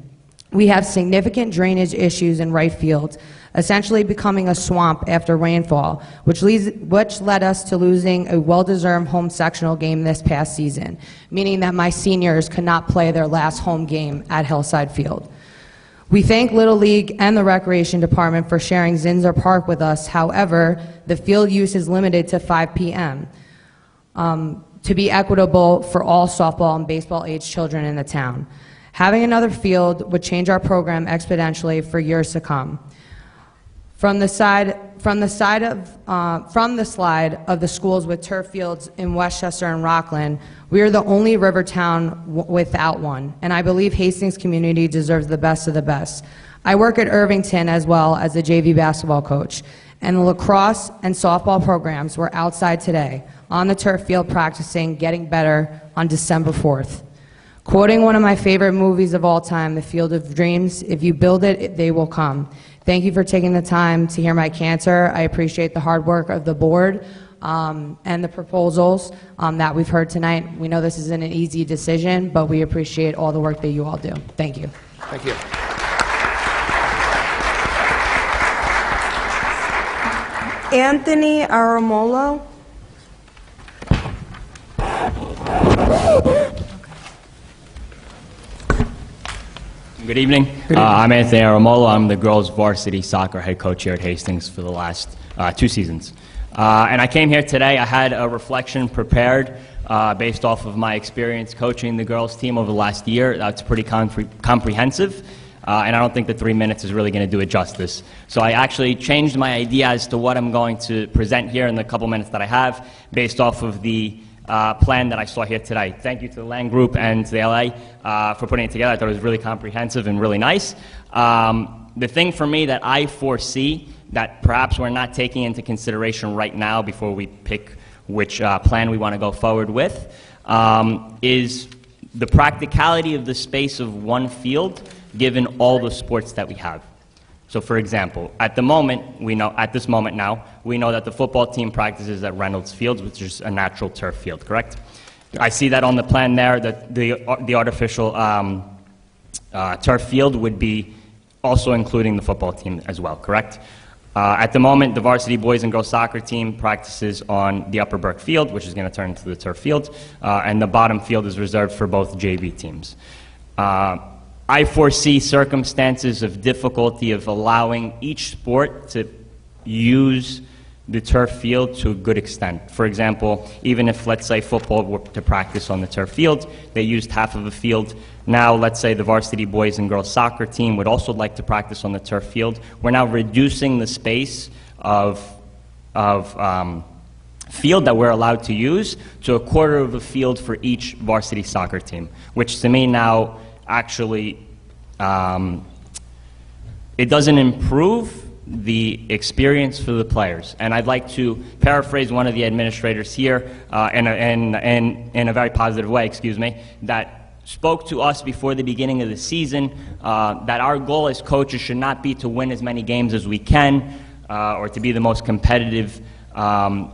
We have significant drainage issues in right field, essentially becoming a swamp after rainfall, which led us to losing a well-deserved home sectional game this past season, meaning that my seniors could not play their last home game at Hillside Field. We thank Little League and the Recreation Department for sharing Zinzer Park with us. However, the field use is limited to 5 p.m. To be equitable for all softball and baseball age children in the town. Having another field would change our program exponentially for years to come. From the slide of the schools with turf fields in Westchester and Rockland, we are the only river town without one, and I believe Hastings community deserves the best of the best. I work at Irvington as well as a JV basketball coach, and the lacrosse and softball programs were outside today on the turf field practicing getting better on December 4th. Quoting one of my favorite movies of all time, The Field of Dreams, if you build it, they will come. Thank you for taking the time to hear my cancer. I appreciate the hard work of the board and the proposals that we've heard tonight. We know this isn't an easy decision, but we appreciate all the work that you all do. Thank you. Thank you. Anthony Aramolo. Good evening. I'm Anthony Aramolo. I'm the girls varsity soccer head coach here at Hastings for the last 2 seasons. And I came here today, I had a reflection prepared based off of my experience coaching the girls team over the last year. That's pretty comprehensive. And I don't think the 3 minutes is really going to do it justice. So I actually changed my idea as to what I'm going to present here in the couple minutes that I have based off of the plan that I saw here today. Thank you to the Land Group and to the LA for putting it together. I thought it was really comprehensive and really nice. The thing for me that I foresee that perhaps we're not taking into consideration right now before we pick which plan we want to go forward with is the practicality of the space of one field given all the sports that we have. So for example, at this moment now, we know that the football team practices at Reynolds Fields, which is a natural turf field, correct? I see that on the plan there, that the artificial turf field would be also including the football team as well, correct? At the moment, the varsity boys and girls soccer team practices on the Upper Burke Field, which is going to turn into the turf field, and the bottom field is reserved for both JV teams. I foresee circumstances of difficulty of allowing each sport to use the turf field to a good extent. For example, even if, let's say, football were to practice on the turf field, they used half of the field. Now, let's say the varsity boys and girls soccer team would also like to practice on the turf field. We're now reducing the space of field that we're allowed to use to a quarter of a field for each varsity soccer team, which to me now actually, it doesn't improve the experience for the players. And I'd like to paraphrase one of the administrators here in a very positive way, that spoke to us before the beginning of the season that our goal as coaches should not be to win as many games as we can or to be the most competitive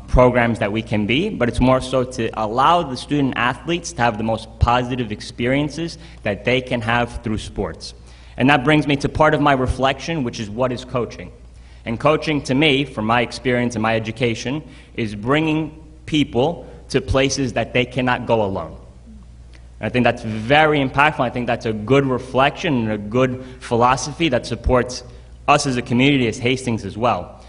programs that we can be, but it's more so to allow the student athletes to have the most positive experiences that they can have through sports. And that brings me to part of my reflection, which is what is coaching. And coaching to me, from my experience and my education, is bringing people to places that they cannot go alone. And I think that's very impactful. I think that's a good reflection and a good philosophy that supports us as a community, as Hastings as well.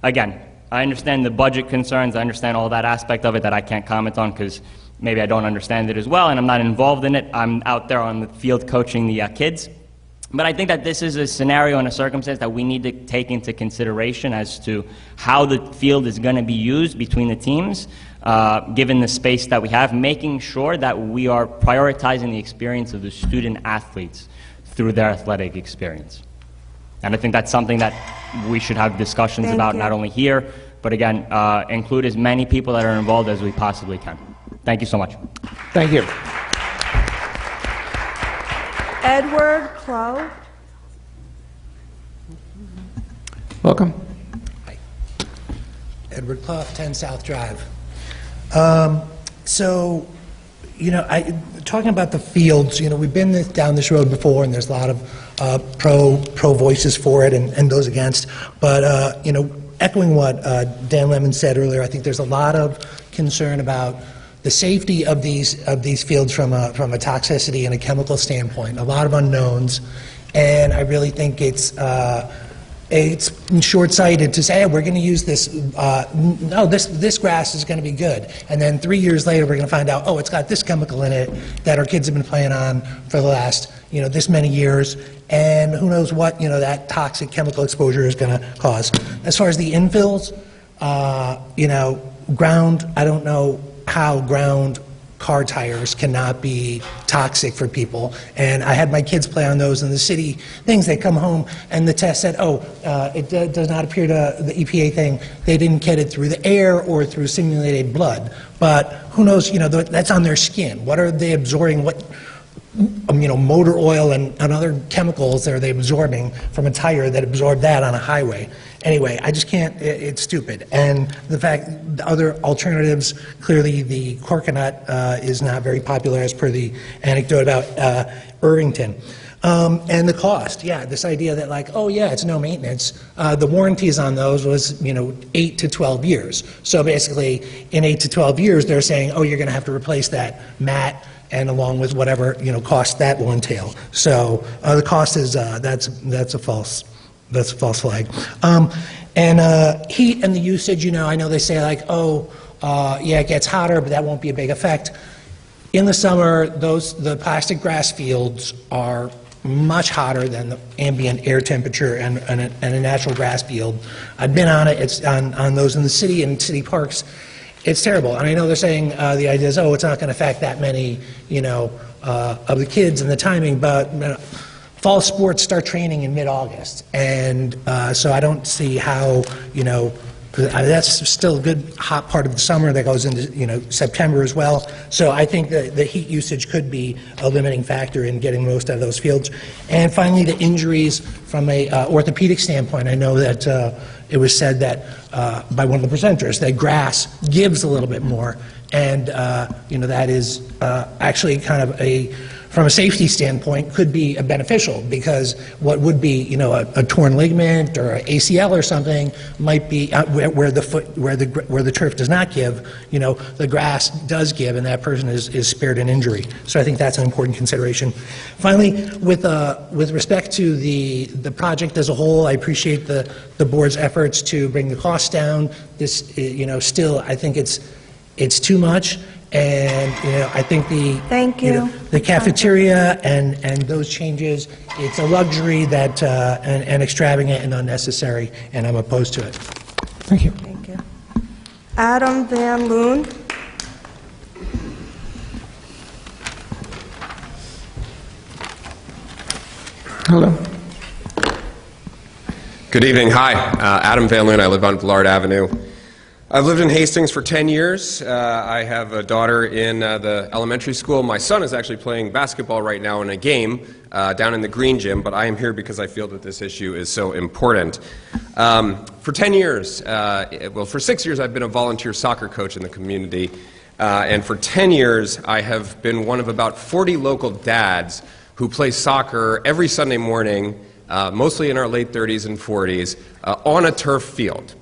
Again, I understand the budget concerns. I understand all that aspect of it that I can't comment on because maybe I don't understand it as well and I'm not involved in it. I'm out there on the field coaching the kids. But I think that this is a scenario and a circumstance that we need to take into consideration as to how the field is going to be used between the teams, given the space that we have, making sure that we are prioritizing the experience of the student athletes through their athletic experience. And I think that's something that we should have discussions about, not only here, but again, include as many people that are involved as we possibly can. Thank you so much. Thank you. Edward Clough. Welcome. Edward Clough, 10 South Drive. So, talking about the fields, we've been down this road before, and there's a lot of pro voices for it and those against. But echoing what Dan Lemon said earlier, I think there's a lot of concern about the safety of these fields from a toxicity and a chemical standpoint. A lot of unknowns, and I really think it's short-sighted to say, hey, we're going to use this. No, this grass is going to be good, and then 3 years later we're going to find out, oh, it's got this chemical in it that our kids have been playing on for the last this many years, and who knows what, that toxic chemical exposure is going to cause. As far as the infills, ground, I don't know how ground car tires cannot be toxic for people. And I had my kids play on those in the city things. They come home and the test said, it does not appear to the EPA thing. They didn't get it through the air or through simulated blood. But who knows, that's on their skin. What are they absorbing? What motor oil and other chemicals are they absorbing from a tire that absorb that on a highway? Anyway, I just can't, it's stupid. And the fact, the other alternatives, clearly the coconut is not very popular as per the anecdote about Irvington. And the cost, this idea that it's no maintenance. The warranties on those was, 8 to 12 years. So basically, in 8 to 12 years, they're saying, you're going to have to replace that mat, and along with whatever, cost that will entail. So the cost is, that's a false flag. And heat and the usage, I know they say it gets hotter, but that won't be a big effect. In the summer, the plastic grass fields are much hotter than the ambient air temperature and a natural grass field. I've been on it. It's on those in the city and city parks. It's terrible. And I know they're saying the idea is, it's not going to affect that many, of the kids and the timing, but fall sports start training in mid-August. And so I don't see how, that's still a good hot part of the summer that goes into, September as well. So I think that the heat usage could be a limiting factor in getting most out of those fields. And finally, the injuries from a orthopedic standpoint. I know that it was said that by one of the presenters that grass gives a little bit more, and that is actually kind of from a safety standpoint, could be beneficial, because what would be, a torn ligament or an ACL or something might be where the turf does not give, the grass does give, and that person is spared an injury. So I think that's an important consideration. Finally, with respect to the project as a whole, I appreciate the board's efforts to bring the costs down. This, still, I think it's too much. And I think the cafeteria and those changes, it's a luxury that and extravagant and unnecessary, and I'm opposed to it. Thank you. Thank you. Adam Van Loon. Hello. Good evening. Hi, Adam Van Loon. I live on Villard Avenue. I've lived in Hastings for 10 years. I have a daughter in the elementary school. My son is actually playing basketball right now in a game down in the green gym, but I am here because I feel that this issue is so important. For 10 years, for 6 years, I've been a volunteer soccer coach in the community. And for 10 years, I have been one of about 40 local dads who play soccer every Sunday morning, mostly in our late 30s and 40s, on a turf field.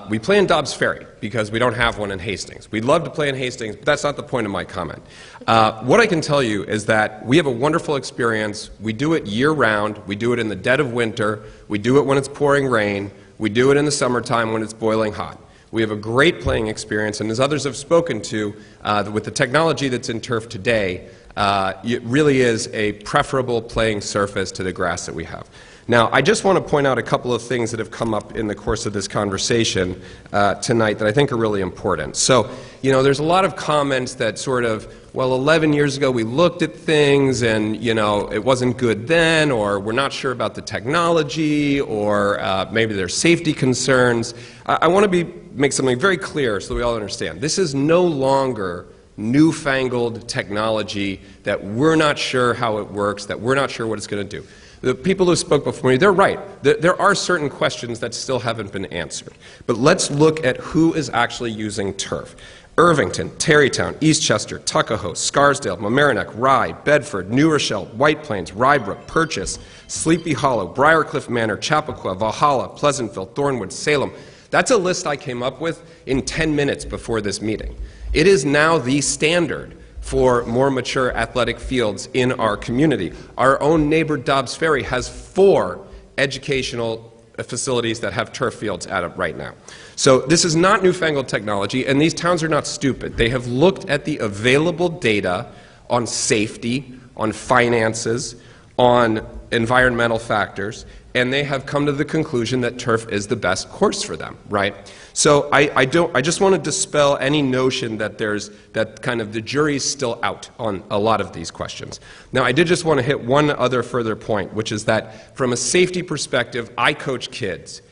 We play in Dobbs Ferry because we don't have one in Hastings. We'd love to play in Hastings, but that's not the point of my comment. What I can tell you is that we have a wonderful experience. We do it year-round. We do it in the dead of winter. We do it when it's pouring rain. We do it in the summertime when it's boiling hot. We have a great playing experience, and as others have spoken to, with the technology that's in turf today, it really is a preferable playing surface to the grass that we have. Now, I just want to point out a couple of things that have come up in the course of this conversation tonight that I think are really important. So, there's a lot of comments that sort of, 11 years ago we looked at things and, it wasn't good then, or we're not sure about the technology, or maybe there's safety concerns. I want to make something very clear so that we all understand. This is no longer newfangled technology that we're not sure how it works, that we're not sure what it's going to do. The people who spoke before me, they're right. There are certain questions that still haven't been answered. But let's look at who is actually using turf. Irvington, Tarrytown, Eastchester, Tuckahoe, Scarsdale, Mamaroneck, Rye, Bedford, New Rochelle, White Plains, Rybrook, Purchase, Sleepy Hollow, Briarcliff Manor, Chappaqua, Valhalla, Pleasantville, Thornwood, Salem. That's a list I came up with in 10 minutes before this meeting. It is now the standard for more mature athletic fields in our community. Our own neighbor Dobbs Ferry has 4 educational facilities that have turf fields at it right now. So this is not newfangled technology, and these towns are not stupid. They have looked at the available data on safety, on finances, on environmental factors, and they have come to the conclusion that turf is the best course for them, right? So I just want to dispel any notion that that kind of the jury's still out on a lot of these questions. Now, I did just want to hit one other further point, which is that from a safety perspective, I coach kids.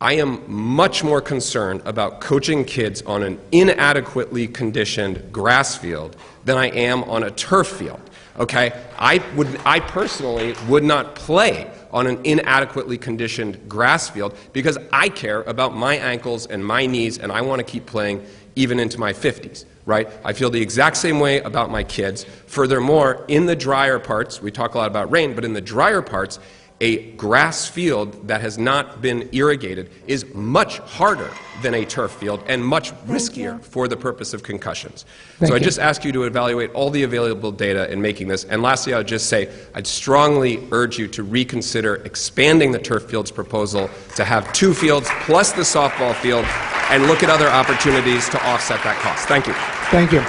I am much more concerned about coaching kids on an inadequately conditioned grass field than I am on a turf field. Okay, I personally would not play on an inadequately conditioned grass field because I care about my ankles and my knees, and I want to keep playing even into my 50s, right? I feel the exact same way about my kids. Furthermore, in the drier parts, we talk a lot about rain, but in the drier parts, a grass field that has not been irrigated is much harder than a turf field and much riskier for the purpose of concussions. So I just ask you to evaluate all the available data in making this. And lastly, I would just say I'd strongly urge you to reconsider expanding the turf field's proposal to have 2 fields plus the softball field and look at other opportunities to offset that cost. Thank you. Thank you.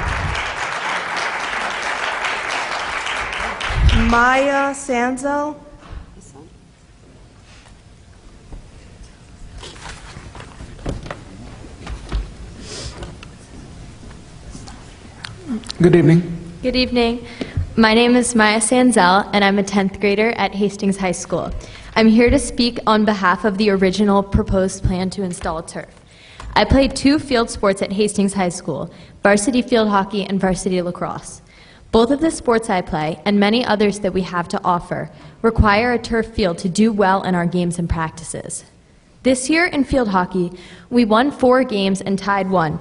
Maya Sanzo. Good evening. Good evening. My name is Maya Sanzel, and I'm a 10th grader at Hastings High School. I'm here to speak on behalf of the original proposed plan to install turf. I played 2 field sports at Hastings High School, varsity field hockey and varsity lacrosse. Both of the sports I play, and many others that we have to offer, require a turf field to do well in our games and practices. This year in field hockey, we won 4 games and tied 1.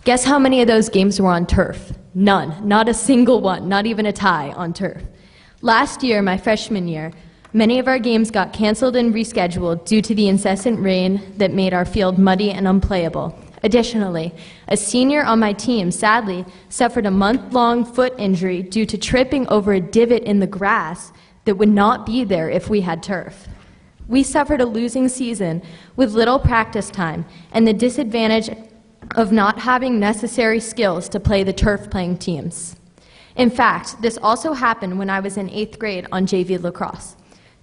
Guess how many of those games were on turf? None. Not a single one. Not even a tie on turf. Last year, my freshman year, many of our games got canceled and rescheduled due to the incessant rain that made our field muddy and unplayable. Additionally, a senior on my team sadly suffered a month-long foot injury due to tripping over a divot in the grass that would not be there if we had turf. We suffered a losing season with little practice time and the disadvantage of not having necessary skills to play the turf-playing teams. In fact, this also happened when I was in 8th grade on JV lacrosse.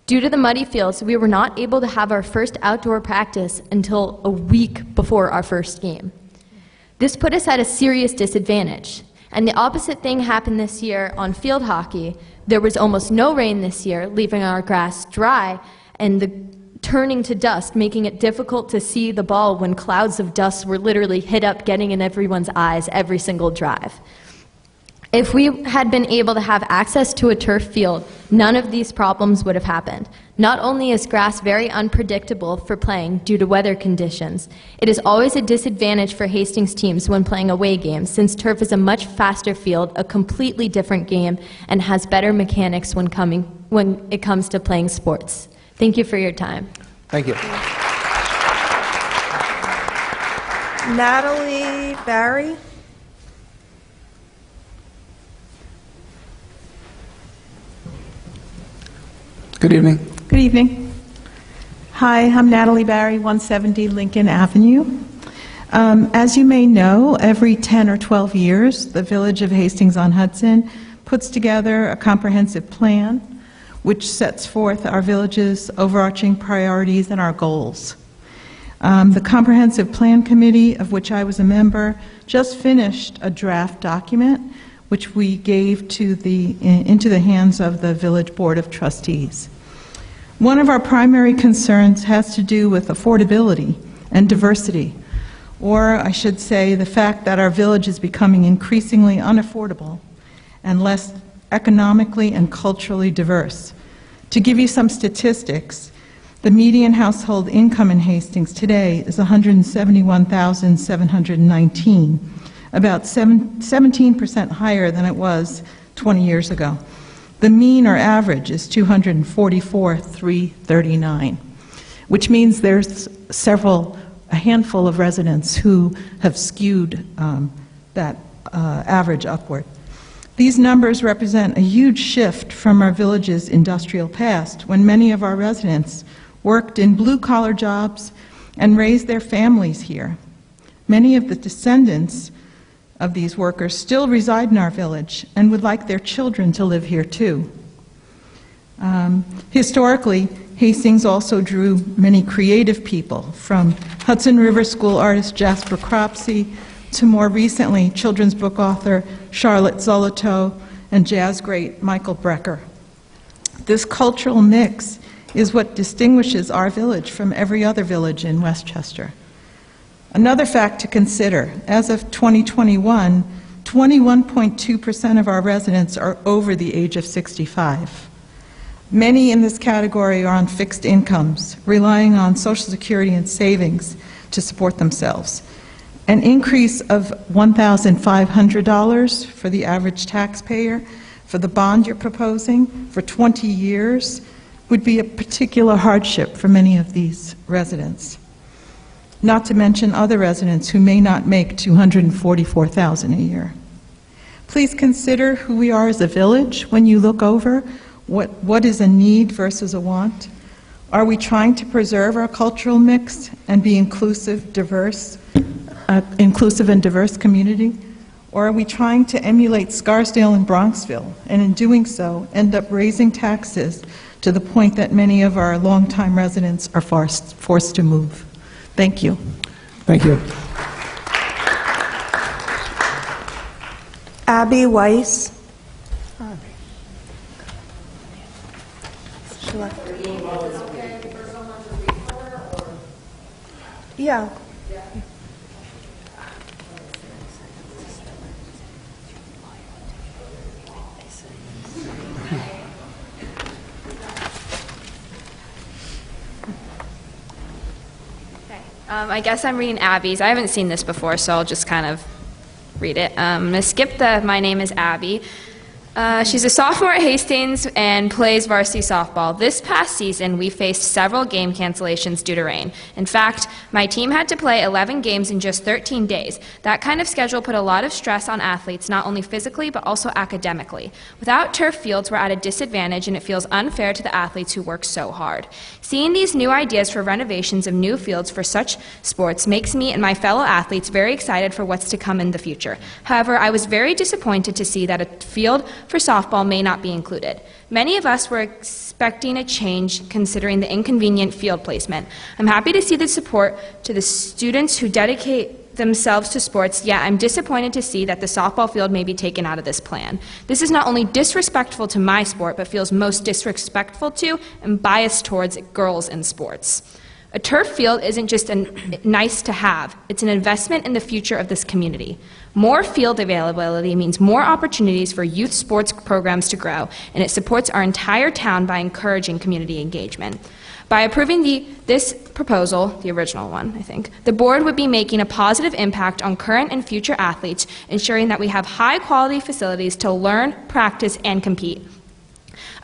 Due to the muddy fields, we were not able to have our first outdoor practice until a week before our first game. This put us at a serious disadvantage. And the opposite thing happened this year on field hockey. There was almost no rain this year, leaving our grass dry and turning to dust, making it difficult to see the ball when clouds of dust were literally hit up, getting in everyone's eyes every single drive. If we had been able to have access to a turf field, none of these problems would have happened. Not only is grass very unpredictable for playing due to weather conditions, it is always a disadvantage for Hastings teams when playing away games, since turf is a much faster field, a completely different game, and has better mechanics when it comes to playing sports. Thank you for your time. Thank you. Natalie Barry. Good evening. Good evening. Hi, I'm Natalie Barry, 170 Lincoln Avenue. As you may know, every 10 or 12 years, the Village of Hastings-on-Hudson puts together a comprehensive plan which sets forth our village's overarching priorities and our goals. The Comprehensive Plan Committee, of which I was a member, just finished a draft document which we gave into the hands of the Village Board of Trustees. One of our primary concerns has to do with affordability and diversity, or I should say the fact that our village is becoming increasingly unaffordable and less economically and culturally diverse. To give you some statistics, the median household income in Hastings today is $171,719, about 17% higher than it was 20 years ago. The mean or average is $244,339, which means there's a handful of residents who have skewed that average upward. These numbers represent a huge shift from our village's industrial past, when many of our residents worked in blue-collar jobs and raised their families here. Many of the descendants of these workers still reside in our village and would like their children to live here too. Historically, Hastings also drew many creative people, from Hudson River School artist Jasper Cropsey to more recently children's book author Charlotte Zolotow and jazz great Michael Brecker. This cultural mix is what distinguishes our village from every other village in Westchester. Another fact to consider, as of 2021, 21.2% of our residents are over the age of 65. Many in this category are on fixed incomes, relying on Social Security and savings to support themselves. An increase of $1,500 for the average taxpayer for the bond you're proposing for 20 years would be a particular hardship for many of these residents, not to mention other residents who may not make $244,000 a year. Please consider who we are as a village when you look over what is a need versus a want. Are we trying to preserve our cultural mix and be inclusive and diverse community? Or are we trying to emulate Scarsdale and Bronxville, and in doing so, end up raising taxes to the point that many of our longtime residents are forced to move? Thank you. Thank you. Abby Weiss. She left. Yeah. I guess I'm reading Abby's. I haven't seen this before, so I'll just kind of read it. I'm going to skip the "my name is Abby." She's a sophomore at Hastings and plays varsity softball. This past season, we faced several game cancellations due to rain. In fact, my team had to play 11 games in just 13 days. That kind of schedule put a lot of stress on athletes, not only physically, but also academically. Without turf fields, we're at a disadvantage, and it feels unfair to the athletes who work so hard. Seeing these new ideas for renovations of new fields for such sports makes me and my fellow athletes very excited for what's to come in the future. However, I was very disappointed to see that a field for softball may not be included. Many of us were expecting a change considering the inconvenient field placement. I'm happy to see the support to the students who dedicate themselves to sports, yet I'm disappointed to see that the softball field may be taken out of this plan. This is not only disrespectful to my sport, but feels most disrespectful to and biased towards girls in sports. A turf field isn't just nice to have, it's an investment in the future of this community. More field availability means more opportunities for youth sports programs to grow, and it supports our entire town by encouraging community engagement. By approving this proposal, the original one, I think, the board would be making a positive impact on current and future athletes, ensuring that we have high-quality facilities to learn, practice, and compete.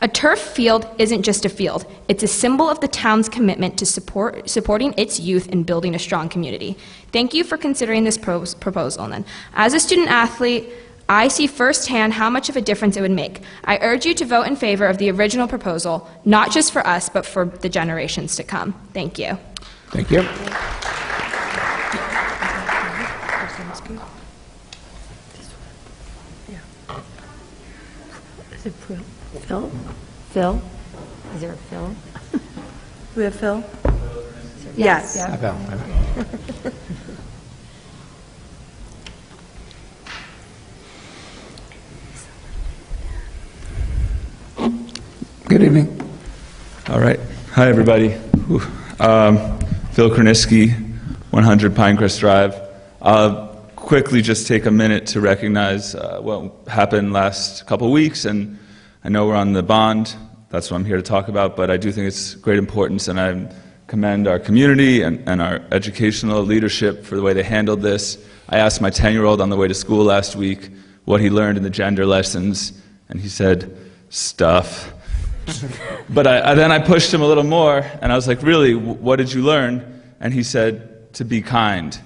A turf field isn't just a field. It's a symbol of the town's commitment to supporting its youth and building a strong community. Thank you for considering this proposal. And then, as a student athlete, I see firsthand how much of a difference it would make. I urge you to vote in favor of the original proposal, not just for us, but for the generations to come. Thank you. Thank you. Is it Phil? Phil? Is there a Phil? We have Phil? Yes. Yes. Good evening. All right. Hi, everybody. Phil Kroniski, 100 Pinecrest Drive. I'll quickly just take a minute to recognize what happened last couple of weeks, and I know we're on the bond. That's what I'm here to talk about, but I do think it's great importance, and I commend our community and our educational leadership for the way they handled this. I asked my 10-year-old on the way to school last week what he learned in the gender lessons, and he said, stuff. But then I pushed him a little more, and I was like, really, what did you learn? And he said, to be kind.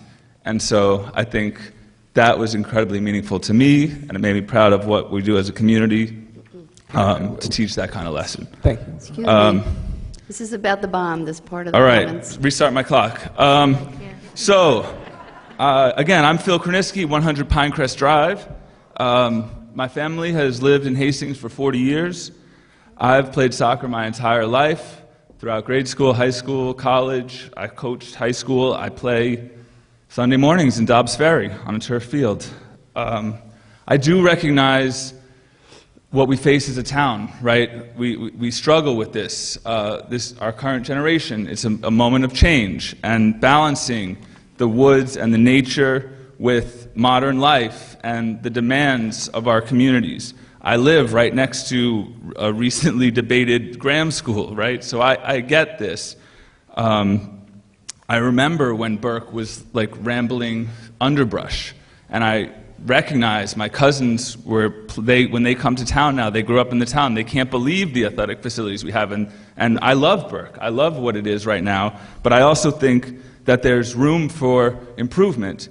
And so I think that was incredibly meaningful to me, and it made me proud of what we do as a community to teach that kind of lesson. Thank you. Excuse me. This is about the bond, this part of the All right, comments. restart my clock. Again, I'm Phil Kroniski, 100 Pinecrest Drive. My family has lived in Hastings for 40 years. I've played soccer my entire life, throughout grade school, high school, college. I coached high school. I play Sunday mornings in Dobbs Ferry on a turf field. I do recognize what we face as a town, right? We struggle with this. Our current generation, it's a moment of change, and balancing the woods and the nature with modern life and the demands of our communities. I live right next to a recently debated Graham School, right? So I get this. I remember when Burke was like rambling underbrush, and I recognize my cousins when they come to town now, they grew up in the town, they can't believe the athletic facilities we have, and I love Burke. I love what it is right now, but I also think that there's room for improvement.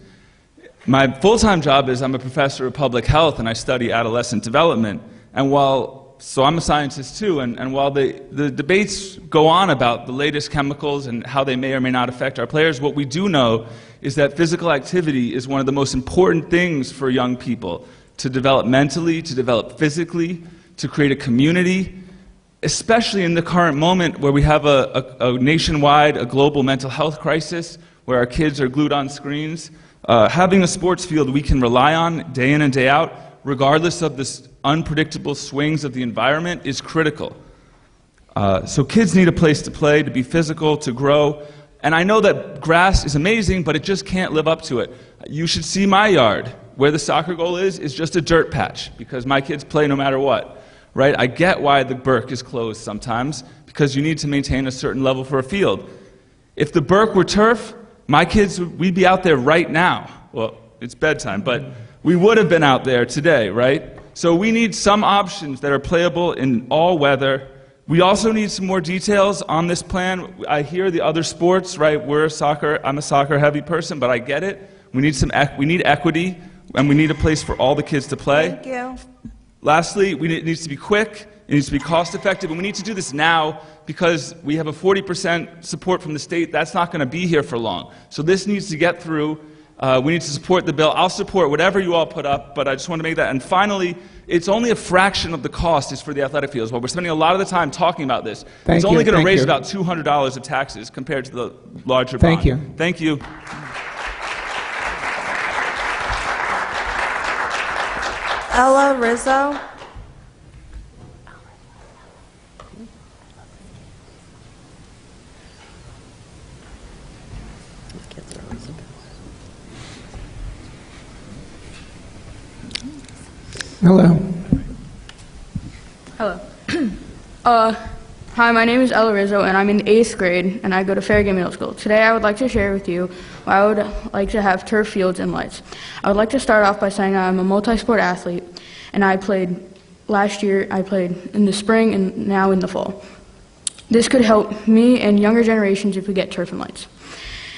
My full-time job is I'm a professor of public health, and I study adolescent development. And so I'm a scientist too, and while the debates go on about the latest chemicals and how they may or may not affect our players, what we do know is that physical activity is one of the most important things for young people, to develop mentally, to develop physically, to create a community, especially in the current moment where we have a nationwide, a global mental health crisis, where our kids are glued on screens. Having a sports field we can rely on day in and day out, regardless of the unpredictable swings of the environment, is critical. So kids need a place to play, to be physical, to grow. And I know that grass is amazing, but it just can't live up to it. You should see my yard. Where the soccer goal is just a dirt patch, because my kids play no matter what, right? I get why the Burke is closed sometimes, because you need to maintain a certain level for a field. If the Burke were turf, my kids, we'd be out there right now. Well, it's bedtime, but we would have been out there today, right? So we need some options that are playable in all weather. We also need some more details on this plan. I hear the other sports, right? I'm a soccer-heavy person, but I get it. We need equity, and we need a place for all the kids to play. Thank you. Lastly, it needs to be quick, it needs to be cost-effective, and we need to do this now because we have a 40% support from the state. That's not going to be here for long. So this needs to get through. We need to support the bill. I'll support whatever you all put up, but I just want to make that. And finally, it's only a fraction of the cost is for the athletic fields. While we're spending a lot of the time talking about this, it's only going to raise about $200 of taxes compared to the larger bond. Thank you. Thank you. Ella Rizzo. Hello. Hello. Hi, my name is Ella Rizzo, and I'm in 8th grade, and I go to Farragut Middle School. Today, I would like to share with you why I would like to have turf fields and lights. I would like to start off by saying I'm a multi-sport athlete, and last year, I played in the spring and now in the fall. This could help me and younger generations if we get turf and lights.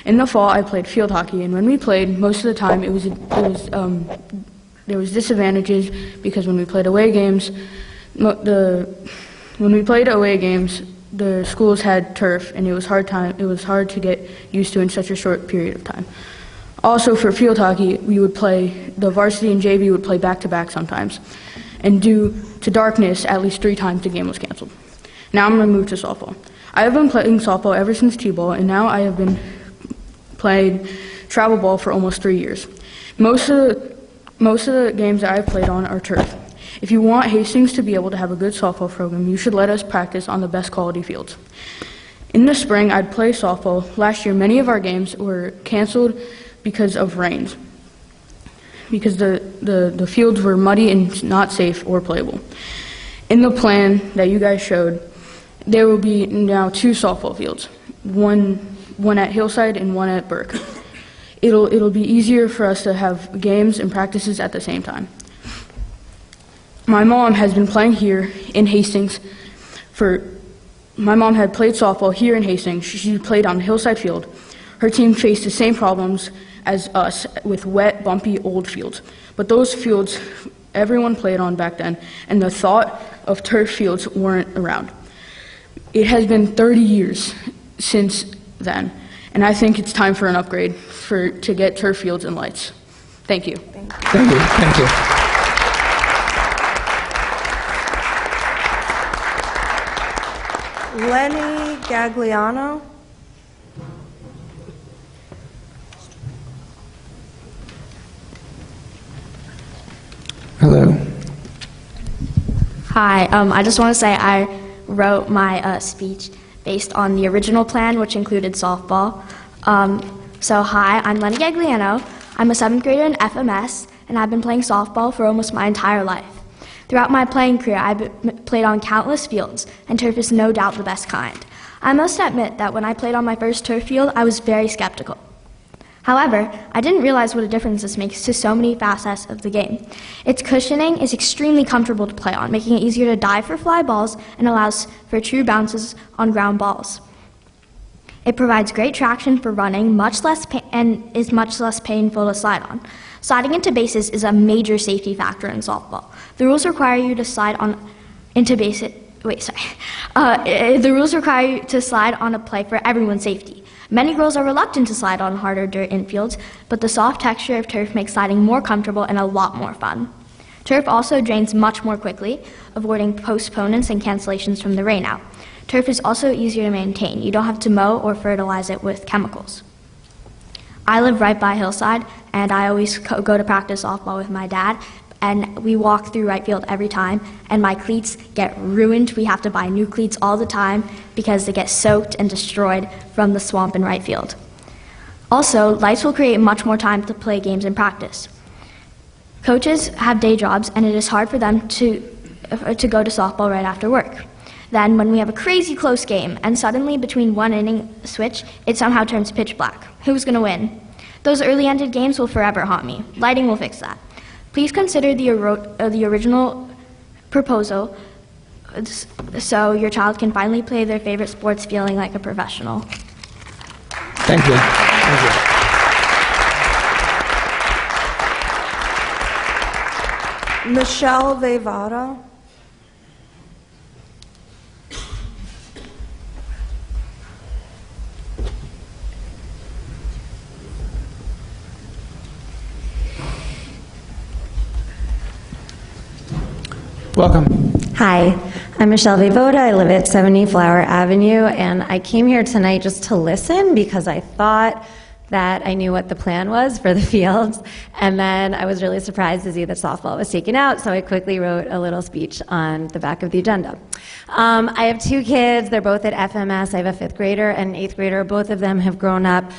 In the fall, I played field hockey, and when we played, most of the time, there was disadvantages because when we played away games, the schools had turf, and it was hard to get used to in such a short period of time. Also, for field hockey, the varsity and JV would play back-to-back sometimes, and due to darkness, at least 3 times the game was canceled. Now I'm going to move to softball. I have been playing softball ever since T-ball, and now I have been playing travel ball for almost 3 years. Most of the games that I've played on are turf. If you want Hastings to be able to have a good softball program, you should let us practice on the best quality fields. In the spring, I'd play softball. Last year, many of our games were canceled because of rains, because the fields were muddy and not safe or playable. In the plan that you guys showed, there will be now 2 softball fields, one at Hillside and one at Burke. It'll be easier for us to have games and practices at the same time. My mom has been playing here in Hastings my mom had played softball here in Hastings. She played on the Hillside field. Her team faced the same problems as us with wet, bumpy, old fields. But those fields, everyone played on back then, and the thought of turf fields weren't around. It has been 30 years since then, and I think it's time for an upgrade to get turf fields and lights. Thank you. Thank you. Thank you. Lenny Gagliano. Hello. Hi, I just want to say I wrote my speech based on the original plan, which included softball. Hi, I'm Lenny Gagliano. I'm a 7th grader in FMS, and I've been playing softball for almost my entire life. Throughout my playing career, I've played on countless fields, and turf is no doubt the best kind. I must admit that when I played on my first turf field, I was very skeptical. However, I didn't realize what a difference this makes to so many facets of the game. Its cushioning is extremely comfortable to play on, making it easier to dive for fly balls and allows for true bounces on ground balls. It provides great traction for running, and is much less painful to slide on. Sliding into bases is a major safety factor in softball. The rules require you to slide into bases. The rules require you to slide on a play for everyone's safety. Many girls are reluctant to slide on harder dirt infields, but the soft texture of turf makes sliding more comfortable and a lot more fun. Turf also drains much more quickly, avoiding postponements and cancellations from the rainout. Turf is also easier to maintain. You don't have to mow or fertilize it with chemicals. I live right by Hillside, and I always go to practice softball with my dad, and we walk through right field every time, and my cleats get ruined. We have to buy new cleats all the time because they get soaked and destroyed from the swamp in right field. Also, lights will create much more time to play games and practice. Coaches have day jobs, and it is hard for them to go to softball right after work. Then, when we have a crazy close game, and suddenly between one inning switch, it somehow turns pitch black. Who's going to win? Those early-ended games will forever haunt me. Lighting will fix that. Please consider the original proposal so your child can finally play their favorite sports feeling like a professional. Thank you. Thank you. Michelle Vevada. Welcome. Hi, I'm Michelle Voda. I live at 70 Flower Avenue, and I came here tonight just to listen because I thought that I knew what the plan was for the fields, and then I was really surprised to see that softball was taken out, so I quickly wrote a little speech on the back of the agenda. I have 2 kids. They're both at FMS. I have a 5th grader and an 8th grader. Both of them have grown up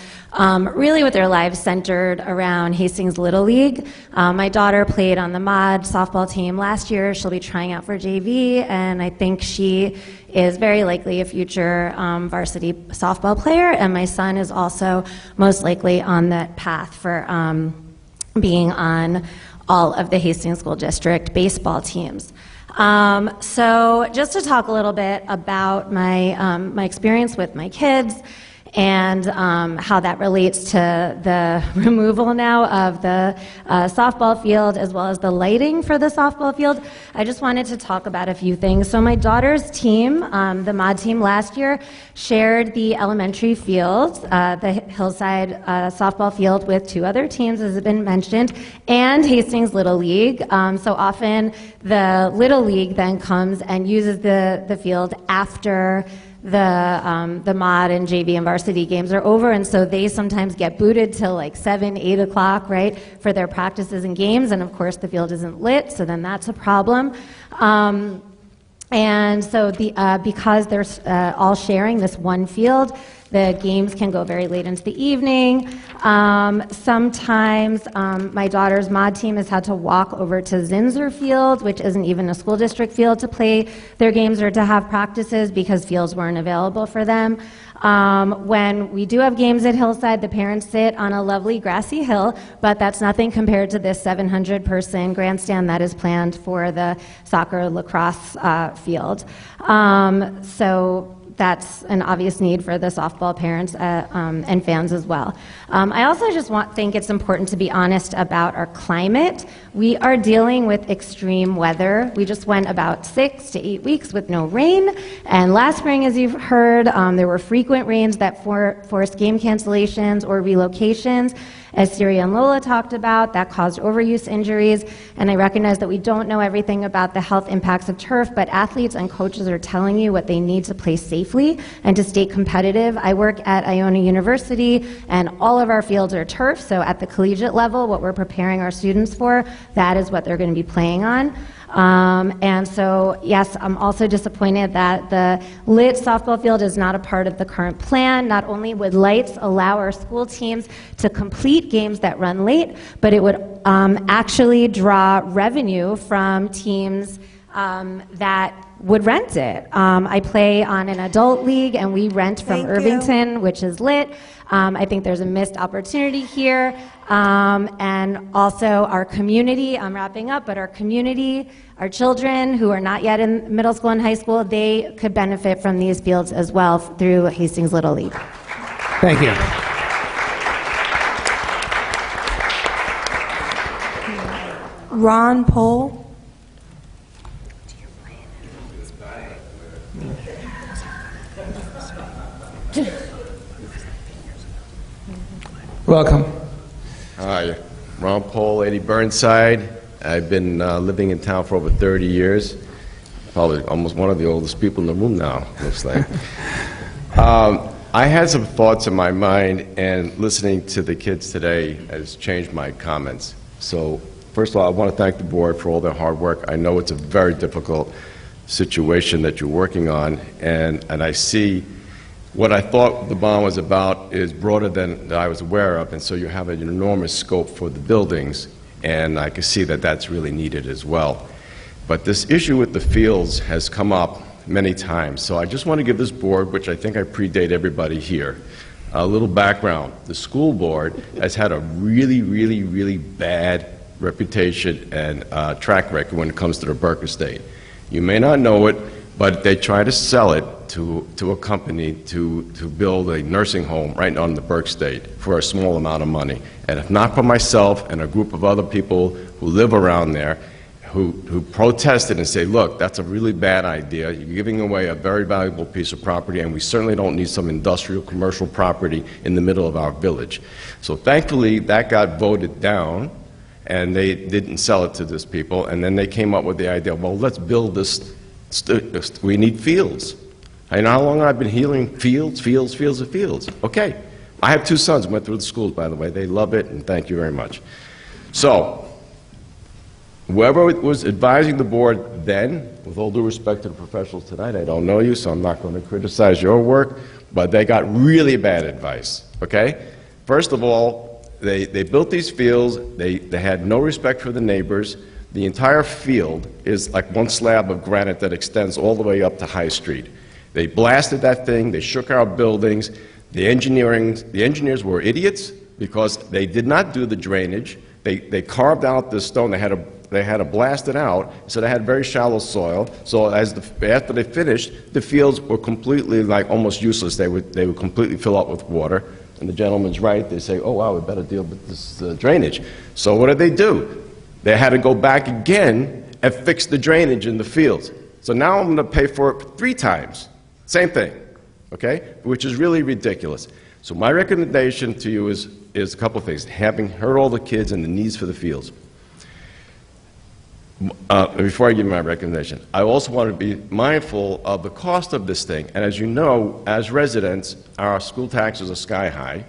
really with their lives centered around Hastings Little League. My daughter played on the mod softball team last year. She'll be trying out for JV, and I think she is very likely a future varsity softball player, and my son is also most likely on that path for being on all of the Hastings School District baseball teams. So just to talk a little bit about my experience with my kids and how that relates to the removal now of the softball field as well as the lighting for the softball field, I just wanted to talk about a few things. So my daughter's team, the mod team last year, shared the elementary field, the Hillside softball field with 2 other teams, as has been mentioned, and Hastings Little League. So often the Little League then comes and uses the field after the mod and JV and varsity games are over, and so they sometimes get booted till like 7, 8 o'clock, right, for their practices and games, and of course the field isn't lit, so then that's a problem. And so because they're all sharing this one field, the games can go very late into the evening. Sometimes my daughter's mod team has had to walk over to Zinser Field, which isn't even a school district field, to play their games or to have practices because fields weren't available for them. When we do have games at Hillside, the parents sit on a lovely grassy hill, but that's nothing compared to this 700-person grandstand that is planned for the soccer lacrosse field. So that's an obvious need for the softball parents and fans as well. I also just think it's important to be honest about our climate. We are dealing with extreme weather. We just went about 6 to 8 weeks with no rain, and last spring, as you've heard, there were frequent rains that forced game cancellations or relocations. as Siri and Lola talked about, that caused overuse injuries. And I recognize that we don't know everything about the health impacts of turf, but athletes and coaches are telling you what they need to play safely and to stay competitive. I work at Iona University, and all of our fields are turf, so at the collegiate level, what we're preparing our students for, that is what they're going to be playing on. And so, yes, I'm also disappointed that the lit softball field is not a part of the current plan. Not only would lights allow our school teams to complete games that run late, but it would actually draw revenue from teams that would rent it. I play on an adult league, and we rent from Thank Irvington, which is lit. I think there's a missed opportunity here. And also our community, I'm wrapping up, but our community, our children who are not yet in middle school and high school, they could benefit from these fields as well through Hastings Little League. Thank you. Ron Pohl. Welcome. Hi, Ron Paul, 80 Burnside. I've been living in town for over 30 years. Probably almost one of the oldest people in the room now, looks like. I had some thoughts in my mind, and listening to the kids today has changed my comments. So, first of all, I want to thank the board for all their hard work. I know it's a very difficult situation that you're working on, and I see what I thought the bond was about is broader than I was aware of, and so you have an enormous scope for the buildings, and I can see that that's really needed as well. But this issue with the fields has come up many times, so I just want to give this board, which I think I predate everybody here, a little background. The school board has had a really, really, really bad reputation and track record when it comes to the Burke estate. You may not know it, but they try to sell it to a company to build a nursing home right on the Burke estate for a small amount of money. And if not for myself and a group of other people who live around there who protested and say, look, that's a really bad idea. You're giving away a very valuable piece of property, and we certainly don't need some industrial commercial property in the middle of our village. So thankfully, that got voted down, and they didn't sell it to these people. And then they came up with the idea, well, let's build this. We need fields. I know how long I've been hearing fields. Okay. I have two sons, went through the schools, by the way. They love it, and thank you very much. So, whoever was advising the board then, with all due respect to the professionals tonight, I don't know you, so I'm not going to criticize your work, but they got really bad advice, okay? First of all, they built these fields. They had no respect for the neighbors. The entire field is like one slab of granite that extends all the way up to High Street. They blasted that thing. They shook our buildings. The engineers were idiots because they did not do the drainage. They carved out the stone. They had to blast it out, so they had very shallow soil. So after they finished, the fields were completely, like, almost useless. They would completely fill up with water. And the gentleman's right. They say, oh, wow, we better deal with this drainage. So what did they do? They had to go back again and fix the drainage in the fields. So now I'm going to pay for it 3 times. Same thing, okay? Which is really ridiculous. So my recommendation to you is a couple of things. Having heard all the kids and the needs for the fields, before I give you my recommendation, I also want to be mindful of the cost of this thing. And as you know, as residents, our school taxes are sky high,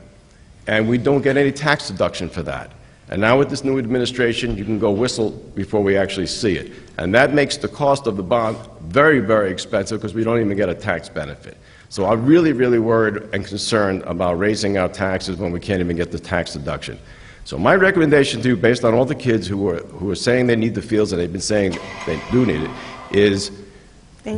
and we don't get any tax deduction for that. And now with this new administration, you can go whistle before we actually see it. And that makes the cost of the bond very, very expensive because we don't even get a tax benefit. So I'm really, really worried and concerned about raising our taxes when we can't even get the tax deduction. So my recommendation to you, based on all the kids who are saying they need the fields and they've been saying they do need it, is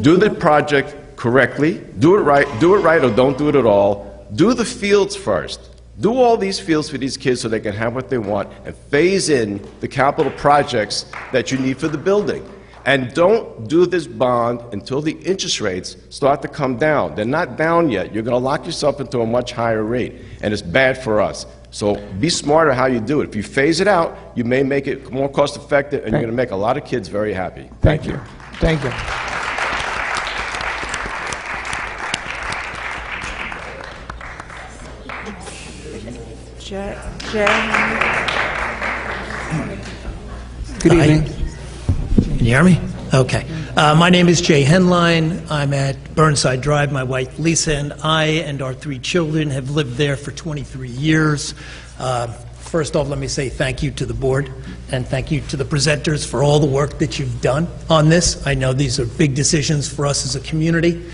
do the project correctly, do it right or don't do it at all. Do the fields first. Do all these fields for these kids so they can have what they want, and phase in the capital projects that you need for the building. And don't do this bond until the interest rates start to come down. They're not down yet. You're going to lock yourself into a much higher rate, and it's bad for us. So be smarter how you do it. If you phase it out, you may make it more cost effective, and you're going to make a lot of kids very happy. Thank you. Thank you. Good evening. Can you hear me? Okay. My name is Jay Henline. I'm at Burnside Drive. My wife Lisa and I and our 3 children have lived there for 23 years. First off, let me say thank you to the board and thank you to the presenters for all the work that you've done on this. I know these are big decisions for us as a community.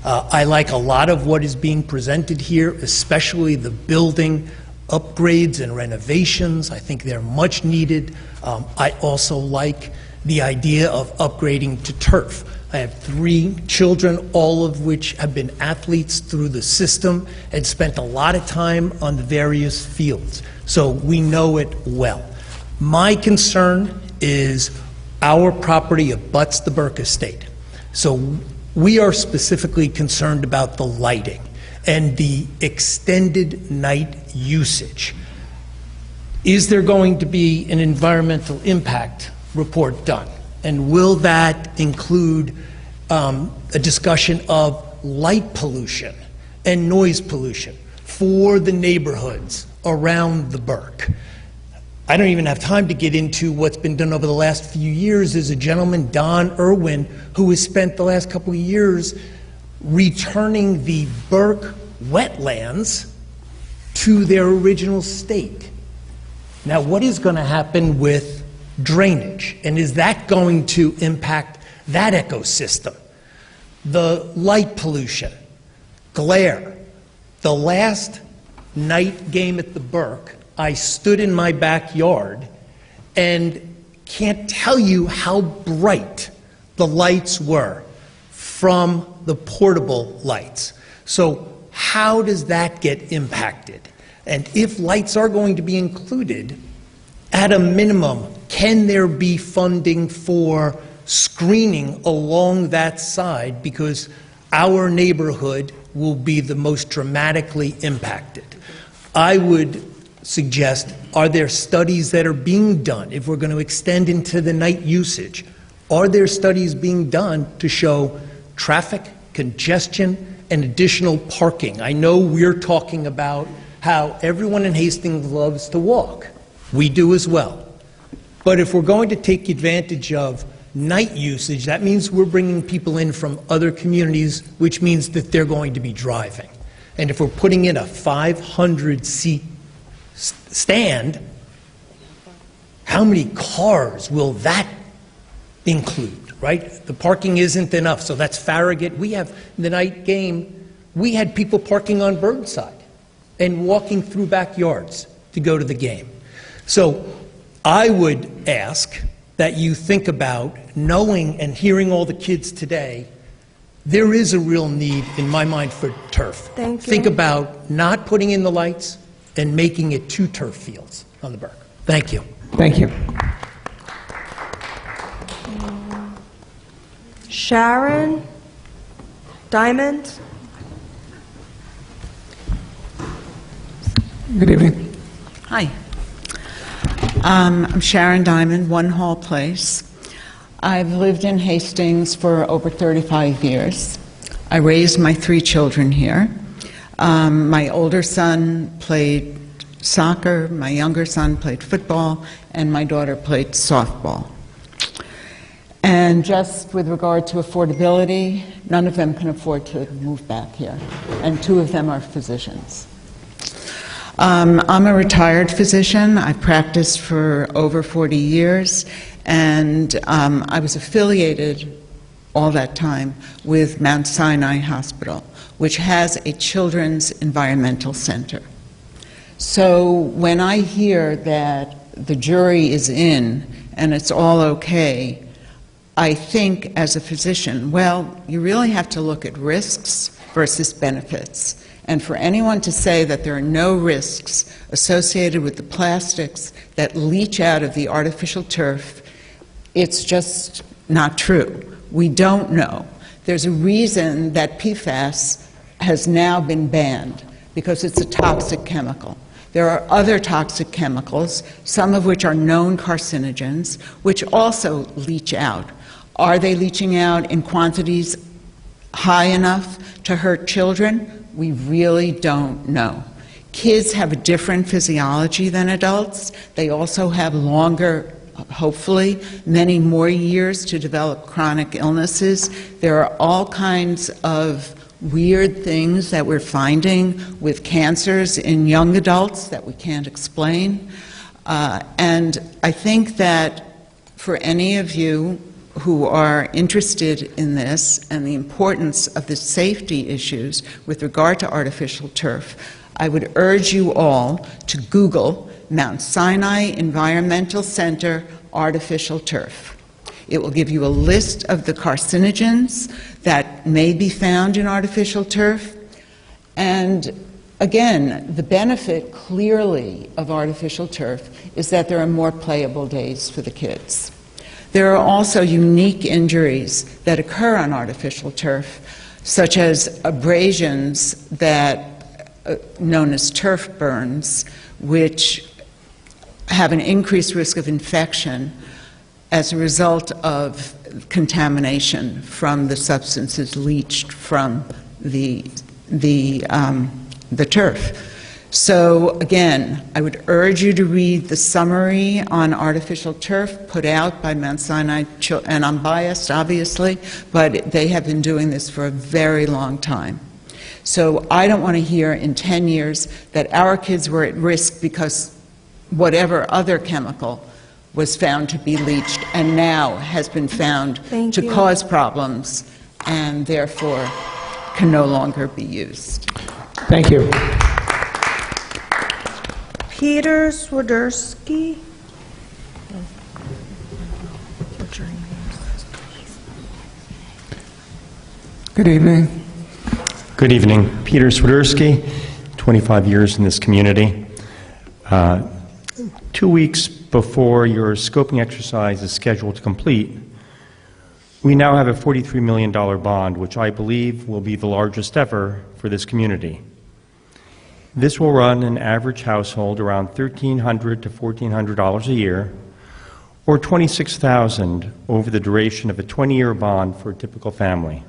I like a lot of what is being presented here, especially the building upgrades and renovations. I think they're much needed. I also like the idea of upgrading to turf. I have 3 children, all of which have been athletes through the system and spent a lot of time on the various fields. So we know it well. My concern is our property abuts the Burke Estate. So we are specifically concerned about the lighting and the extended night usage. Is there going to be an environmental impact report done? And will that include a discussion of light pollution and noise pollution for the neighborhoods around the Burke? I don't even have time to get into what's been done over the last few years. There's a gentleman, Don Irwin, who has spent the last couple of years returning the Burke wetlands to their original state. Now, what is going to happen with drainage? And is that going to impact that ecosystem? The light pollution, glare. The last night game at the Burke, I stood in my backyard and can't tell you how bright the lights were from the portable lights. So how does that get impacted? And if lights are going to be included, at a minimum, can there be funding for screening along that side? Because our neighborhood will be the most dramatically impacted. I would suggest, are there studies that are being done if we're going to extend into the night usage? Are there studies being done to show traffic, congestion, and additional parking? I know we're talking about how everyone in Hastings loves to walk. We do as well. But if we're going to take advantage of night usage, that means we're bringing people in from other communities, which means that they're going to be driving. And if we're putting in a 500-seat stand, how many cars will that include, right? The parking isn't enough, so that's Farragut. We have the night game, we had people parking on Burnside and walking through backyards to go to the game. So I would ask that you think about, knowing and hearing all the kids today, there is a real need in my mind for turf. Thank you. Think about not putting in the lights and making it 2 turf fields on the Burke. Thank you. Thank you. Sharon Diamond. Good evening. Hi. I'm Sharon Diamond, One Hall Place. I've lived in Hastings for over 35 years. I raised my 3 children here. My older son played soccer, my younger son played football, and my daughter played softball. And just with regard to affordability, none of them can afford to move back here, and 2 of them are physicians. I'm a retired physician. I've practiced for over 40 years, and I was affiliated all that time with Mount Sinai Hospital, which has a children's environmental center. So when I hear that the jury is in and it's all okay, I think as a physician, well, you really have to look at risks versus benefits. And for anyone to say that there are no risks associated with the plastics that leach out of the artificial turf, it's just not true. We don't know. There's a reason that PFAS has now been banned, because it's a toxic chemical. There are other toxic chemicals, some of which are known carcinogens, which also leach out. Are they leaching out in quantities high enough to hurt children? We really don't know. Kids have a different physiology than adults. They also have longer, hopefully, many more years to develop chronic illnesses. There are all kinds of weird things that we're finding with cancers in young adults that we can't explain. And I think that for any of you who are interested in this and the importance of the safety issues with regard to artificial turf, I would urge you all to Google Mount Sinai Environmental Center artificial turf. It will give you a list of the carcinogens that may be found in artificial turf. And again, the benefit clearly of artificial turf is that there are more playable days for the kids. There are also unique injuries that occur on artificial turf, such as abrasions that known as turf burns, which have an increased risk of infection as a result of contamination from the substances leached from the turf. So again, I would urge you to read the summary on artificial turf put out by Mount Sinai, and I'm biased obviously, but they have been doing this for a very long time. So I don't want to hear in 10 years that our kids were at risk because whatever other chemical was found to be leached and now has been found to cause problems and therefore can no longer be used. Thank you. Peter Swiderski. Good evening. Good evening. Peter Swiderski, 25 years in this community. 2 weeks before your scoping exercise is scheduled to complete, we now have a $43 million bond, which I believe will be the largest ever for this community. This will run an average household around $1,300 to $1,400 a year, or $26,000 over the duration of a 20-year bond for a typical family.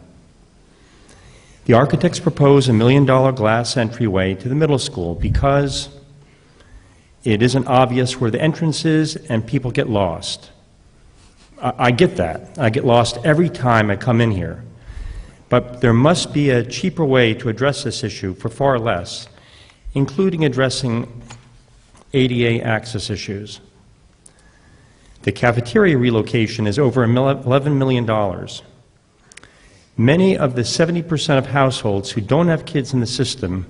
The architects propose a $1 million glass entryway to the middle school because it isn't obvious where the entrance is and people get lost. I get that. I get lost every time I come in here. But there must be a cheaper way to address this issue for far less, including addressing ADA access issues. The cafeteria relocation is over $11 million. Many of the 70% of households who don't have kids in the system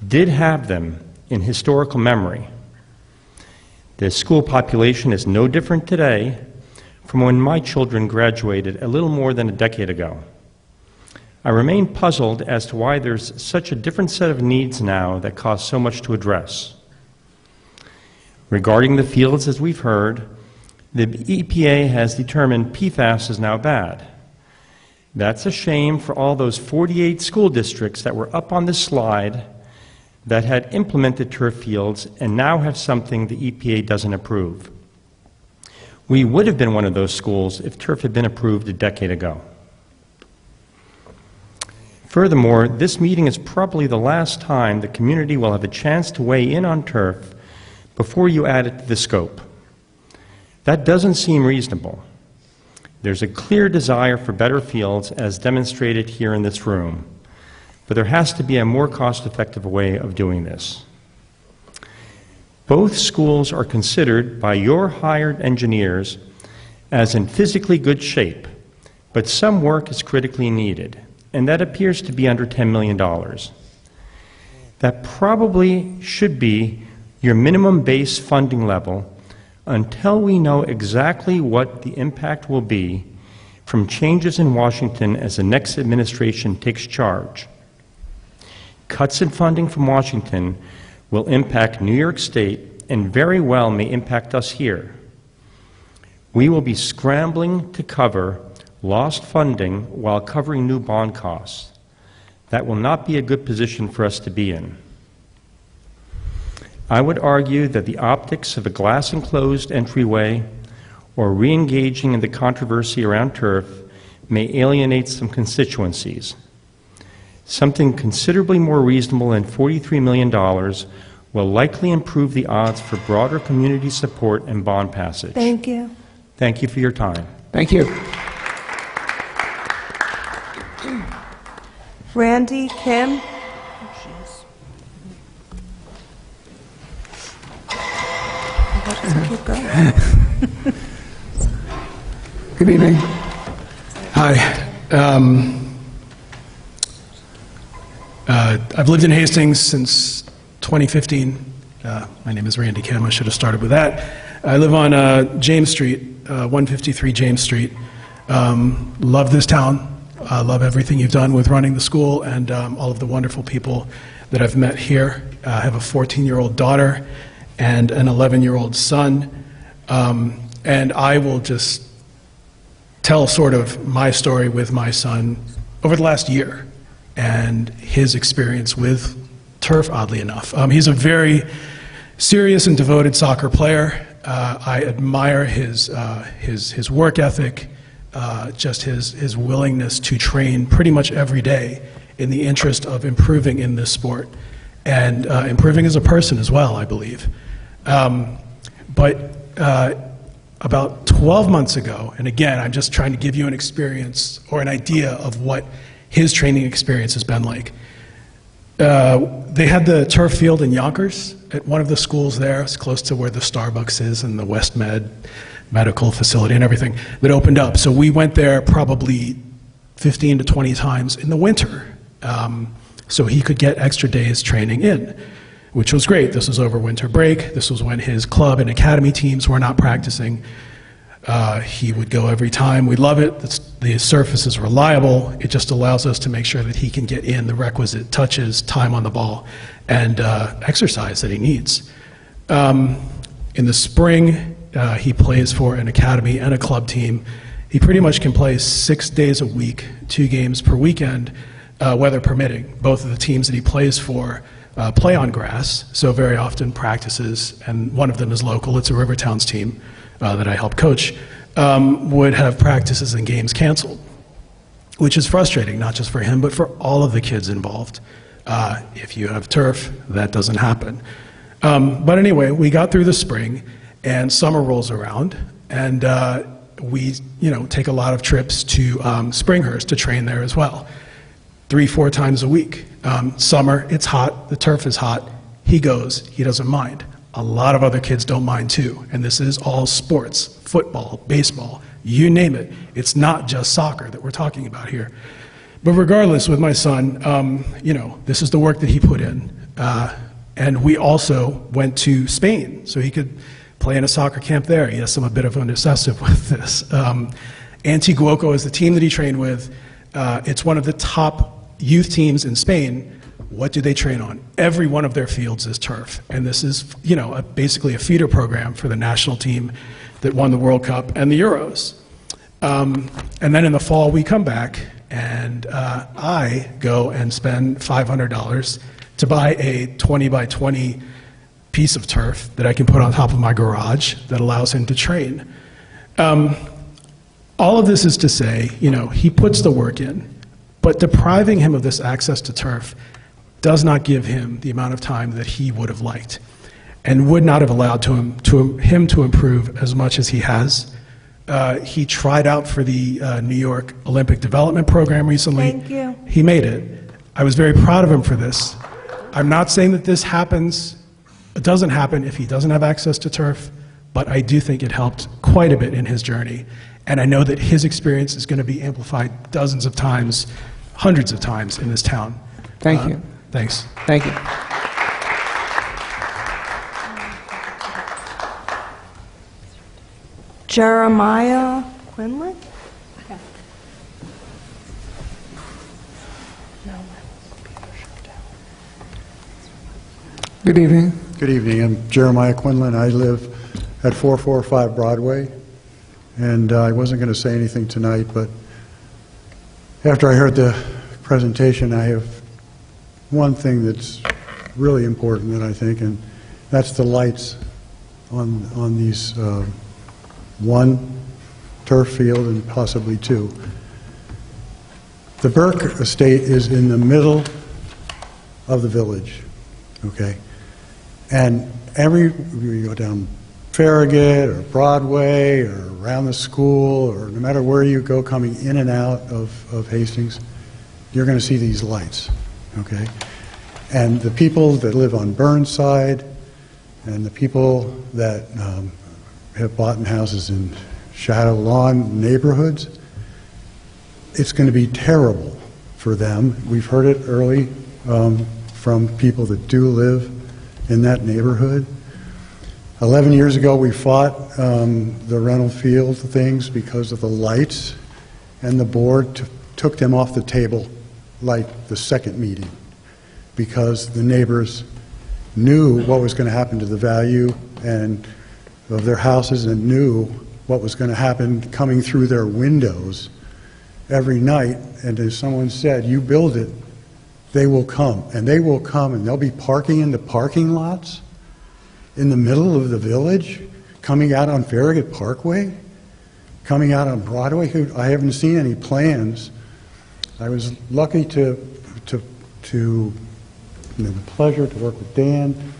did have them in historical memory. The school population is no different today from when my children graduated a little more than a decade ago. I remain puzzled as to why there's such a different set of needs now that cost so much to address. Regarding the fields, as we've heard, the EPA has determined PFAS is now bad. That's a shame for all those 48 school districts that were up on this slide that had implemented turf fields and now have something the EPA doesn't approve. We would have been one of those schools if turf had been approved a decade ago. Furthermore, this meeting is probably the last time the community will have a chance to weigh in on turf before you add it to the scope. That doesn't seem reasonable. There's a clear desire for better fields as demonstrated here in this room, but there has to be a more cost-effective way of doing this. Both schools are considered by your hired engineers as in physically good shape, but some work is critically needed, and that appears to be under $10 million. That probably should be your minimum base funding level until we know exactly what the impact will be from changes in Washington as the next administration takes charge. Cuts in funding from Washington will impact New York State and very well may impact us here. We will be scrambling to cover lost funding while covering new bond costs. That will not be a good position for us to be in. I would argue that the optics of a glass-enclosed entryway or re-engaging in the controversy around turf may alienate some constituencies. Something considerably more reasonable than $43 million will likely improve the odds for broader community support and bond passage. Thank you. Thank you for your time. Thank you. Randy Kim. Keep going. Good evening. Hi. I've lived in Hastings since 2015. My name is Randy Kim. I should have started with that. I live on James Street, 153 James Street. Love this town. Love everything you've done with running the school and all of the wonderful people that I've met here. I have a 14-year-old daughter and an 11-year-old son. And I will just tell sort of my story with my son over the last year and his experience with turf, oddly enough. He's a very serious and devoted soccer player. I admire his work ethic, just his willingness to train pretty much every day in the interest of improving in this sport and improving as a person as well, I believe. But about 12 months ago, and again, I'm just trying to give you an experience or an idea of what his training experience has been like. They had the turf field in Yonkers at one of the schools there. It's close to where the Starbucks is and the West Med medical facility and everything that opened up. So we went there probably 15 to 20 times in the winter, so he could get extra days training in, which was great. This was over winter break. This was when his club and academy teams were not practicing. He would go every time. We love it. The surface is reliable. It just allows us to make sure that he can get in the requisite touches, time on the ball, and exercise that he needs. In the spring, he plays for an academy and a club team. He pretty much can play 6 days a week, 2 games per weekend, weather permitting. Both of the teams that he plays for play on grass, so very often practices, and one of them is local. It's a Rivertowns team that I help coach, would have practices and games canceled, which is frustrating, not just for him, but for all of the kids involved. If you have turf, that doesn't happen. But anyway, we got through the spring, and summer rolls around, and we take a lot of trips to Springhurst to train there as well, 3-4 times a week. Summer, it's hot, the turf is hot, he goes, he doesn't mind. A lot of other kids don't mind too, and this is all sports, football, baseball, you name it. It's not just soccer that we're talking about here. But regardless, with my son, this is the work that he put in. And we also went to Spain, so he could play in a soccer camp there. Yes, I'm a bit of an obsessive with this. Antiguoco is the team that he trained with. It's one of the top youth teams in Spain. What do they train on? Every one of their fields is turf. And this is, basically a feeder program for the national team that won the World Cup and the Euros. And then in the fall, we come back, and I go and spend $500 to buy a 20 by 20 piece of turf that I can put on top of my garage that allows him to train. All of this is to say, he puts the work in, but depriving him of this access to turf does not give him the amount of time that he would have liked and would not have allowed him to improve as much as he has. He tried out for the New York Olympic Development Program recently. Thank you. He made it. I was very proud of him for this. I'm not saying that this happens, it doesn't happen if he doesn't have access to turf, but I do think it helped quite a bit in his journey. And I know that his experience is going to be amplified dozens of times, hundreds of times in this town. Thank you. Thanks. Thank you. Jeremiah Quinlan? Good evening. Good evening. I'm Jeremiah Quinlan. I live at 445 Broadway, and I wasn't going to say anything tonight, but after I heard the presentation, I have one thing that's really important that I think, and that's the lights on these one turf field and possibly 2. The Burke estate is in the middle of the village, okay? And you go down Farragut or Broadway or around the school, or no matter where you go coming in and out of Hastings, you're going to see these lights, okay? And the people that live on Burnside and the people that have bought houses in Shadow Lawn neighborhoods, it's going to be terrible for them. We've heard it early from people that do live in that neighborhood. 11 years ago, we fought the rental field things because of the lights, and the board took them off the table like the second meeting because the neighbors knew what was going to happen to the value and of their houses and knew what was going to happen coming through their windows every night. And as someone said, you build it, they will come. And they will come and they'll be parking in the parking lots in the middle of the village, coming out on Farragut Parkway, coming out on Broadway. I haven't seen any plans. I was lucky to the pleasure to work with Dan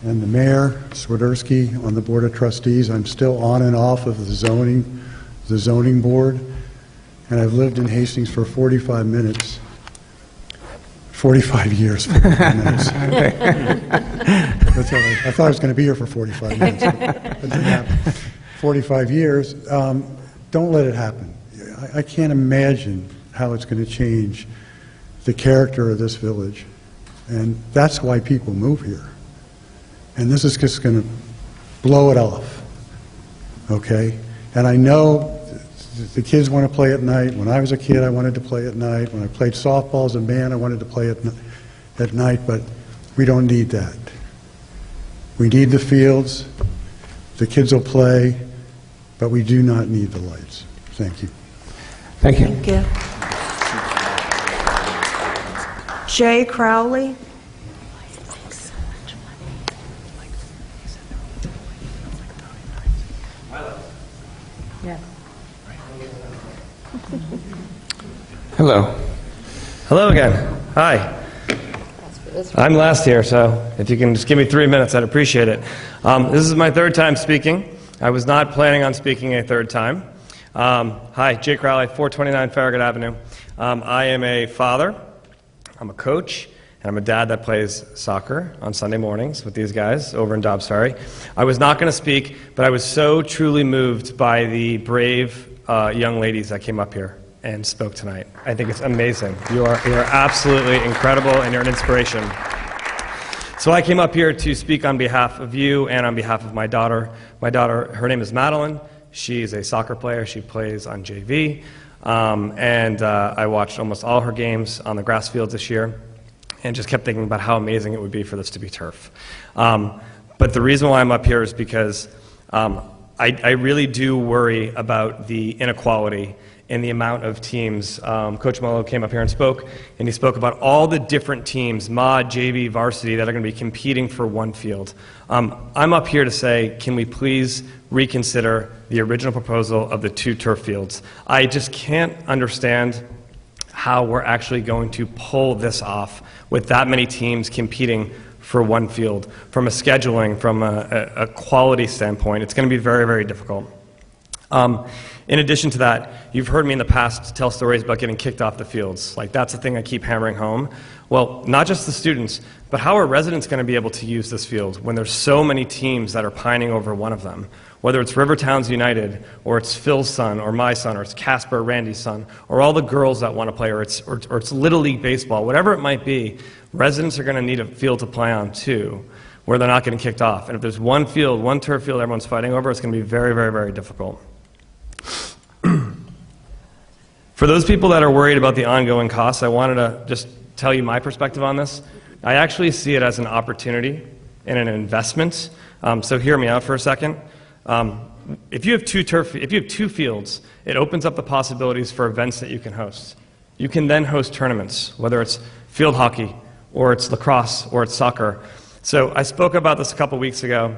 and the mayor, Swiderski, on the Board of Trustees. I'm still on and off of the zoning board, and I've lived in Hastings for 45 minutes. 45 years, 45 minutes. That's all right. I thought I was going to be here for 45 minutes. But that didn't happen. 45 years. Don't let it happen. I can't imagine how it's going to change the character of this village. And that's why people move here. And this is just going to blow it off, okay? And I know the kids want to play at night. When I was a kid, I wanted to play at night. When I played softball as a man, I wanted to play at night, but we don't need that. We need the fields. The kids will play, but we do not need the lights. Thank you. Thank you. Thank you. Jay Crowley. Hello. Hello again. Hi. I'm last here, so if you can just give me 3 minutes, I'd appreciate it. This is my third time speaking. I was not planning on speaking a third time. Hi, Jay Crowley, 429 Farragut Avenue. I am a father, I'm a coach, and I'm a dad that plays soccer on Sunday mornings with these guys over in Dobbs Ferry. I was not going to speak, but I was so truly moved by the brave young ladies that came up here and spoke tonight. I think it's amazing. You are absolutely incredible, and you're an inspiration. So I came up here to speak on behalf of you and on behalf of my daughter. My daughter, her name is Madeline. She's a soccer player. She plays on JV. I watched almost all her games on the grass fields this year and just kept thinking about how amazing it would be for this to be turf. But the reason why I'm up here is because I really do worry about the inequality in the amount of teams. Coach Mullo came up here and spoke, and he spoke about all the different teams, mod, JV, varsity, that are going to be competing for one field. I'm up here to say, can we please reconsider the original proposal of the 2 turf fields? I just can't understand how we're actually going to pull this off with that many teams competing for one field. From a scheduling, from a quality standpoint, it's going to be very, very difficult. In addition to that, you've heard me in the past tell stories about getting kicked off the fields. Like, that's the thing I keep hammering home. Well, not just the students, but how are residents going to be able to use this field when there's so many teams that are pining over one of them? Whether it's Rivertowns United, or it's Phil's son, or my son, or it's Casper, Randy's son, or all the girls that want to play, or it's Little League Baseball, whatever it might be, residents are going to need a field to play on too, where they're not getting kicked off. And if there's one field, one turf field everyone's fighting over, it's going to be very, very, very difficult. For those people that are worried about the ongoing costs, I wanted to just tell you my perspective on this. I actually see it as an opportunity and an investment. So hear me out for a second. If you have two fields, it opens up the possibilities for events that you can host. You can then host tournaments, whether it's field hockey, or it's lacrosse, or it's soccer. So I spoke about this a couple weeks ago.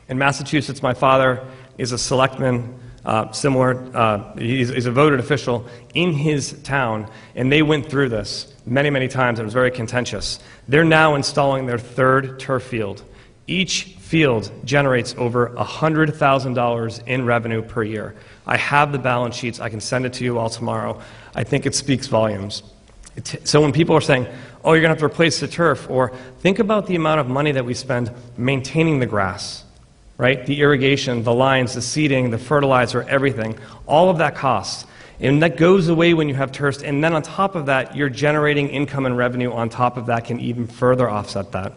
In Massachusetts, my father is a selectman he's a voted official in his town, and they went through this many, many times, and it was very contentious. They're now installing their third turf field. Each field generates over $100,000 in revenue per year. I have the balance sheets. I can send it to you all tomorrow. I think it speaks volumes. So when people are saying, oh, you're going to have to replace the turf, or think about the amount of money that we spend maintaining the grass, right? The irrigation, the lines, the seeding, the fertilizer, everything. All of that costs. And that goes away when you have turfs. And then on top of that, you're generating income and revenue on top of that can even further offset that.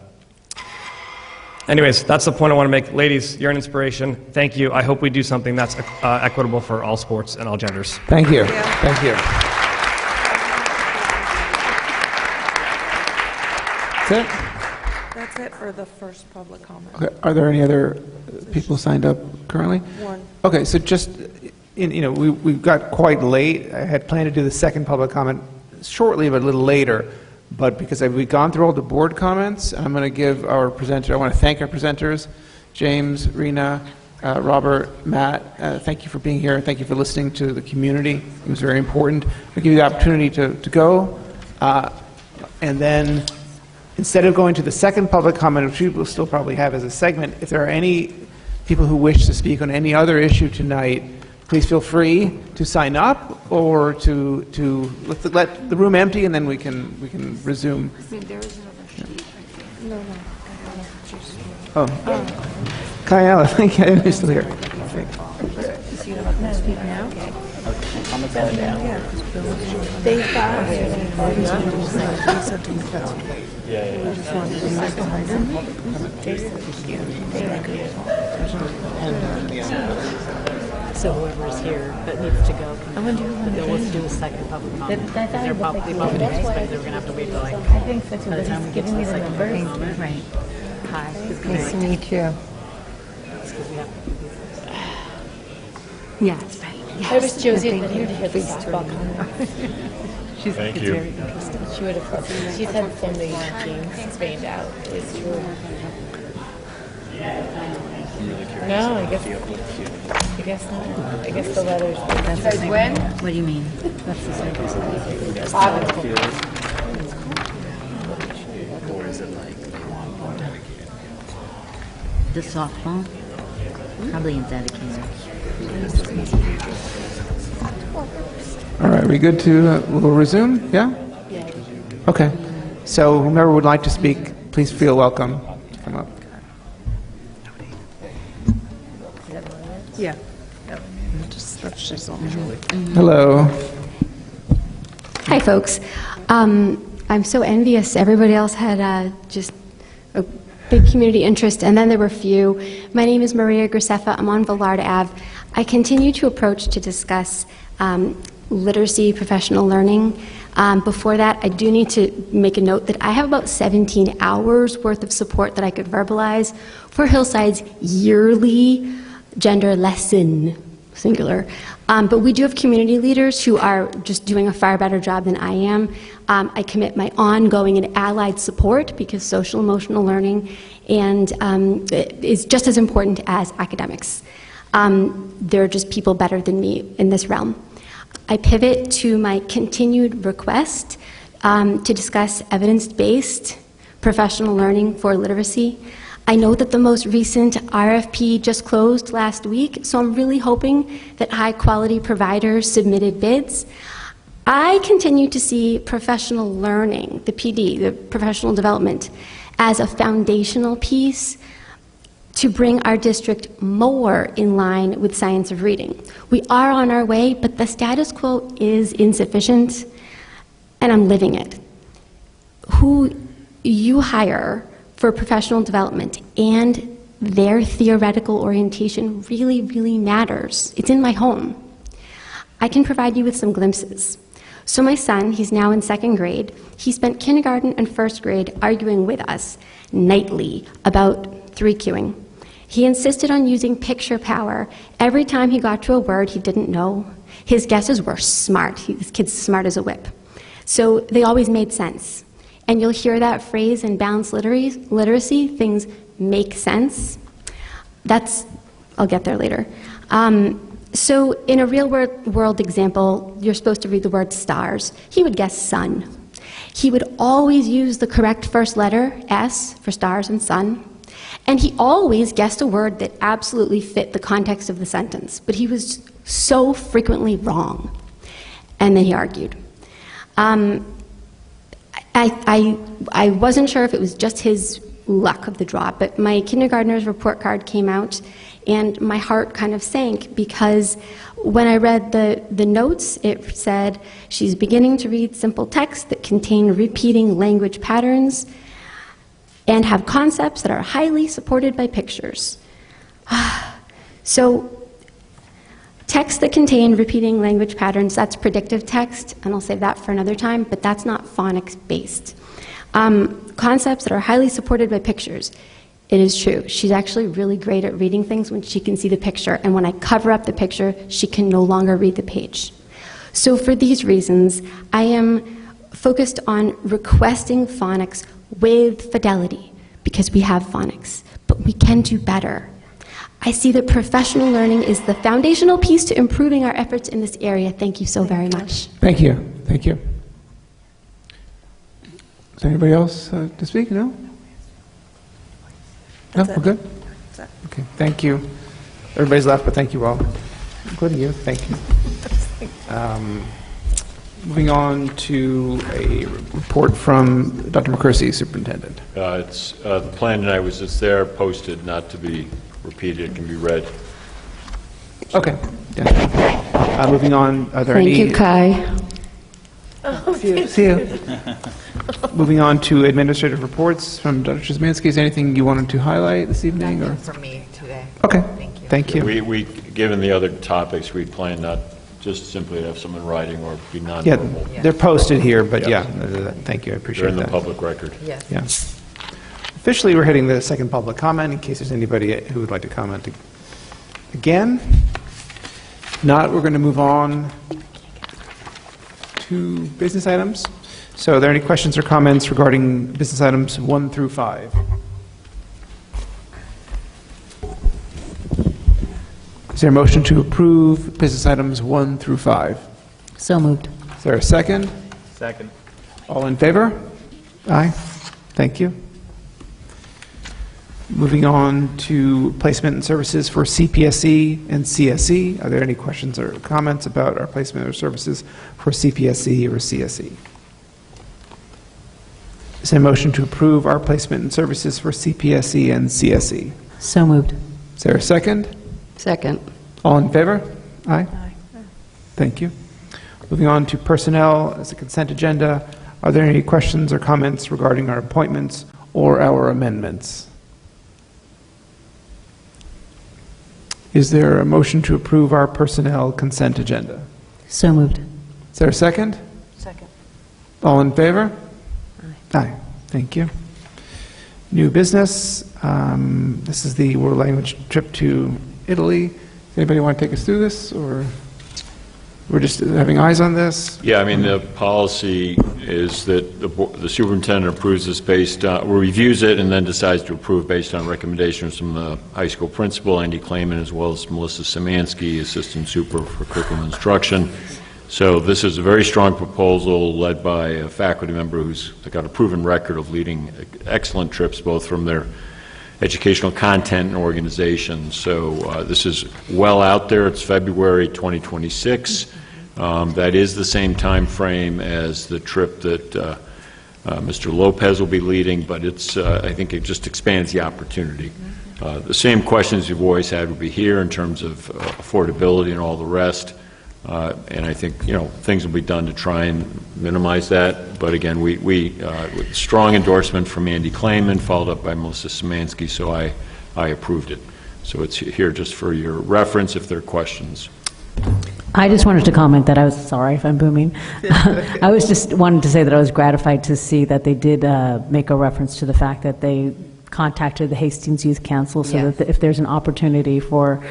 Anyways, that's the point I want to make. Ladies, you're an inspiration. Thank you. I hope we do something that's equitable for all sports and all genders. Thank you. Thank you. That's it? That's it for the first public comment. Okay. Are there any other people signed up currently? One. Okay, so just, we got quite late. I had planned to do the second public comment shortly, but a little later. But because we've gone through all the board comments, I'm going to give our presenter, I want to thank our presenters, James, Rena, Robert, Matt, thank you for being here. Thank you for listening to the community. It was very important. I'll give you the opportunity to go. And then, instead of going to the second public comment, which we will still probably have as a segment, if there are any people who wish to speak on any other issue tonight, please feel free to sign up or to let the room empty, and then we can resume. There is another sheet. No. Oh, Kyle, thank you. You're still here. Is you want to speak now? They So whoever's here that needs to go, let's do a second public comment. They're probably expecting they were going to have to wait till like, I think so too. By the time we get to the second public comment. Right. Hi. Nice to meet you. Yes. I wish Josie had been here to hear the softball comment. Thank you. Very interesting. She would have. She's had so many games sprained out. It's true. No, I guess not. I guess the letters. That's the when? What do you mean? That's the same. Or is it like they want one dedicated? The softball? Probably dedicated. All right, we good to, we'll resume? Yeah? Yeah. Okay. So whomever would like to speak, please feel welcome to come up. Yeah. She's on. Hello. Hi, folks. I'm so envious. Everybody else had just a big community interest, and then there were few. My name is Maria Graceffa. I'm on Villard Ave. I continue to approach to discuss literacy, professional learning. Before that, I do need to make a note that I have about 17 hours worth of support that I could verbalize for Hillside's yearly gender lesson, singular. But we do have community leaders who are just doing a far better job than I am. I commit my ongoing and allied support because social emotional learning is just as important as academics. There are just people better than me in this realm. I pivot to my continued request to discuss evidence-based professional learning for literacy. I know that the most recent RFP just closed last week, so I'm really hoping that high-quality providers submitted bids. I continue to see professional learning, the PD, the professional development, as a foundational piece to bring our district more in line with science of reading. We are on our way, but the status quo is insufficient, and I'm living it. Who you hire for professional development and their theoretical orientation really, really matters. It's in my home. I can provide you with some glimpses. So my son, he's now in 2nd grade. He spent kindergarten and 1st grade arguing with us nightly about 3Qing. He insisted on using picture power every time he got to a word he didn't know. His guesses were smart. This kid's smart as a whip. So they always made sense. And you'll hear that phrase in balanced literacy, things make sense. I'll get there later. So in a real world example, you're supposed to read the word stars. He would guess sun. He would always use the correct first letter, S, for stars and sun. And he always guessed a word that absolutely fit the context of the sentence. But he was so frequently wrong. And then he argued. I wasn't sure if it was just his luck of the draw, but my kindergartner's report card came out, and my heart kind of sank because when I read the notes, it said, she's beginning to read simple texts that contain repeating language patterns and have concepts that are highly supported by pictures. So, text that contain repeating language patterns, that's predictive text, and I'll save that for another time, but that's not phonics-based. Concepts that are highly supported by pictures. It is true. She's actually really great at reading things when she can see the picture, and when I cover up the picture, she can no longer read the page. So for these reasons, I am focused on requesting phonics with fidelity, because we have phonics, but we can do better. I see that professional learning is the foundational piece to improving our efforts in this area. Thank you so very much. Thank you. Thank you. Is there anybody else to speak? No? No, we're good? Okay, thank you. Everybody's left, but thank you all, including you. Thank you. Moving on to a report from Dr. McCursey, Superintendent. The plan tonight was just there, posted, not to be repeated. It can be read. Okay. Yeah. Moving on, are there any... Thank you, Kai. See you. Moving on to administrative reports from Dr. Szymanski. Is there anything you wanted to highlight this evening? Or? For me today. Okay. Thank you. We, given the other topics, we plan not just simply to have some in writing or be non-verbal. Yeah, they're posted here, but yeah, thank you. I appreciate that. They're in the public record. Yes. Yeah. Officially, we're hitting the second public comment in case there's anybody who would like to comment again. If not, we're going to move on to business items. So are there any questions or comments regarding business items 1 through 5? Is there a motion to approve business items 1 through 5? So moved. Is there a second? Second. All in favor? Aye. Thank you. Moving on to placement and services for CPSE and CSE. Are there any questions or comments about our placement or services for CPSE or CSE? Is there a motion to approve our placement and services for CPSE and CSE? So moved. Is there a second? Second. All in favor? Aye. Thank you. Moving on to personnel as a consent agenda. Are there any questions or comments regarding our appointments or our amendments? Is there a motion to approve our personnel consent agenda? So moved. Is there a second? Second. All in favor? Aye. Thank you. New business. This is the world language trip to Italy. Anybody want to take us through this, or we're just having eyes on this? Yeah, I mean, the policy is that the superintendent approves this based on, or reviews it and then decides to approve based on recommendations from the high school principal, Andy Clayman, as well as Melissa Szymanski, assistant super for curriculum instruction. So this is a very strong proposal led by a faculty member who's got a proven record of leading excellent trips, both from their educational content and organization. So this is well out there. It's February 2026. That is the same time frame as the trip that Mr. Lopez will be leading, but it's I think it just expands the opportunity. The same questions you've always had will be here in terms of affordability and all the rest. And I think, things will be done to try and minimize that. But again, we with strong endorsement from Andy Clayman, followed up by Melissa Szymanski, so I approved it. So it's here just for your reference if there are questions. I just wanted to comment that I was sorry if I'm booming. I was just wanted to say that I was gratified to see that they did make a reference to the fact that they contacted the Hastings Youth Council so that if there's an opportunity for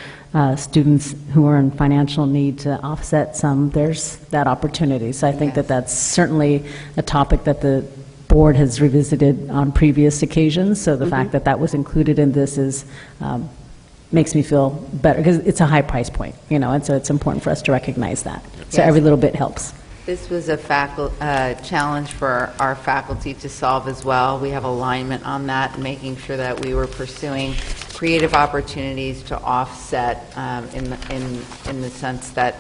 students who are in financial need to offset some, there's that opportunity. So I think that that's certainly a topic that the board has revisited on previous occasions. So the fact that that was included in this is makes me feel better, because it's a high price point, and so it's important for us to recognize that. So Yes. every little bit helps. This was a challenge for our faculty to solve as well. We have alignment on that, making sure that we were pursuing creative opportunities to offset in the sense that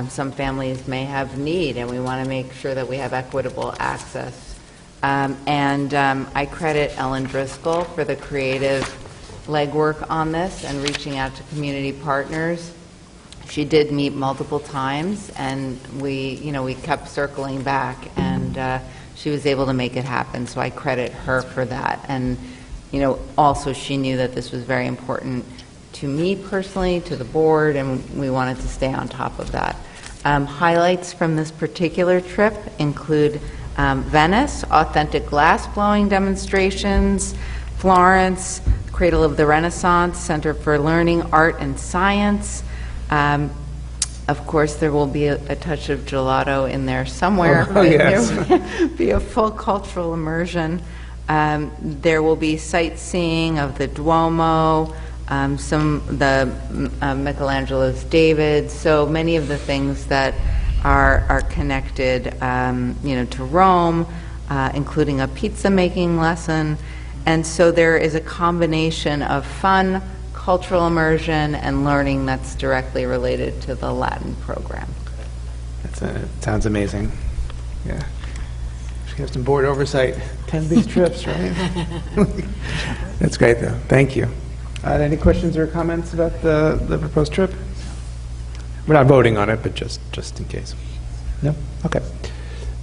some families may have need, and we want to make sure that we have equitable access. I credit Ellen Driscoll for the creative legwork on this and reaching out to community partners. She did meet multiple times, and we kept circling back, and she was able to make it happen. So I credit her for that. And also she knew that this was very important to me personally, to the board, and we wanted to stay on top of that. Highlights from this particular trip include Venice, authentic glass blowing demonstrations; Florence, Cradle of the Renaissance, Center for Learning, Art and Science. Of course, there will be a touch of gelato in there somewhere. Oh, yes. There will be a full cultural immersion. There will be sightseeing of the Duomo, Michelangelo's David, so many of the things that are connected, to Rome, including a pizza making lesson. And so there is a combination of fun, cultural immersion, and learning that's directly related to the Latin program. It sounds amazing. Yeah. Should have some board oversight. 10 big trips, right? That's great, though. Thank you. Any questions or comments about the proposed trip? We're not voting on it, but just in case. No? Okay.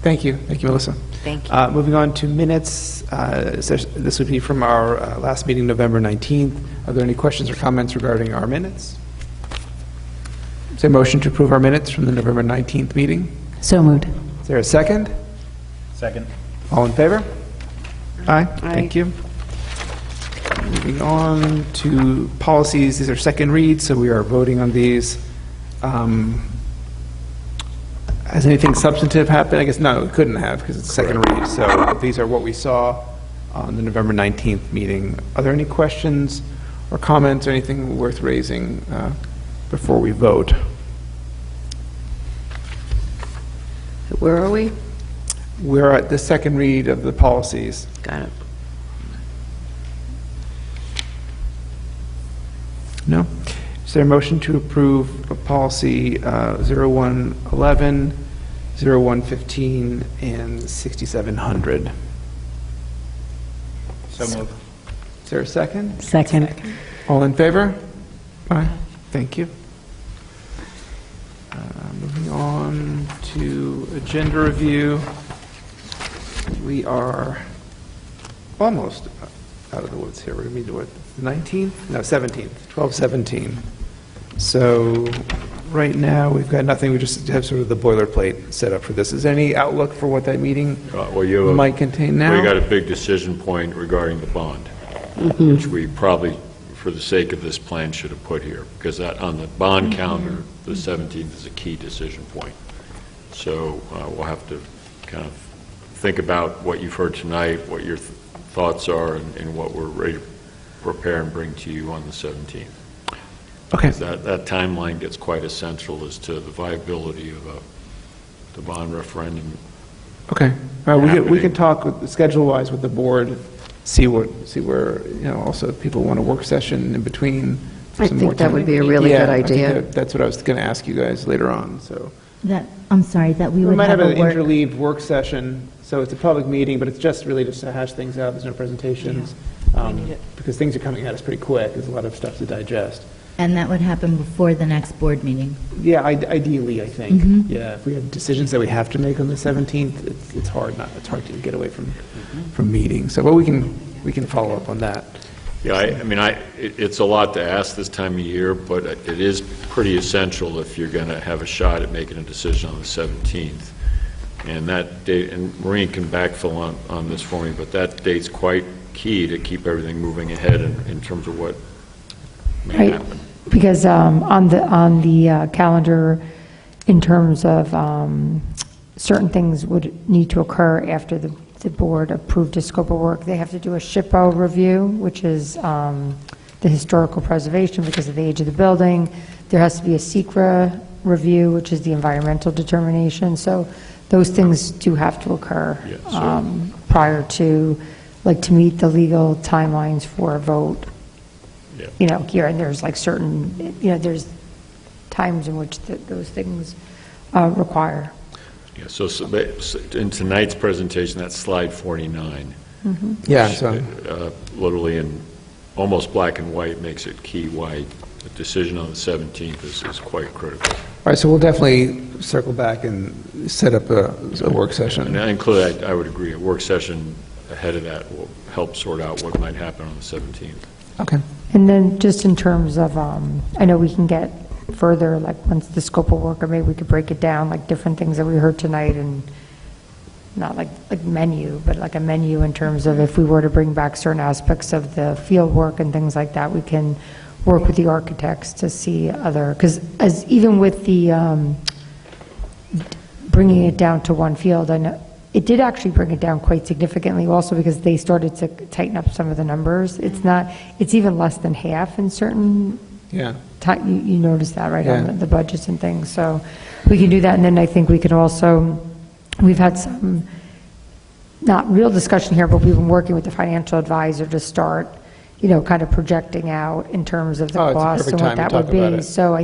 Thank you. Thank you, Melissa. Thank you. Moving on to minutes. This would be from our last meeting, November 19th. Are there any questions or comments regarding our minutes? Is there a motion to approve our minutes from the November 19th meeting? So moved. Is there a second? Second. All in favor? Aye. Thank you. Moving on to policies. These are second reads, so we are voting on these. Has anything substantive happened? I guess no, it couldn't have because it's second read. So these are what we saw on the November 19th meeting. Are there any questions or comments or anything worth raising before we vote? Where are we? We're at the second read of the policies. Got it. No? Is there a motion to approve policy 0111, 0115, and 6700? So moved. Is there a second? Second. All in favor? Aye. Thank you. Moving on to agenda review. We are almost out of the woods here. We're going to be what, the 19th? No, 17th. 12/17. So right now we've got nothing. We just have sort of the boilerplate set up for this. Is there any outlook for what that meeting might contain now? We got a big decision point regarding the bond, which we probably, for the sake of this plan, should have put here, because that on the bond calendar, the 17th is a key decision point. So we'll have to kind of think about what you've heard tonight, what your thoughts are, and what we're ready to prepare and bring to you on the 17th. Okay. That timeline gets quite essential as to the viability of the bond referendum. Okay. We can talk schedule-wise with the board, see where, also if people want a work session in between. I think that would be a really good idea. That's what I was going to ask you guys later on, so. I'm sorry, that we would might have have an a work... interleaved work session, so it's a public meeting, but it's just really just to hash things out. There's no presentations. Because things are coming at us pretty quick. There's a lot of stuff to digest. And that would happen before the next board meeting? Yeah, ideally, I think. Mhm. Yeah, if we have decisions that we have to make on the 17th, it's hard to get away from meetings. So, well, we can follow up on that. Yeah, it's a lot to ask this time of year, but it is pretty essential if you're going to have a shot at making a decision on the 17th. And that date, and Maureen can backfill on this for me, but that date's quite key to keep everything moving ahead in terms of what may happen. Because on the calendar, in terms of certain things would need to occur after the board approved a scope of work. They have to do a SHPO review, which is the the historical preservation because of the age of the building. There has to be a SECRA review, which is the environmental determination. So those things do have to occur prior to, like, to meet the legal timelines for a vote. You know, here, and there's like certain, you know, there's times in which those things require. Yeah, so in tonight's presentation, that's slide 49. Yeah, which, so literally in almost black and white makes it key why the decision on the 17th is quite critical. all right, so we'll definitely circle back and set up a work session. And include, I would agree, a work session ahead of that will help sort out what might happen on the 17th. Okay. And then just in terms of, I know we can get further, like once the scope of work, or maybe we could break it down, like different things that we heard tonight, and not like menu, but like a menu in terms of if we were to bring back certain aspects of the field work and things like that, we can work with the architects to see other, because as even with the bringing it down to one field, I know it did actually bring it down quite significantly also because they started to tighten up some of the numbers. It's even less than half in certain, Yeah. you notice that, right, Yeah. on the budgets and things. So we can do that, and then I think we can also, we've had some, not real discussion here, but we've been working with the financial advisor to start, you know, kind of projecting out in terms of the Oh, it's a costs perfect and what time to that talk would about be. it. So I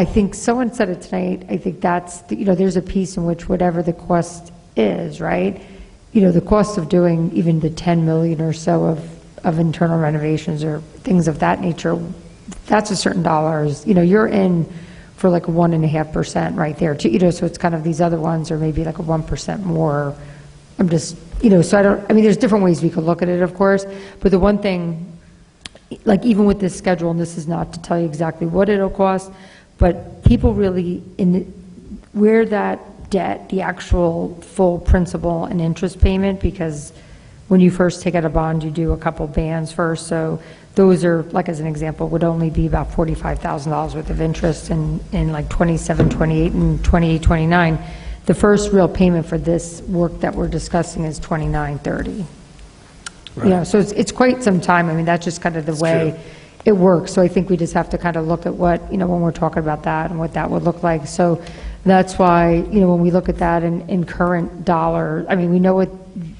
think someone said it tonight, I think that's, you know, there's a piece in which whatever the cost is, right? You know, the cost of doing even the 10 million or so of internal renovations or things of that nature, that's a certain dollars, you know, you're in for like 1.5% right there, too, you know, so it's kind of these other ones are maybe like a 1% more. I'm just, you know, so I mean, there's different ways we could look at it, of course, but the one thing, like even with this schedule, and this is not to tell you exactly what it'll cost, but people really, where that debt, the actual full principal and interest payment, because when you first take out a bond, you do a couple bands first, so those are, like as an example, would only be about $45,000 worth of interest in like 27, 28, and 28, 29. The first real payment for this work that we're discussing is 2930. Right. You know, so it's quite some time. I mean, that's just kind of the way it works. So I think we just have to kind of look at what, you know, when we're talking about that and what that would look like. So that's why, you know, when we look at that in current dollar, I mean, we know what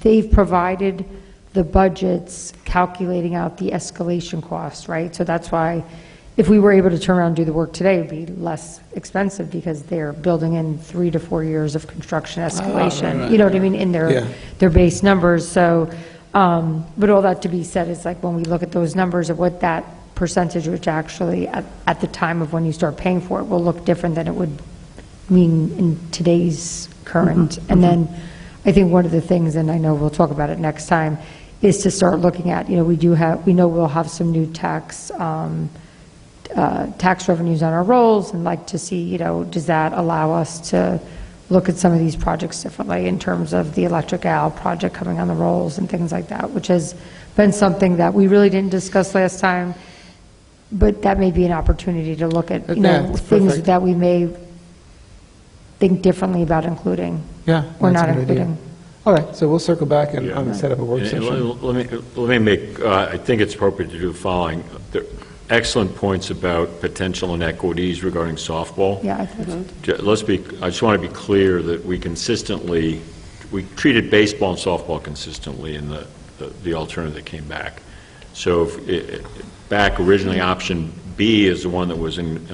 they've provided, the budgets calculating out the escalation costs, right? So that's why if we were able to turn around and do the work today, it would be less expensive because they're building in 3 to 4 years of construction escalation, right. You know what I mean, in their base numbers. So, but all that to be said is like when we look at those numbers of what that percentage, which actually at the time of when you start paying for it will look different than it would mean in today's current. And then I think one of the things, and I know we'll talk about it next time, is to start looking at, you know, we know we'll have some new tax revenues on our rolls, and like to see, you know, does that allow us to look at some of these projects differently in terms of the electric Al project coming on the rolls and things like that, which has been something that we really didn't discuss last time, but that may be an opportunity to look at, you know, things perfect. that we may think differently about including or not including. All right, so we'll circle back and set up a work session. Let me make, I think it's appropriate to do the following. There are excellent points about potential inequities regarding softball. Yeah, I think I just want to be clear that we treated baseball and softball consistently in the alternative that came back. So back originally, option B is the one that was in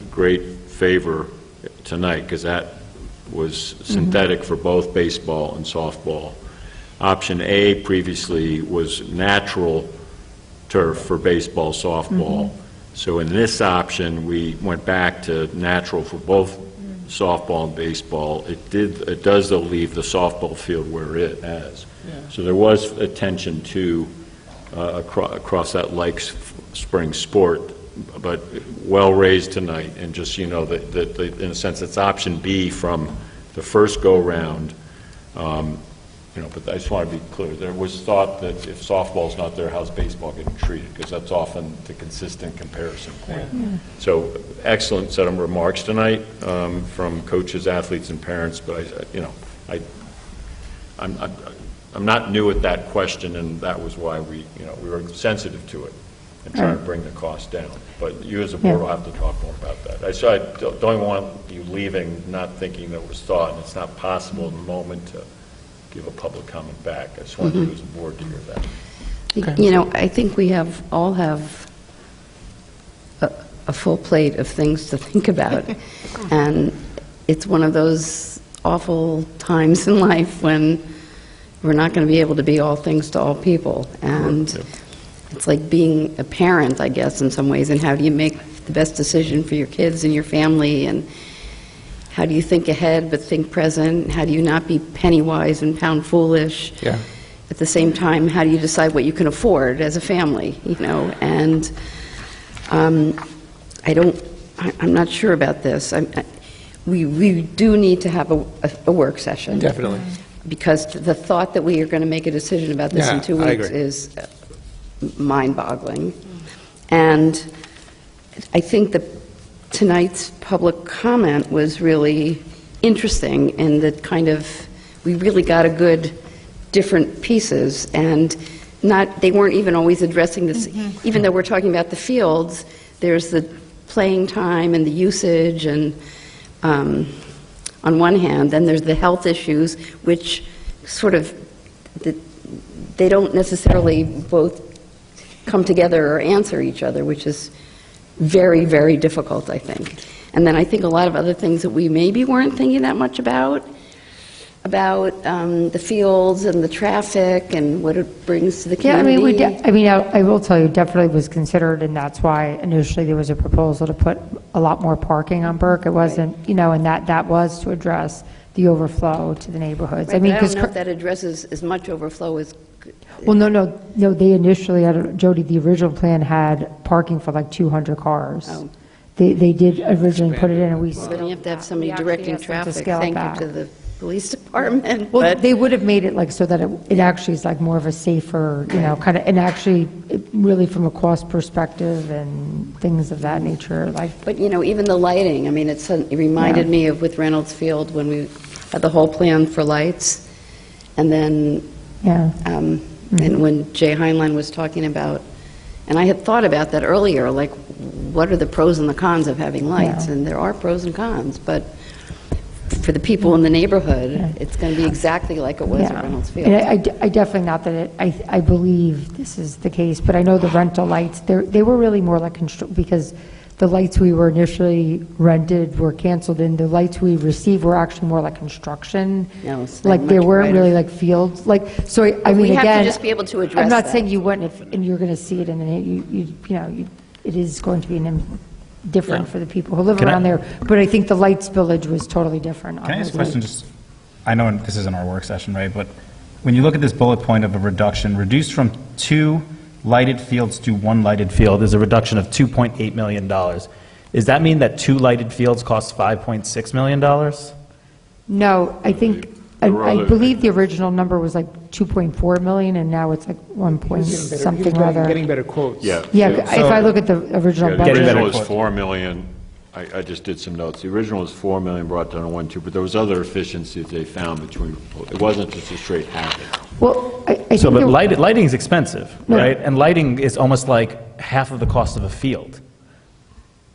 great favor tonight, because that was synthetic for both baseball and softball. Option A previously was natural turf for baseball, softball. So in this option, we went back to natural for both softball and baseball. It does, though, leave the softball field where it is. So there was attention to across that like spring sport, but well raised tonight. And just, you know, that in a sense, it's option B from the first go-round. You know, but I just want to be clear. There was thought that if softball's not there, how's baseball getting treated? Because that's often the consistent comparison point. So excellent set of remarks tonight from coaches, athletes, and parents. But I'm not new at that question, and that was why we were sensitive to it. and try to bring the cost down. But you as a board will have to talk more about that. So I don't want you leaving not thinking there was thought, and it's not possible at the moment to give a public comment back. I just want you as a board to hear that. You know, I think we all have a full plate of things to think about. And it's one of those awful times in life when we're not going to be able to be all things to all people. And it's like being a parent, I guess, in some ways, and how do you make the best decision for your kids and your family, and how do you think ahead but think present? How do you not be penny wise and pound foolish? Yeah. At the same time, how do you decide what you can afford as a family, you know? And I'm not sure about this. We do need to have a work session. Definitely. Because the thought that we are going to make a decision about this in 2 I weeks agree. is mind-boggling. And I think that tonight's public comment was really interesting in that kind of, we really got a good different pieces, and they weren't even always addressing this. Even though we're talking about the fields, there's the playing time and the usage, and on one hand, then there's the health issues, which sort of, they don't necessarily both come together or answer each other, which is very, very difficult, I think. And then I think a lot of other things that we maybe weren't thinking that much about the fields and the traffic and what it brings to the community. I will tell you, definitely was considered, and that's why initially there was a proposal to put a lot more parking on Burke. It wasn't, and that was to address the overflow to the neighborhoods. Right, but I don't know if that addresses as much overflow as... Well, no, they initially had, Jody, the original plan had parking for like 200 cars. Oh. They did originally put it in, and we... But you have to have somebody directing asked them to traffic. scale it Thank back. you to the police department. Well, but they would have made it like so that it actually is like more of a safer, kind of, and actually really from a cost perspective and things of that nature, like. But, even the lighting, I mean, it reminded me of with Reynolds Field when we had the whole plan for lights, and then, and when Jay Heinlein was talking about, and I had thought about that earlier, like, what are the pros and the cons of having lights? And there are pros and cons, but for the people in the neighborhood, it's going to be exactly like it was at Reynolds Field. And I definitely, not that I believe this is the case, but I know the rental lights, they were really more like, because the lights we were initially rented were canceled, and the lights we received were actually more like construction. No, it's like much they weren't brighter. really like fields. Like, so I mean, we have again, to just be able to address I'm not that. saying you wouldn't, and you're going to see it, and it is going to be different for the people who live around there. But I think the lights village was totally different. Can I ask a question? I know this isn't our work session, right? But when you look at this bullet point of a reduction, reduced from 2 lighted fields to 1 lighted field is a reduction of $2.8 million. Does that mean that 2 lighted fields cost $5.6 million? No, I think, I believe the original number was like 2.4 million, and now it's like 1 point something rather. Getting better quotes. Yeah. If I look at the original The budget. original was $4 million. I just did some notes. The original was $4 million, brought down to 1.2, but there was other efficiencies they found between, it wasn't just a straight halving. Well, I But think lighting is expensive, right? And lighting is almost like half of the cost of a field,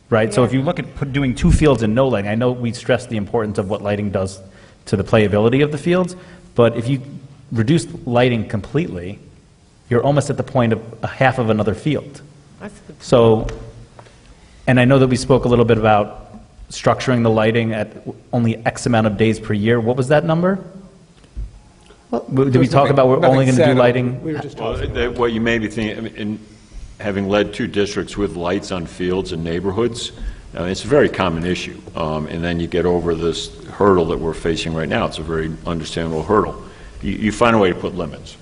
right? So if you look at doing 2 fields and no lighting, I know we stress the importance of what lighting does to the playability of the fields, but if you reduce lighting completely, you're almost at the point of a half of another field. So, and I know that we spoke a little bit about structuring the lighting at only X amount of days per year. What was that number? Did we talk about we're only going to do lighting? We were just What you may be thinking, in having led 2 districts with lights on fields and neighborhoods, it's a very common issue. And then you get over this hurdle that we're facing right now. It's a very understandable hurdle. You find a way to put limits.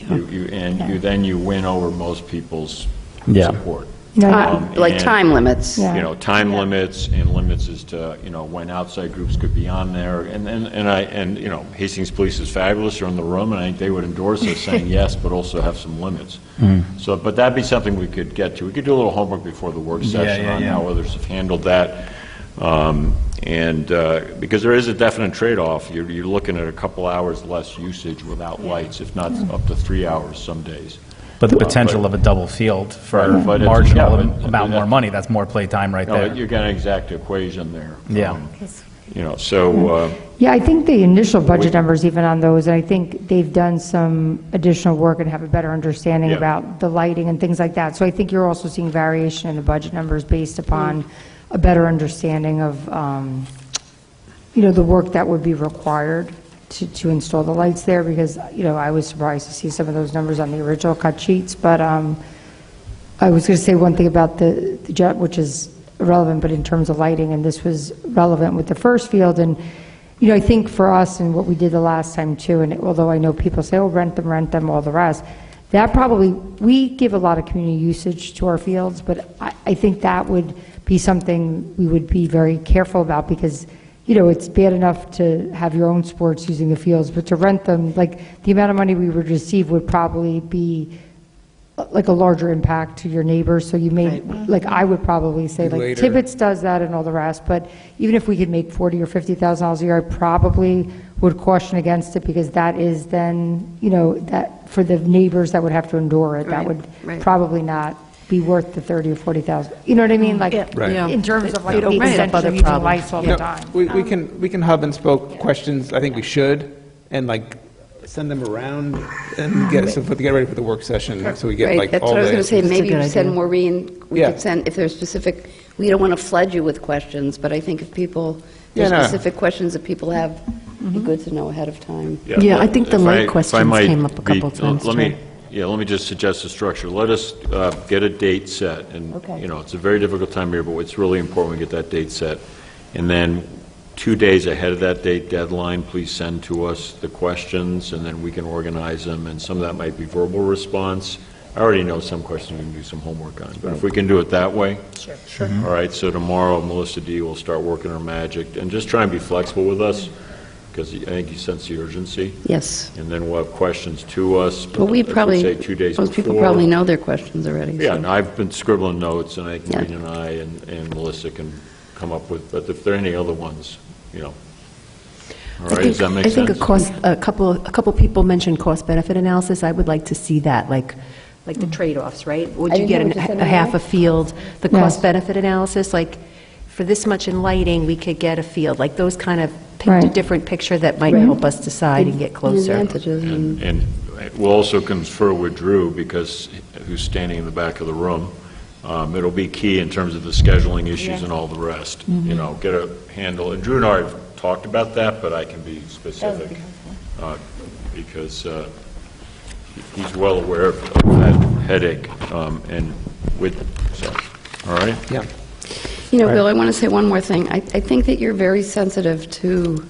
Then you win over most people's support. Like time limits. Time limits and limits as to, when outside groups could be on there. And Hastings Police is fabulous. They're in the room, and I think they would endorse us saying yes, but also have some limits. So, but that'd be something we could get to. We could do a little homework before the work session on how others have handled that. Because there is a definite trade-off. You're looking at a couple hours less usage without lights, if not up to 3 hours some days. But the potential of a double field for But it's- marginal yeah, but- amount more money, that's more playtime right No, there. you've got an exact equation there. Yeah. So, Yeah, I think the initial budget numbers, even on those, and I think they've done some additional work and have a better understanding Yeah. about the lighting and things like that. So I think you're also seeing variation in the budget numbers based upon a better understanding of, the work that would be required to install the lights there, because, I was surprised to see some of those numbers on the original cut sheets, but I was going to say one thing about the jet, which is irrelevant, but in terms of lighting, and this was relevant with the first field, and, I think for us and what we did the last time too, and although I know people say, oh, rent them, all the rest, that probably, we give a lot of community usage to our fields, but I think that would be something we would be very careful about, because it's bad enough to have your own sports using the fields, but to rent them, like, the amount of money we would receive would probably be like a larger impact to your neighbors. So you may, like, I would probably say, like, Later. Tibbetts does that and all the rest, but even if we could make $40,000 or $50,000 a year, I probably would caution against it, because that is then, that for the neighbors that would have to endure it, that would probably not be worth the 30 or 40,000. You know what I mean? Like, Right. in terms of, like, It'll people bring up other essentially using problems. lights all the No, time. we can hub and spoke questions, I think we should, and like send them around and get ready for the work session, so we get Right, like that's all what I was day. going to say, maybe good you send idea. Maureen, we Yeah. could send, if there's specific, we don't want to flood you with questions, but I think if people, Yeah, there's no. specific questions that people have, it'd be good to know ahead of time. Yeah, I think the if light if I questions might came up a couple be- times, Let me, too. let me just suggest a structure. Let us get a date set, and, it's a very difficult time of year, but it's really important we get that date set. And then 2 days ahead of that date deadline, please send to us the questions, and then we can organize them, and some of that might be verbal response. I already know some questions we can do some homework on, but if we can do it that way. Sure. All right, so tomorrow, Melissa D. will start working her magic, and just try and be flexible with us, because I think you sense the urgency. Yes. And then we'll have questions to us. Well, we as probably, say 2 days most people before. probably know their questions already. Yeah, so. and I've been scribbling notes, and I think Yeah. Maureen and I and Melissa can come up with, but if there are any other ones, All right, does that make sense? I think a couple people mentioned cost-benefit analysis. I would like to see that, like the trade-offs, right? Would I you didn't get hear what you said, a half Mary. a field, the Yes. cost-benefit analysis, like, for this much in lighting, we could get a field, like those kind of paint a Right. different picture that might help us decide and get closer. Advantages and- And we'll also confer with Drew, because who's standing in the back of the room. It'll be key in terms of the scheduling issues and all the rest. Get a handle. And Drew and I have talked about that, but I can be specific, because he's well aware of that headache, and with, so, all right? Yeah. Bill, I want to say one more thing. I think that you're very sensitive to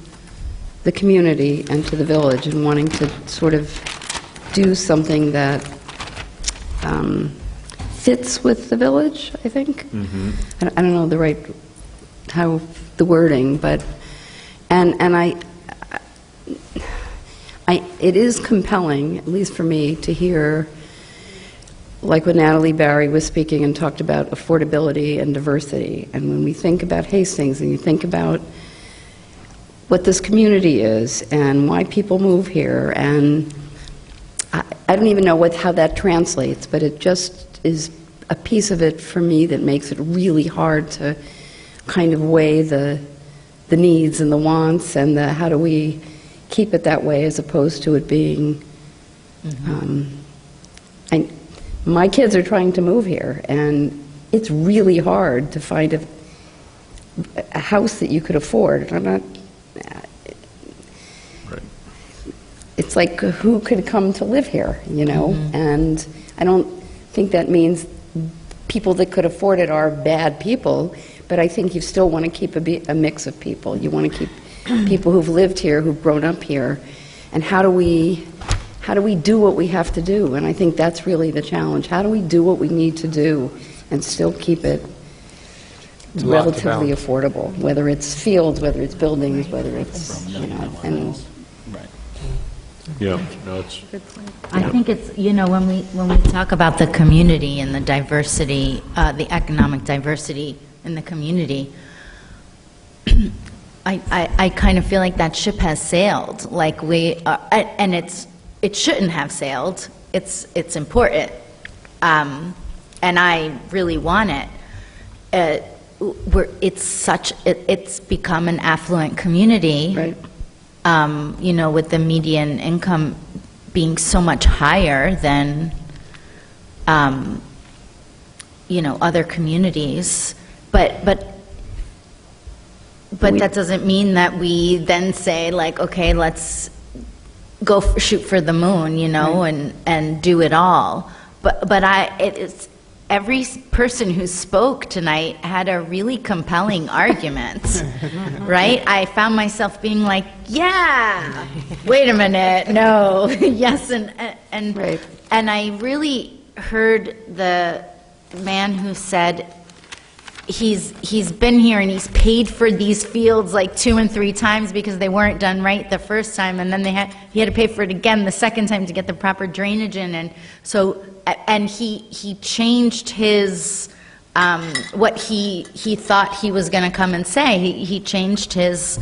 the community and to the village, and wanting to sort of do something that fits with the village, I think. I don't know the wording, but, and it is compelling, at least for me, to hear, like when Natalie Barry was speaking and talked about affordability and diversity. And when we think about Hastings and you think about what this community is and why people move here, and I don't even know how that translates, but it just is a piece of it for me that makes it really hard to kind of weigh the needs and the wants, and how do we keep it that way, as opposed to it being my kids are trying to move here, and it's really hard to find a house that you could afford. I'm not. It's like, who could come to live here, And I don't think that means people that could afford it are bad people, but I think you still want to keep a mix of people. You want to keep people who've lived here, who've grown up here, and how do we do what we have to do? And I think that's really the challenge. How do we do what we need to do and still keep it It's a lot to relatively balance. affordable, whether it's fields, whether it's buildings, whether it's, and Yeah, no, it's, I think it's, when we talk about the community and the diversity, the economic diversity in the community, I kind of feel like that ship has sailed. Like and it shouldn't have sailed. It's important, and I really want it. It's become an affluent community, Right. With the median income being so much higher than, other communities. But that doesn't mean that we then say, like, okay, let's go shoot for the moon, and do it all. But it's every person who spoke tonight had a really compelling argument, right? I found myself being like, yeah, wait a minute, no, yes, and I really heard the man who said he's been here and he's paid for these fields like 2 and 3 times because they weren't done right the first time, and then he had to pay for it again the second time to get the proper drainage in, and so he changed his what he thought he was going to come and say. He changed his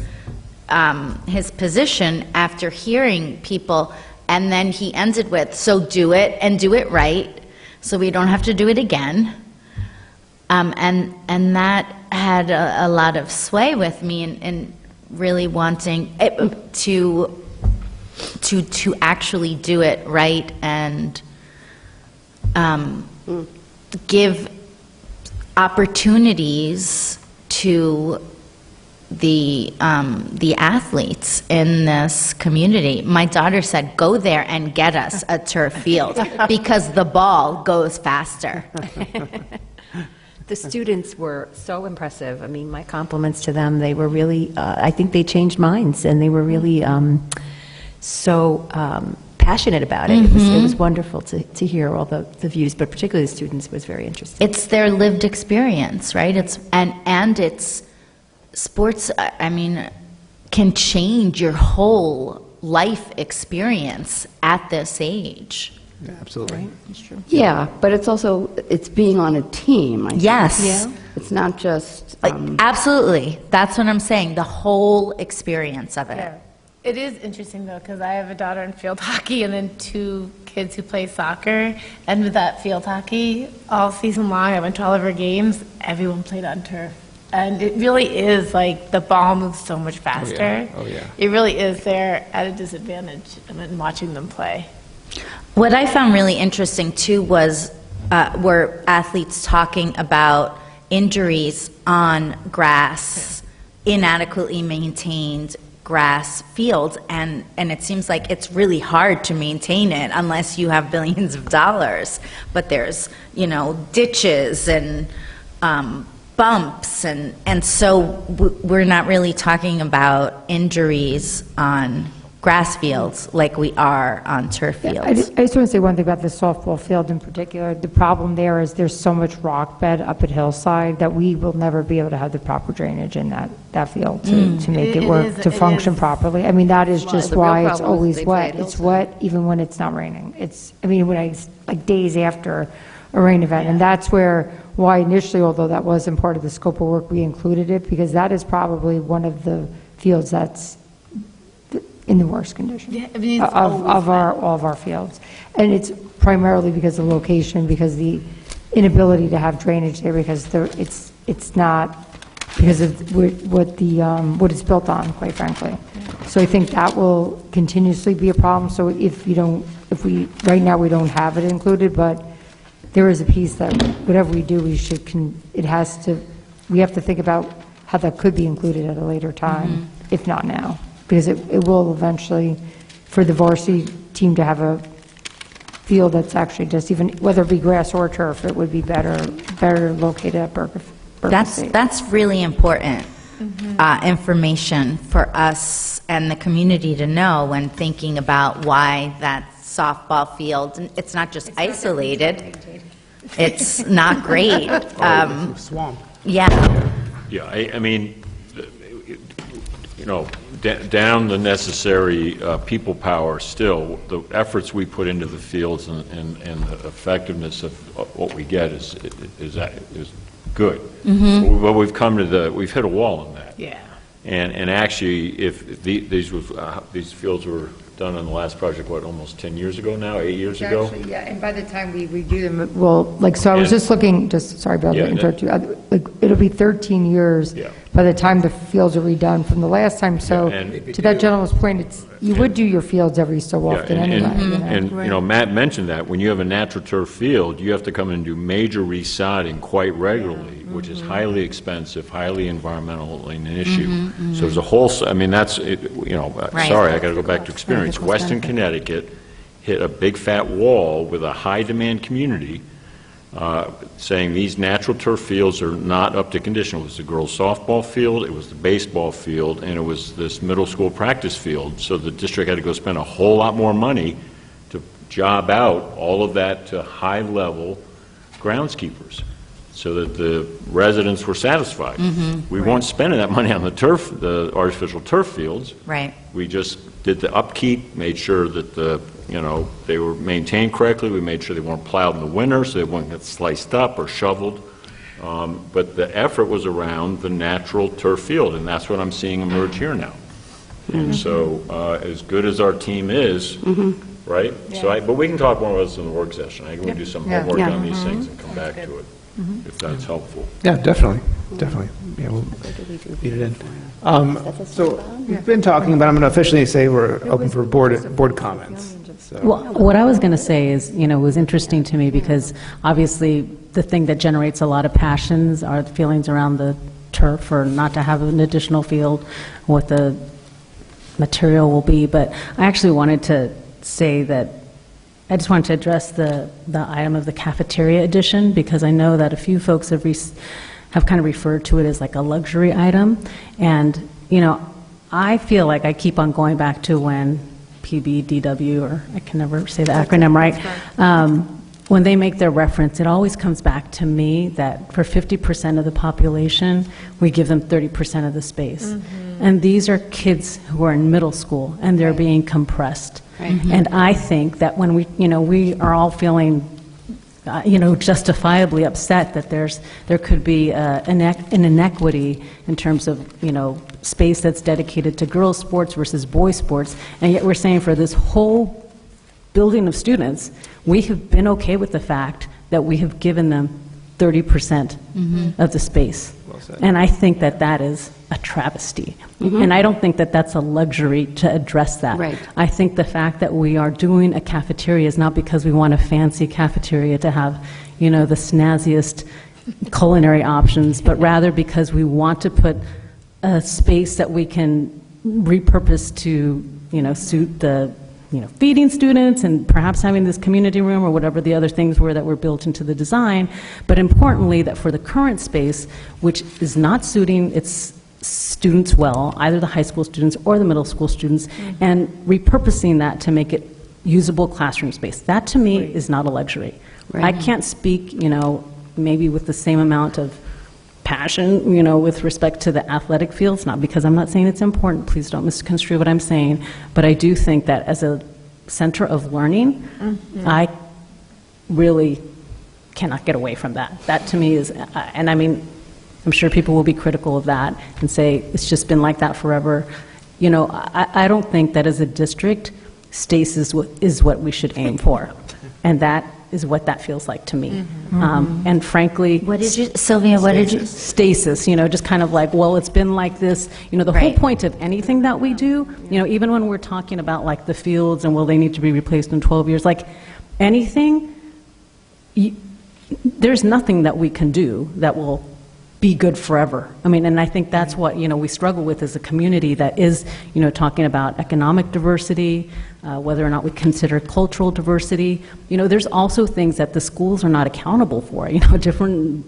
position after hearing people, and then he ended with, "So do it and do it right, so we don't have to do it again." And that had a lot of sway with me in really wanting to actually do it right and give opportunities to the athletes in this community. My daughter said, "Go there and get us a turf field because the ball goes faster." The students were so impressive. I mean, my compliments to them. They were really, I think they changed minds, and they were really so passionate about it. It was wonderful to hear all the views, but particularly the students was very interesting. It's their lived experience, right? It's sports, I mean, can change your whole life experience at this age. Yeah, absolutely. That's true. Yeah, but it's being on a team, I think. Yes. Yeah. It's not just... Absolutely. That's what I'm saying, the whole experience of it. Yeah. It is interesting, though, because I have a daughter in field hockey and then 2 kids who play soccer. And with that field hockey, all season long, I went to all of her games. Everyone played on turf. And it really is like the ball moves so much faster. Oh, yeah. It really is. They're at a disadvantage in watching them play. What I found really interesting, too, were athletes talking about injuries on grass, inadequately maintained grass fields, and it seems like it's really hard to maintain it unless you have billions of dollars. But there's, ditches and bumps, and so we're not really talking about injuries on grass fields like we are on turf fields. I just want to say one thing about the softball field in particular. The problem there is there's so much rock bed up at Hillside that we will never be able to have the proper drainage in that field to make it work, to function properly. I mean, that is just why it's always wet. It's wet even when it's not raining. Like days after a rain event, and that's why initially, although that wasn't part of the scope of work, we included it, because that is probably one of the fields that's in the worst condition all of our fields. And it's primarily because of location, because the inability to have drainage there, because it's not, because of what it's built on, quite frankly. So I think that will continuously be a problem. So right now we don't have it included, but there is a piece that whatever we do, we have to think about how that could be included at a later time, if not now. Because it will eventually, for the varsity team to have a field that's actually just even, whether it be grass or turf, it would be better located at Berkeley. That's really important information for us and the community to know when thinking about why that softball field, it's not just isolated, it's not great. Swamp. Yeah. Yeah, I mean, down the necessary people power still, the efforts we put into the fields and the effectiveness of what we get is good. But we've hit a wall on that. Yeah. And actually, if these fields were done on the last project, what, almost 10 years ago now, 8 years ago? Actually, yeah, and by the time we review them, well, like, so I was just looking, sorry about Yeah, to interrupt you, like, it'll be 13 years Yeah. by the time the fields are redone from the last time, so Yeah, and- to that gentleman's point, you would do your fields every so Yeah, often and- anyway. and- you know? And, you know, Matt mentioned that, when you have a natural turf field, you have to come in and do major resodding quite regularly, which is highly expensive, highly environmentally an issue. So there's a whole, I mean, that's, you know, Right. sorry, I got to go back to experience. Western Connecticut hit a big fat wall with a high-demand community, saying these natural turf fields are not up to condition. It was the girls' softball field, it was the baseball field, and it was this middle school practice field. So the district had to go spend a whole lot more money to job out all of that to high-level groundskeepers, so that the residents were satisfied. We weren't spending that money on the turf, the artificial turf fields. Right. We just did the upkeep, made sure that they were maintained correctly. We made sure they weren't plowed in the winter, so they wouldn't get sliced up or shoveled. But the effort was around the natural turf field, and that's what I'm seeing emerge here now. And so, as good as our team is, right? So, but we can talk more about this in the work session. I can do some homework on these things and come back to it, if that's helpful. Yeah, definitely. Yeah, we'll feed it in. So we've been talking about, I'm going to officially say we're open for board comments. So. Well, what I was going to say is, it was interesting to me because obviously the thing that generates a lot of passions are the feelings around the turf or not to have an additional field, what the material will be. But I actually wanted to say that I just wanted to address the item of the cafeteria addition because I know that a few folks have kind of referred to it as like a luxury item. And, I feel like I keep on going back to when PBDW, or I can never say the acronym right, when they make their reference, it always comes back to me that for 50% of the population, we give them 30% of the space. And these are kids who are in middle school, and they're being compressed. And I think that when we are all feeling justifiably upset that there could be an inequity in terms of, space that's dedicated to girls' sports versus boys' sports, and yet we're saying for this whole building of students, we have been okay with the fact that we have given them 30% of the space. Well said. And I think that that is a travesty. And I don't think that that's a luxury to address that. Right. I think the fact that we are doing a cafeteria is not because we want a fancy cafeteria to have, the snazziest culinary options, but rather because we want to put a space that we can repurpose to, suit the, feeding students and perhaps having this community room or whatever the other things were that were built into the design. But importantly, that for the current space, which is not suiting its students well, either the high school students or the middle school students, and repurposing that to make it usable classroom space. That to me is not a luxury. I can't speak, maybe with the same amount of passion, with respect to the athletic fields, not because I'm not saying it's important, please don't misconstrue what I'm saying, but I do think that as a center of learning, I really cannot get away from that. That to me is, and I mean, I'm sure people will be critical of that and say it's just been like that forever. I don't think that as a district, stasis is what we should aim for, and that is what that feels like to me. And frankly, Sylvia, what did you? Stasis, just kind of like, well, it's been like this. The whole point of anything that we do, even when we're talking about like the fields and will they need to be replaced in 12 years, like anything, there's nothing that we can do that will be good forever. I mean, and I think that's what, we struggle with as a community that is, talking about economic diversity, whether or not we consider cultural diversity. There's also things that the schools are not accountable for, different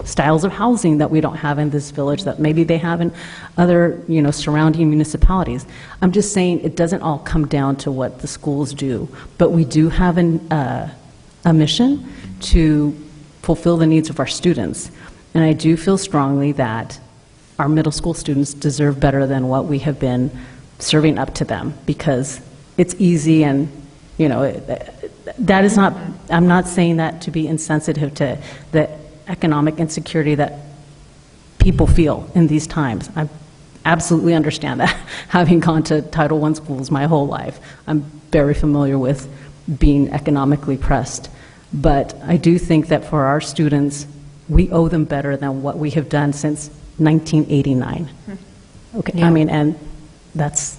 styles of housing that we don't have in this village that maybe they have in other, surrounding municipalities. I'm just saying it doesn't all come down to what the schools do, but we do have a mission to fulfill the needs of our students. And I do feel strongly that our middle school students deserve better than what we have been serving up to them, because it's easy and, that is not, I'm not saying that to be insensitive to the economic insecurity that people feel in these times. absolutely understand that, having gone to Title I schools my whole life. I'm very familiar with being economically pressed. But I do think that for our students, we owe them better than what we have done since 1989. Okay, I mean, and that's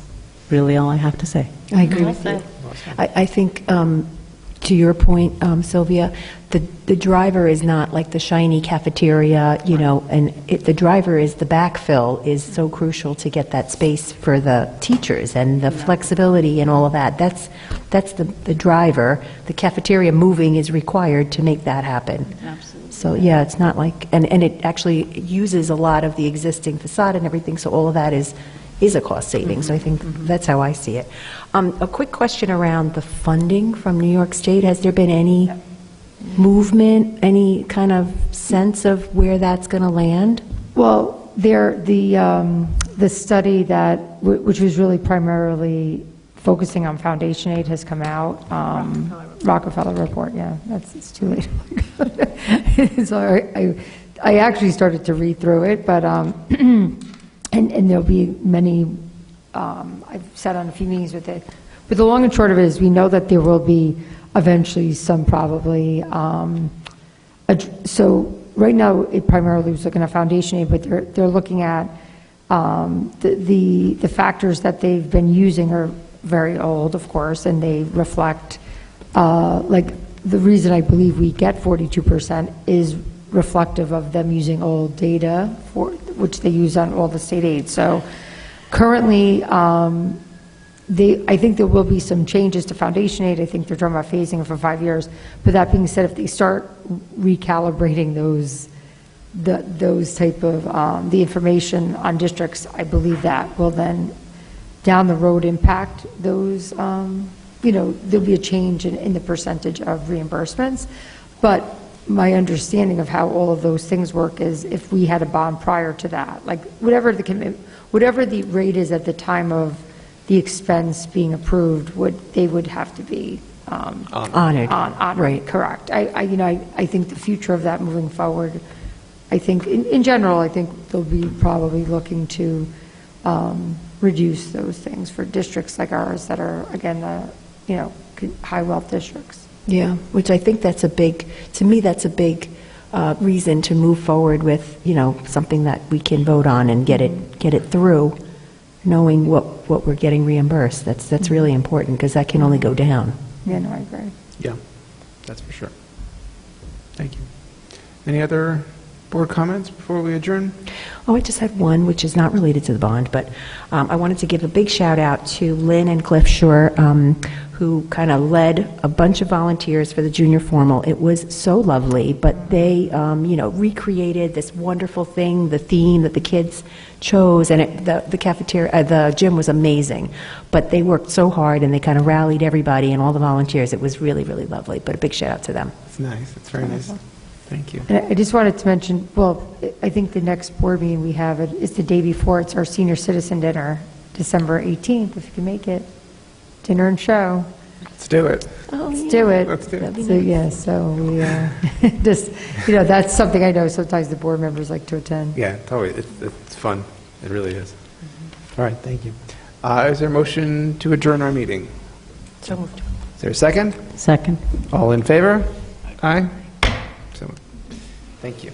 really all I have to say. I agree with you. I think, to your point, Sylvia, the driver is not like the shiny cafeteria, you know, and the driver is the backfill is so crucial to get that space for the teachers and the flexibility and all of that. That's the driver. The cafeteria moving is required to make that happen. Absolutely. So, yeah, it's not like, and it actually uses a lot of the existing facade and everything, so all of that is a cost savings. So I think that's how I see it. A quick question around the funding from New York State. Has there been any movement, any kind of sense of where that's going to land? Well, the study that, which was really primarily focusing on foundation aid has come out. Rockefeller report, yeah, it's too late. So I actually started to read through it, but, and there'll be many, I've sat on a few meetings with it. But the long and short of it is we know that there will be eventually some probably, so right now it primarily was looking at foundation aid, but they're looking at the factors that they've been using are very old, of course, and they reflect, like the reason I believe we get 42% is reflective of them using old data, which they use on all the state aid. So currently, I think there will be some changes to foundation aid. I think they're talking about phasing it for 5 years. But that being said, if they start recalibrating those type of, the information on districts, I believe that will then down the road impact those, there'll be a change in the percentage of reimbursements. But my understanding of how all of those things work is if we had a bond prior to that, like whatever the rate is at the time of the expense being approved, they would have to be honored. Right, correct. I think the future of that moving forward, I think in general, I think they'll be probably looking to reduce those things for districts like ours that are, again, high wealth districts. Yeah, which I think that's a big reason to move forward with, something that we can vote on and get it through, knowing what we're getting reimbursed. That's really important because that can only go down. Yeah, no, I agree. Yeah, that's for sure. Thank you. Any other board comments before we adjourn? Oh, I just had one, which is not related to the bond, but I wanted to give a big shout out to Lynn and Cliff Shore, who kind of led a bunch of volunteers for the junior formal. It was so lovely, but they, recreated this wonderful thing, the theme that the kids chose, and the cafeteria, the gym was amazing. But they worked so hard, and they kind of rallied everybody and all the volunteers. It was really, really lovely. But a big shout out to them. It's nice. It's very nice. Thank you. And I just wanted to mention, I think the next board meeting we have is the day before. It's our senior citizen dinner, December 18th, if you can make it. Dinner and show. Let's do it. Let's do it. Let's do it. So, yeah, so we just, that's something I know sometimes the board members like to attend. Yeah, totally. It's fun. It really is. All right, thank you. Is there a motion to adjourn our meeting? So moved. Is there a second? Second. All in favor? Aye. So, thank you.